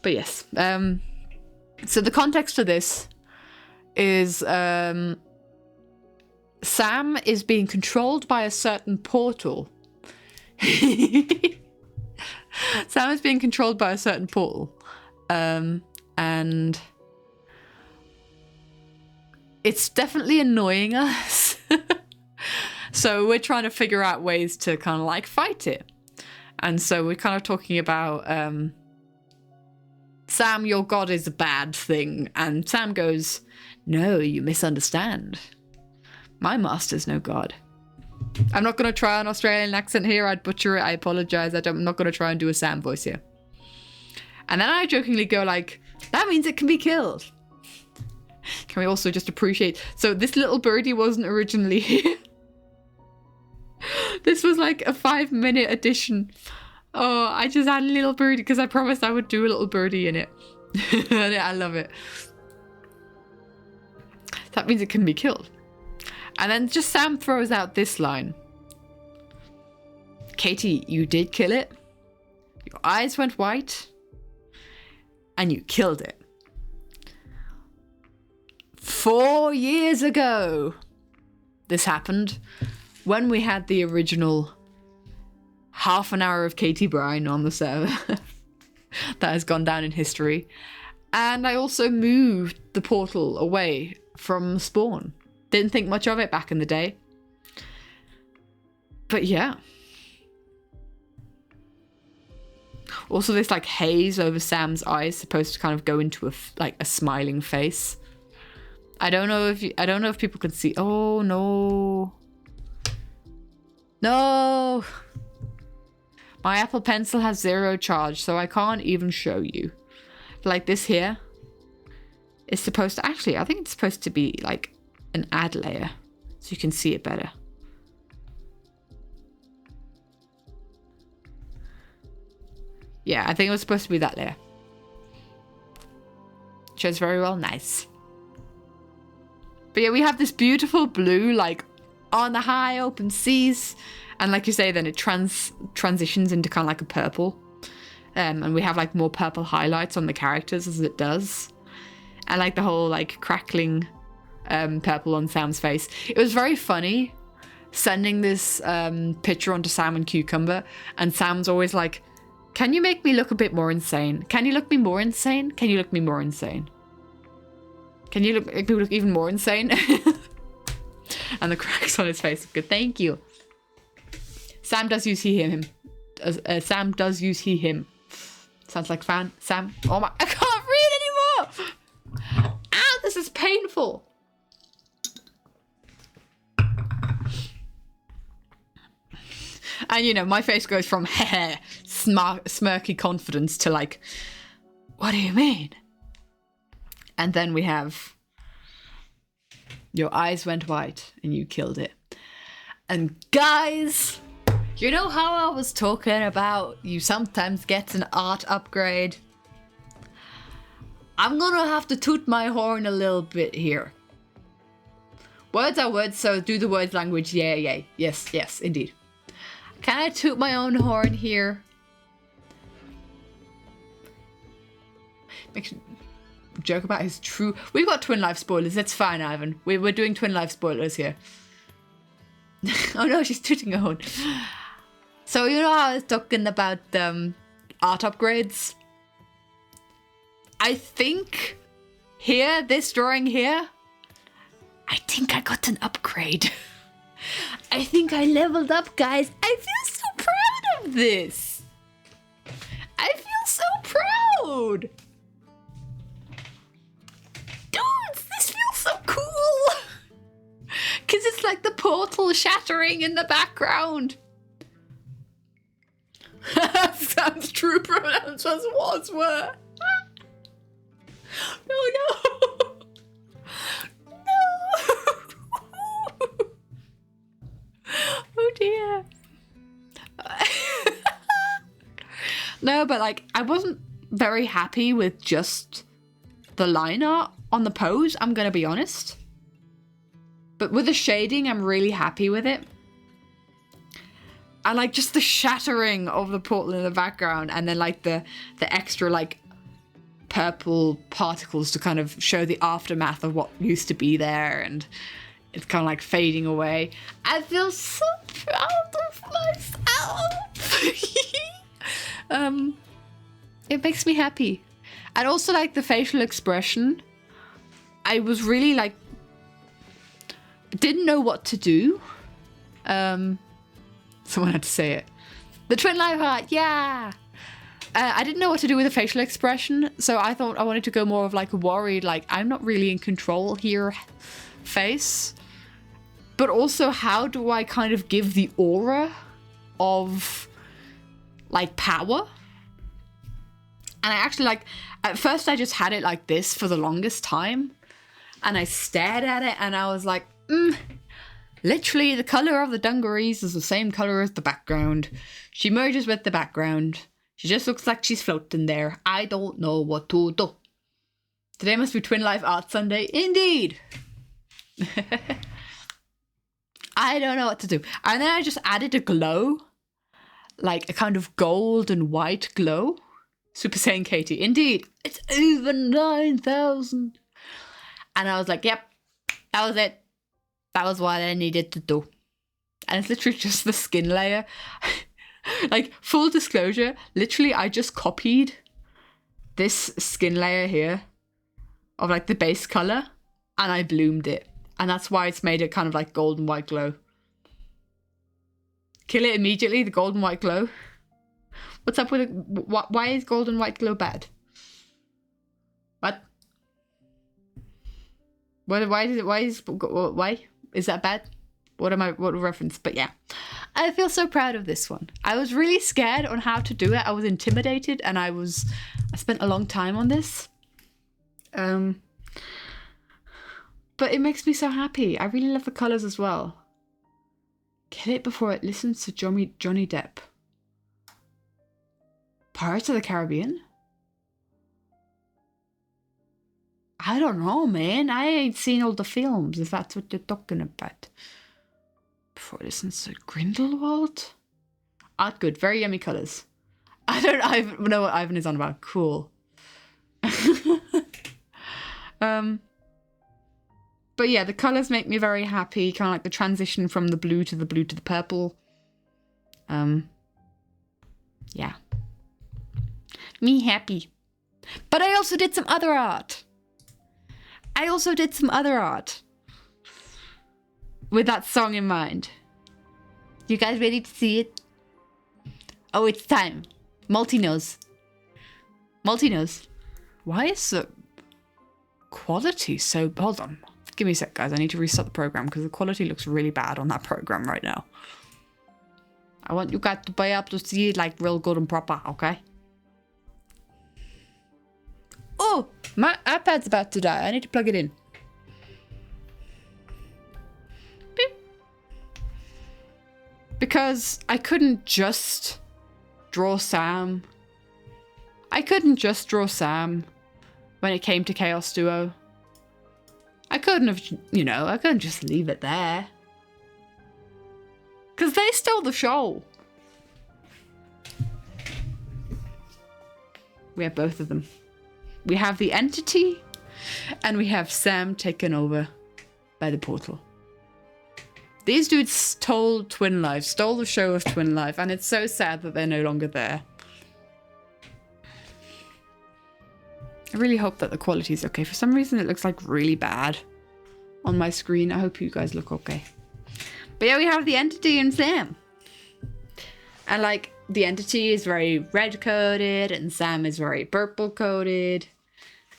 But yes. So the context for this is Sam is being controlled by a certain portal. Sam is being controlled by a certain portal. And it's definitely annoying us. So we're trying to figure out ways to kind of like fight it. And so we're kind of talking about, Sam, your god is a bad thing. And Sam goes, no, you misunderstand. My master's no god. I'm not going to try an Australian accent here. I'd butcher it. I apologize. I'm not going to try and do a Sam voice here. And then I jokingly go like, that means it can be killed. Can we also just appreciate... So this little birdie wasn't originally here. This was like a 5-minute addition. Oh, I just had a little birdie because I promised I would do a little birdie in it. I love it. That means it can be killed. And then just Sam throws out this line. Katie, you did kill it. Your eyes went white. And you killed it. 4 years ago, this happened when we had the original half an hour of Katie Brine on the server. That has gone down in history. And I also moved the portal away from spawn. Didn't think much of it back in the day. But yeah. Also this like haze over Sam's eyes supposed to kind of go into a smiling face. I don't know if people can see. Oh no. No. My Apple Pencil has 0 charge, so I can't even show you. Like this here is supposed to actually, I think it's supposed to be like an add layer so you can see it better. Yeah, I think it was supposed to be that layer. Shows very well. Nice. But yeah, we have this beautiful blue, like, on the high open seas. And like you say, then it transitions into kind of like a purple. And we have, like, more purple highlights on the characters as it does. And, like, the whole, like, crackling purple on Sam's face. It was very funny sending this picture onto Sam and Cucumber. And Sam's always like, can you make me look a bit more insane? Can you look me more insane? Can you look me more insane? Can you make me look even more insane? And the cracks on his face. Good, thank you. Sam does use he, him. Sam does use he, him. Sounds like fan. Sam. Oh my, I can't read anymore! Ah, this is painful. And you know, my face goes from heh, smirky confidence to like, what do you mean? And then we have, your eyes went white and you killed it. And guys, you know how I was talking about you sometimes get an art upgrade? I'm gonna have to toot my horn a little bit here. Words are words, so do the words language. Yeah, yeah. Yes, yes, indeed. Can I toot my own horn here? Make sure, joke about his true... We've got Twin Life spoilers. It's fine, Ivan. We're doing Twin Life spoilers here. Oh no, she's tooting her horn. So you know how I was talking about art upgrades? I think here, this drawing here, I think I got an upgrade. I think I leveled up, guys. I feel so proud of this. I feel so proud. Dudes, this feels so cool. Because it's like the portal shattering in the background. Sam's true pronouns were. No. Oh dear. No, but like, I wasn't very happy with just the line art on the pose, I'm gonna be honest. But with the shading, I'm really happy with it. And like just the shattering of the portal in the background, and then like the extra like purple particles to kind of show the aftermath of what used to be there. And It's kind of like fading away. I feel so proud of myself. It makes me happy. And also like the facial expression. I was really like, didn't know what to do. Someone had to say it. The twin life heart, yeah. I didn't know what to do with the facial expression, so I thought I wanted to go more of like a worried, like I'm not really in control here face. But also, how do I kind of give the aura of like power? And I actually like, at first I just had it like this for the longest time. And I stared at it and I was like, literally the color of the dungarees is the same color as the background. She merges with the background. She just looks like she's floating there. I don't know what to do. Today must be Twin Life Art Sunday. Indeed. I don't know what to do. And then I just added a glow. Like a kind of gold and white glow. Super Saiyan Katie. Indeed. It's over 9,000. And I was like, yep. That was it. That was what I needed to do. And it's literally just the skin layer. Like, full disclosure, literally I just copied this skin layer here of like the base color and I bloomed it. And that's why it's made it kind of like golden white glow. Kill it immediately, the golden white glow. What's up with it? Why is golden white glow bad? What? Why is that bad? What reference? But yeah, I feel so proud of this one. I was really scared on how to do it. I was intimidated and I spent a long time on this. But it makes me so happy. I really love the colors as well. Kill it before it listens to Johnny Depp. Pirates of the Caribbean? I don't know, man. I ain't seen all the films, if that's what you're talking about. Before it listens to Grindelwald? Art good. Very yummy colours. I don't know what Ivan is on about. Cool. But yeah, the colours make me very happy. Kind of like the transition from the blue to the purple. Yeah. Me happy. But I also did some other art. With that song in mind. You guys ready to see it? Oh, it's time. Multi-nose. Why is the quality so... Hold on. Give me a sec, guys. I need to restart the program because the quality looks really bad on that program right now. I want you guys to be able to see it like real good and proper, okay? Oh, my iPad's about to die. I need to plug it in. Beep. Because I couldn't just draw Sam. When it came to Chaos Duo. I couldn't have, I couldn't just leave it there. Because they stole the show. We have both of them. We have the entity, and we have Sam taken over by the portal. These dudes stole the show of Twin Life, and it's so sad that they're no longer there. I really hope that the quality is okay. For some reason, it looks like really bad on my screen. I hope you guys look okay. But yeah, we have the entity and Sam. And like, the entity is very red-coded, and Sam is very purple-coded.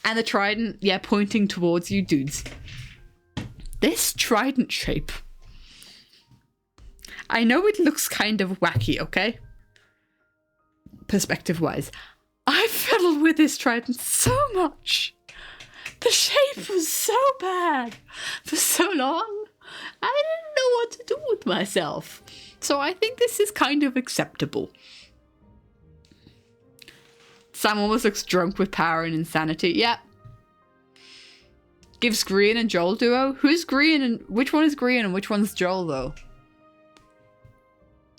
And the trident, yeah, pointing towards you dudes. This trident shape. I know it looks kind of wacky, okay? Perspective-wise. I fiddled with this trident so much. The shape was so bad for so long. I didn't know what to do with myself. So I think this is kind of acceptable. Sam almost looks drunk with power and insanity. Yep. Gives Grian and Joel duo. Who's Grian and which one is Grian and which one's Joel though?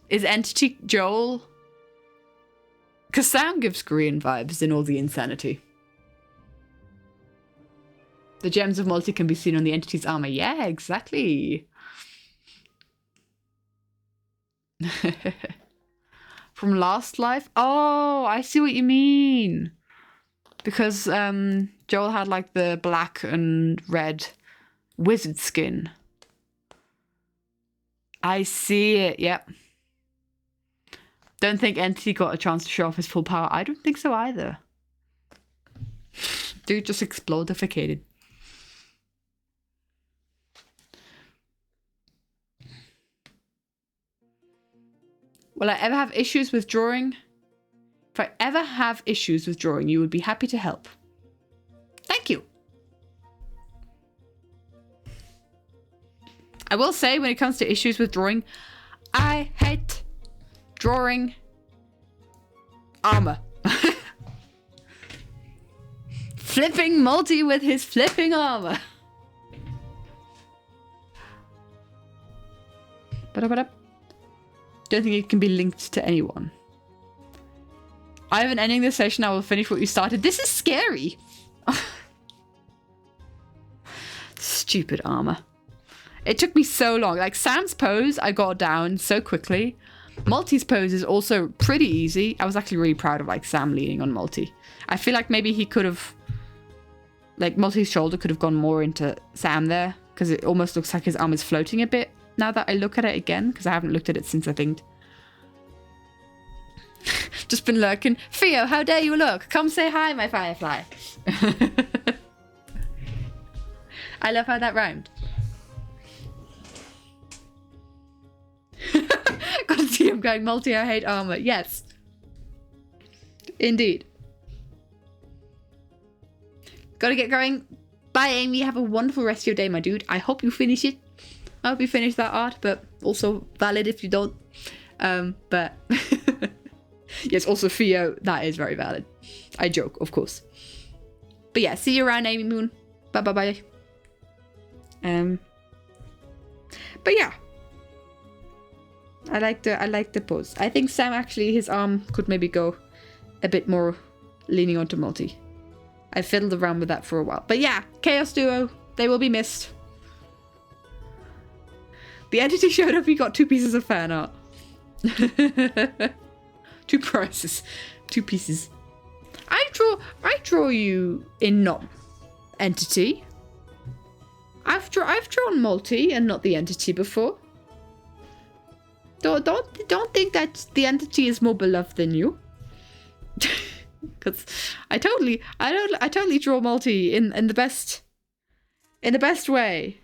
Is Entity Joel? Because Sam gives Grian vibes in all the insanity. The gems of multi can be seen on the entity's armor. Yeah, exactly. From Last Life? Oh, I see what you mean. Because Joel had like the black and red wizard skin. I see it, yep. Don't think Entity got a chance to show off his full power. I don't think so either. Dude just explodificated. Will I ever have issues with drawing? If I ever have issues with drawing, you would be happy to help. Thank you. I will say, when it comes to issues with drawing, I hate drawing armor. Flipping multi with his flipping armor. Don't think it can be linked to anyone. I haven't ending this session. I will finish what you started. This is scary. Stupid armor. It took me so long. Like Sam's pose, I got down so quickly. Multi's pose is also pretty easy. I was actually really proud of like Sam leaning on Multi. I feel like maybe he could have, like Multi's shoulder could have gone more into Sam there, because it almost looks like his arm is floating a bit now that I look at it again, because I haven't looked at it since I think. Just been lurking. Theo, how dare you look? Come say hi, my firefly. I love how that rhymed. Gotta see him going multi, I hate armor. Yes. Indeed. Gotta get going. Bye, Amy. Have a wonderful rest of your day, my dude. I hope you finish it. I hope you finish that art, but also valid if you don't. But yes, also Theo, that is very valid. I joke, of course. But yeah, see you around, Amy Moon. Bye bye bye. But yeah. I like the pose. I think Sam actually, his arm could maybe go a bit more leaning onto multi. I fiddled around with that for a while. But yeah, Chaos Duo, they will be missed. The entity showed up, he got 2 pieces of fan art. 2 prizes. 2 pieces. I draw you in not entity. I've drawn multi and not the entity before. Don't think that the entity is more beloved than you. Because I totally draw multi in the best way.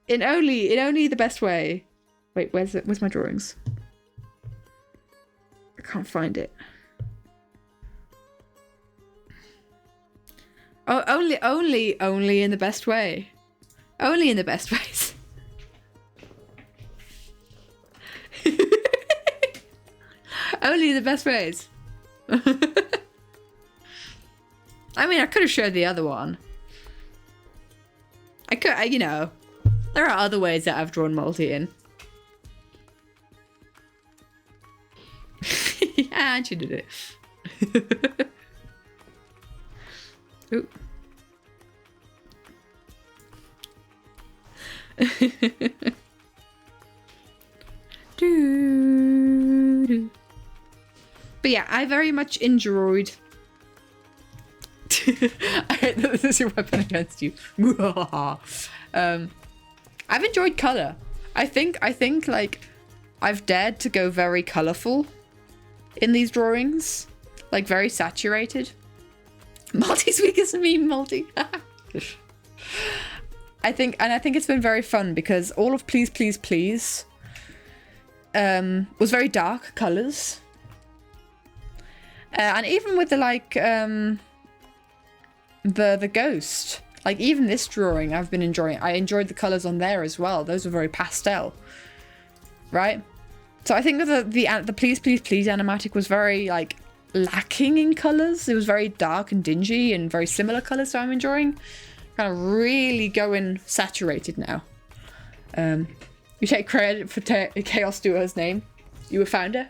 In only the best way. Wait, where's my drawings? I can't find it. Oh, only in the best way. Only in the best ways. Only in the best ways. I mean, I could have showed the other one. I could, you know, there are other ways that I've drawn multi in. Yeah, and she did it. Ooh. But yeah, I very much enjoyed. This is your weapon against you. I've enjoyed color. I think like I've dared to go very colorful in these drawings, like very saturated. Multi's weakest meme, multi. I think it's been very fun because all of Please Please Please was very dark colors. And even with the like the ghost, like even this drawing I've been enjoying. I enjoyed the colors on there as well. Those were very pastel, right? So I think the Please Please Please animatic was very like lacking in colors. It was very dark and dingy and very similar colors, so I'm enjoying kind of really going saturated now. You take credit for Chaos Duo's name. You were founder.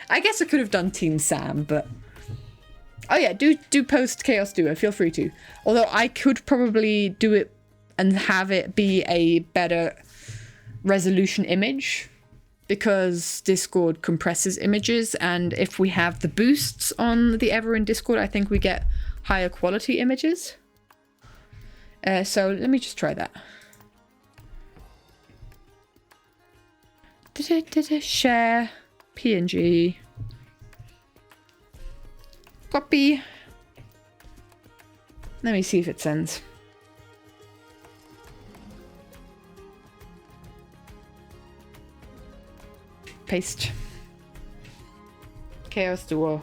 I guess I could have done Team Sam, but Oh yeah, do post Chaos Duo. Feel free to. Although I could probably do it and have it be a better resolution image, because Discord compresses images, and if we have the boosts on the Ever in Discord, I think we get higher quality images. So let me just try that. Share PNG. Copy. Let me see if it sends. Paste. Chaos Duo.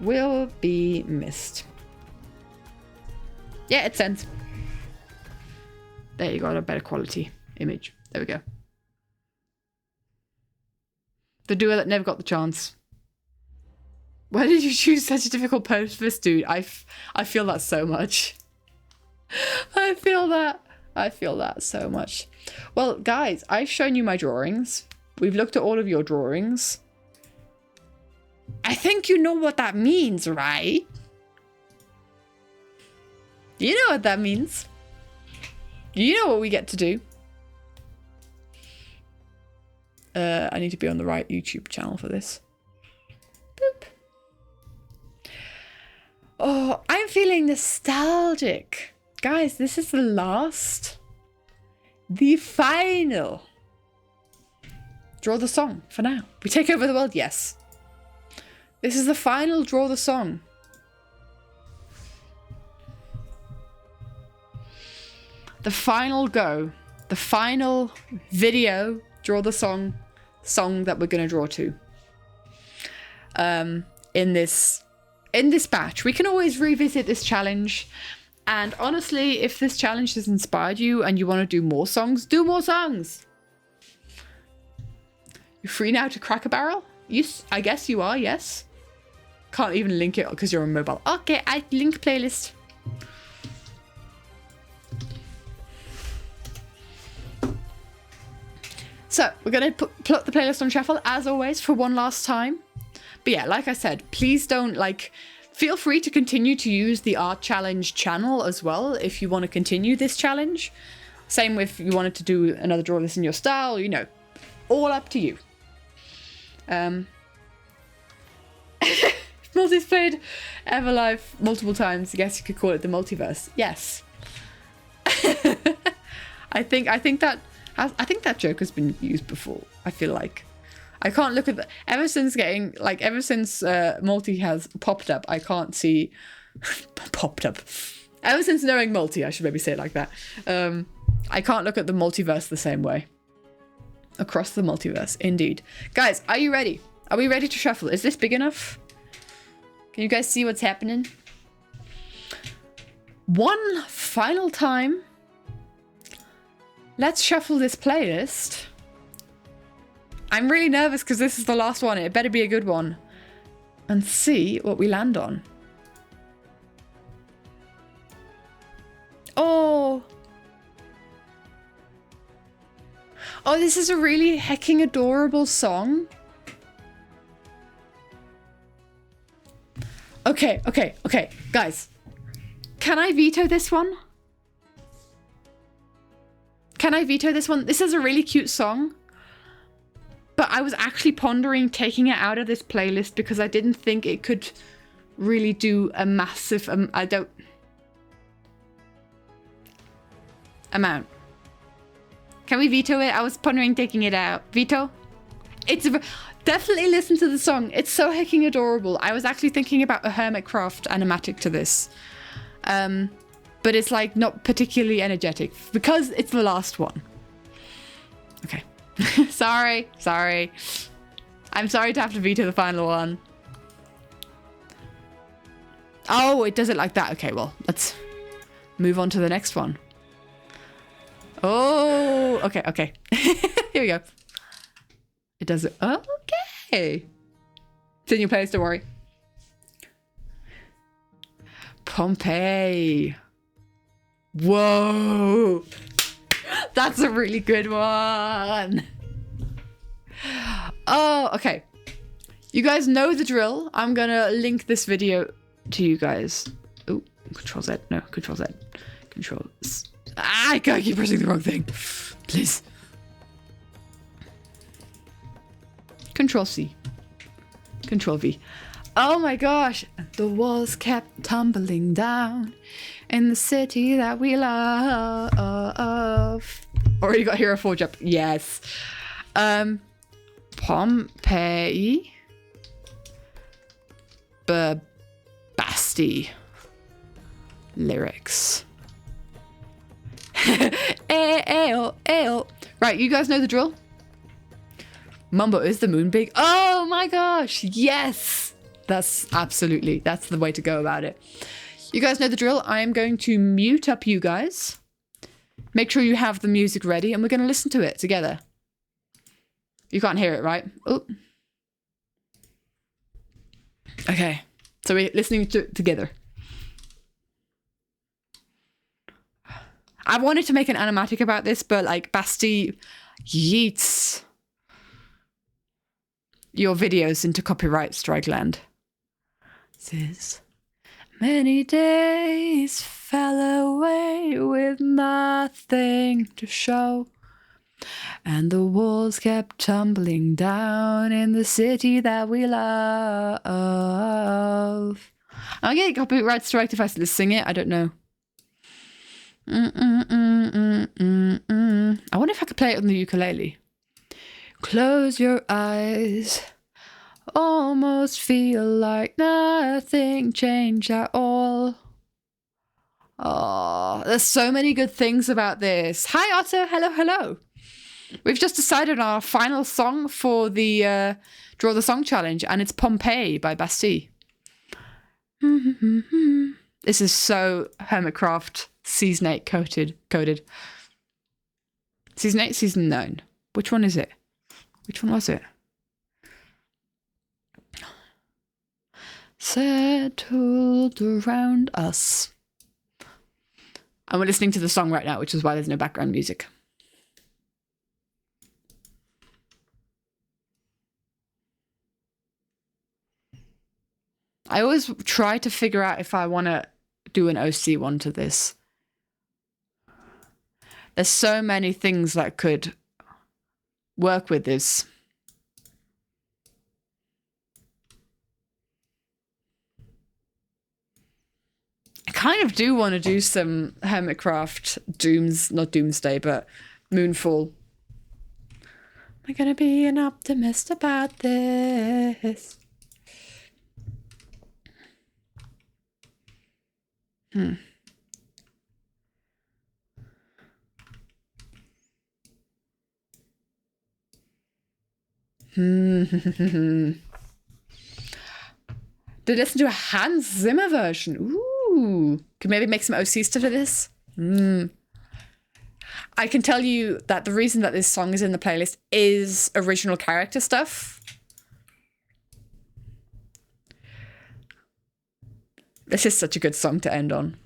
Will be missed. Yeah, it sends. There you go, a better quality image. There we go. The duo that never got the chance. Why did you choose such a difficult pose for this, dude? I feel that so much. I feel that so much. Well, guys, I've shown you my drawings. We've looked at all of your drawings. I think you know what that means, right? You know what that means. You know what we get to do. I need to be on the right YouTube channel for this. Boop. Oh, I'm feeling nostalgic. Guys, this is the final. Draw the song for now. We take over the world, yes. This is the final draw the song. The final go. The final video draw the song that we're going to draw to. In this batch. We can always revisit this challenge. And honestly, if this challenge has inspired you and you want to do more songs, do more songs. You're free now to crack a barrel? Yes, I guess you are, yes. Can't even link it because you're on mobile. Okay, I link playlist. So, we're going to put the playlist on shuffle, as always, for one last time. But yeah, like I said, please don't, feel free to continue to use the art challenge channel as well if you want to continue this challenge. Same if you wanted to do another draw this in your style, you know, all up to you. Multi's played Everlife multiple times. I guess you could call it the multiverse. Yes. I think that joke has been used before. I feel like. I can't look at the... Ever since Multi has popped up, I can't see... popped up. Ever since knowing Multi, I should maybe say it like that. I can't look at the multiverse the same way. Across the multiverse, indeed. Guys, are you ready? Are we ready to shuffle? Is this big enough? Can you guys see what's happening? One final time. Let's shuffle this playlist. I'm really nervous because this is the last one. It better be a good one. And see what we land on. Oh. Oh, this is a really hecking adorable song. Okay. Guys, can I veto this one? Can I veto this one? This is a really cute song. But I was actually pondering taking it out of this playlist because I didn't think it could really do a massive amount. Can we veto it? I was pondering taking it out. Veto? Definitely listen to the song. It's so hecking adorable. I was actually thinking about a Hermitcraft animatic to this. But it's not particularly energetic because it's the last one. Okay. Sorry. I'm sorry to have to veto the final one. Oh, it does it like that. Okay, well, let's move on to the next one. Oh, okay. Here we go. It does it. Okay. It's in your place, don't worry. Pompeii. Whoa. That's a really good one. Oh, okay. You guys know the drill. I'm gonna link this video to you guys. Oh, Control Z. No, Control Z. Control Z. Ah, I keep pressing the wrong thing. Please. Control C. Control V. Oh my gosh. The walls kept tumbling down in the city that we love. Already got Hero 4 jump. Yes. Pompeii. Basti. Lyrics. Right, you guys know the drill? Mumbo, is the moon big? Oh my gosh, yes! That's the way to go about it. You guys know the drill. I am going to mute up you guys. Make sure you have the music ready and we're going to listen to it together. You can't hear it, right? Oh. Okay, so we're listening to it together. I wanted to make an animatic about this, but like Basti yeets your videos into copyright strike land. This many days fell away with nothing to show, and the walls kept tumbling down in the city that we love. I'm getting copyright strike if I sing it. I don't know. I wonder if I could play it on the ukulele. Close your eyes. Almost feel like nothing changed at all. Oh, there's so many good things about this. Hi, Otto. Hello, hello. We've just decided on our final song for the Draw the Song Challenge, and it's Pompeii by Basti. This is so Hermitcraft Season 8 coded. Season 8, Season 9. Which one is it? Which one was it? Settled around us. And we're listening to the song right now, which is why there's no background music. I always try to figure out if I want to do an OC one to this. There's so many things that could work with this. I kind of do want to do some Hermitcraft not Doomsday, but Moonfall. Am I gonna be an optimist about this? Did listen to a Hans Zimmer version. Ooh. Could maybe make some OC stuff to this. I can tell you that the reason that this song is in the playlist is original character stuff. This is such a good song to end on.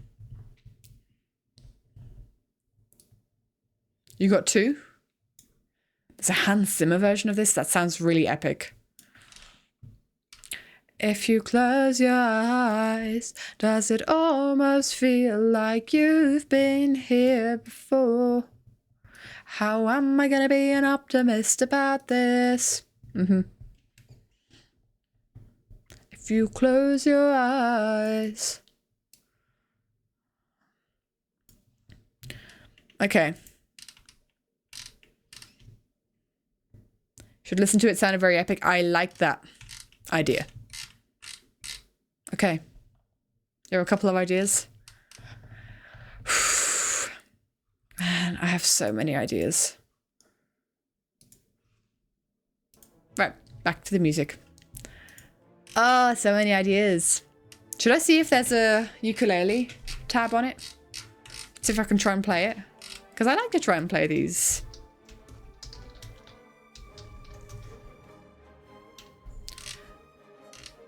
You got two? There's a Hans Zimmer version of this. That sounds really epic. If you close your eyes, does it almost feel like you've been here before? How am I gonna be an optimist about this? If you close your eyes. Okay. Should listen to it. Sounded very epic. I like that idea. Okay. There are a couple of ideas. Man, I have so many ideas. Right, back to the music. Oh, so many ideas. Should I see if there's a ukulele tab on it? See if I can try and play it. Because I like to try and play these.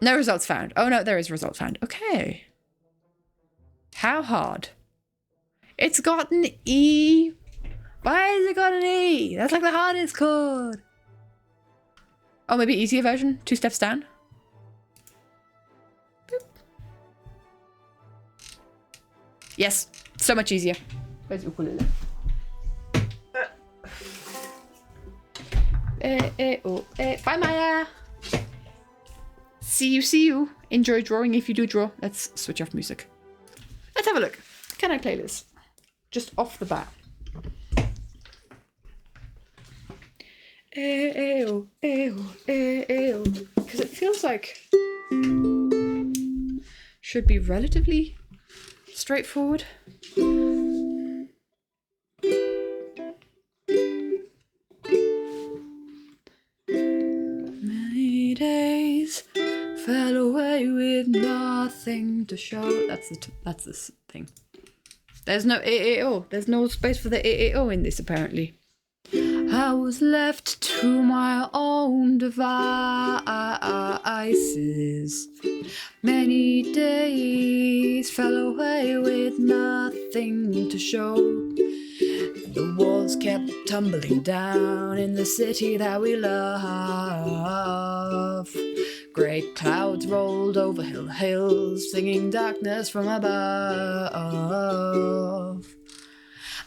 No results found. Oh no, there is results found. Okay. How hard? It's got an E. Why has it got an E? That's like the hardest chord. Oh, maybe easier version? 2 steps down? Boop. Yes, so much easier. Where's ukulele? Bye, Maya. See you. Enjoy drawing if you do draw. Let's switch off music. Let's have a look. Can I play this? Just off the bat. Because it feels like should be relatively straightforward. Many days fell away with nothing to show. That's this thing. There's no AAO. There's no space for the AAO in this, apparently. I was left to my own devices. Many days fell away with nothing to show. The walls kept tumbling down in the city that we love. Great clouds rolled over hills, singing darkness from above.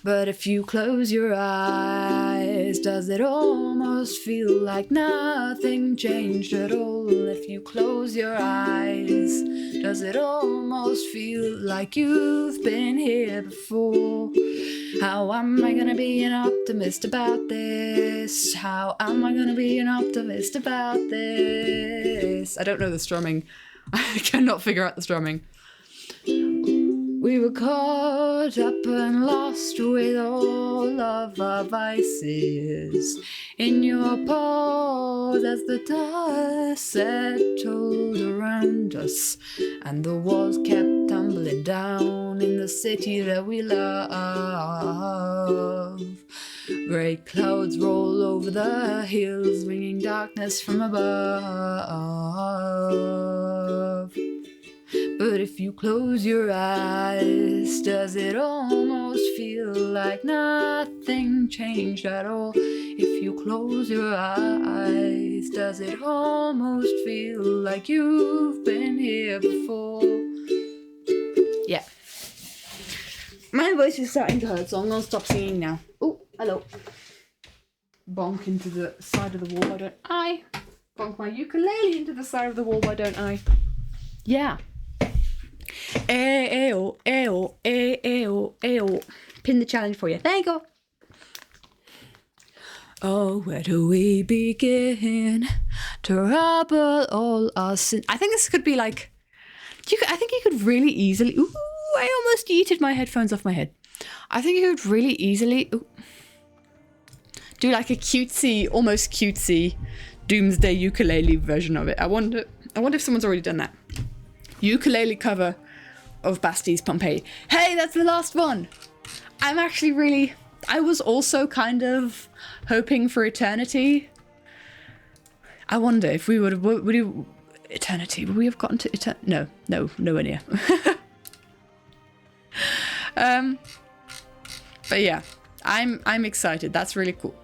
But if you close your eyes, does it almost feel like nothing changed at all? If you close your eyes, does it almost feel like you've been here before? How am I gonna be an optimist about this? How am I gonna be an optimist about this? I don't know the strumming. I cannot figure out the strumming. We were caught up and lost with all of our vices in your paws as the dust settled around us and the walls kept tumbling down in the city that we love. Great clouds roll over the hills, bringing darkness from above. But if you close your eyes, does it almost feel like nothing changed at all? If you close your eyes, does it almost feel like you've been here before? Yeah. My voice is starting to hurt, so I'm gonna stop singing now. Oh, hello. Bonk into the side of the wall, why don't I? Bonk my ukulele into the side of the wall, why don't I? Yeah. Ayo. Pin the challenge for you. There you go. Oh, where do we begin to rubble all our sin? I think this could be like, I think you could really easily, ooh, I almost yeeted my headphones off my head. I think you could really easily do like a cutesy, almost cutesy Doomsday ukulele version of it. I wonder if someone's already done that. Ukulele cover of Bastille's Pompeii. Hey, that's the last one. I was also kind of hoping for Eternity. I wonder if we would Eternity, would we have gotten to Eternity? No, nowhere near. But yeah, I'm excited. That's really cool.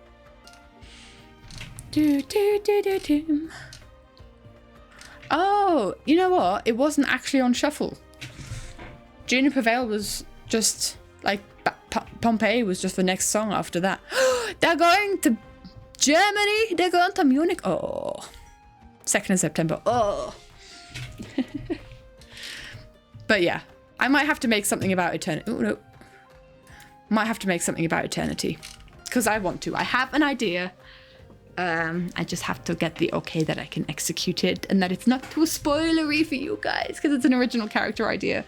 Oh, you know what? It wasn't actually on shuffle. Juniper Vale was just like Pompeii was just the next song after that. They're going to Germany. They're going to Munich. Oh, 2nd of September. Oh. But yeah, I might have to make something about Eternity. Oh no. Might have to make something about Eternity because I want to. I have an idea. I just have to get the okay that I can execute it and that it's not too spoilery for you guys because it's an original character idea.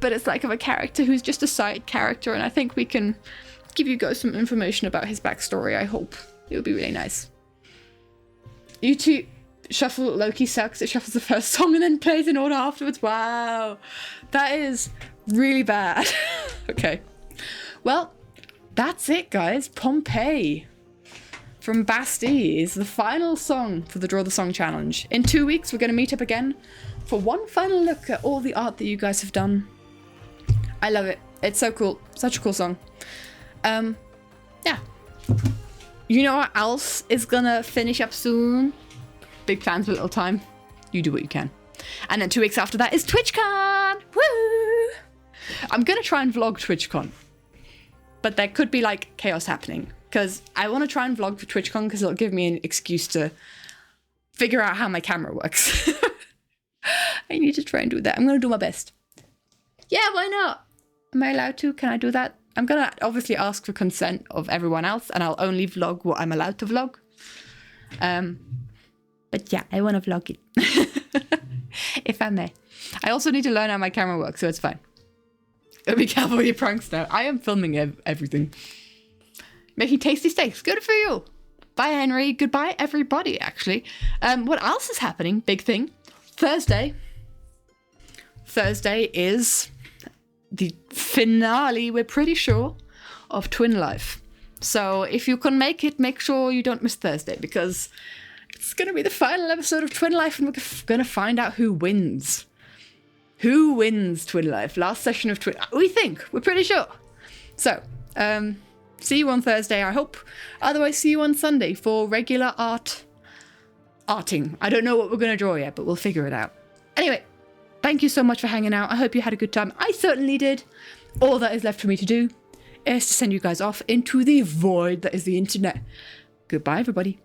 But it's like of a character who's just a side character, and I think we can give you guys some information about his backstory. I hope it would be really nice. You two shuffle Loki sucks. It shuffles the first song and then plays in order afterwards. Wow, that is really bad. Okay, well, that's it, guys. Pompeii from Bastille is the final song for the Draw the Song challenge. In 2 weeks, we're going to meet up again for one final look at all the art that you guys have done. I love it. It's so cool. Such a cool song. Yeah. You know what else is gonna finish up soon? big plans for a little time. You do what you can. And then 2 weeks after that is TwitchCon. Woo! I'm going to try and vlog TwitchCon. But there could be like chaos happening. Because I want to try and vlog for TwitchCon because it'll give me an excuse to figure out how my camera works. I need to try and do that. I'm going to do my best. Yeah, why not? Am I allowed to? Can I do that? I'm going to obviously ask for consent of everyone else, and I'll only vlog what I'm allowed to vlog. But yeah, I want to vlog it. If I may. I also need to learn how my camera works, so it's fine. Be careful with your pranks now. I am filming everything. Making tasty steaks. Good for you. Bye, Henry. Goodbye, everybody, actually. What else is happening? Big thing. Thursday. Thursday is the finale, we're pretty sure, of Twin Life. So if you can make it, make sure you don't miss Thursday, because it's going to be the final episode of Twin Life, and we're going to find out who wins. Who wins Twin Life? Last session of Twin... We think. We're pretty sure. So, see you on Thursday, I hope. Otherwise, see you on Sunday for regular arting. I don't know what we're going to draw yet, but we'll figure it out. Anyway, thank you so much for hanging out. I hope you had a good time. I certainly did. All that is left for me to do is to send you guys off into the void that is the internet. Goodbye, everybody.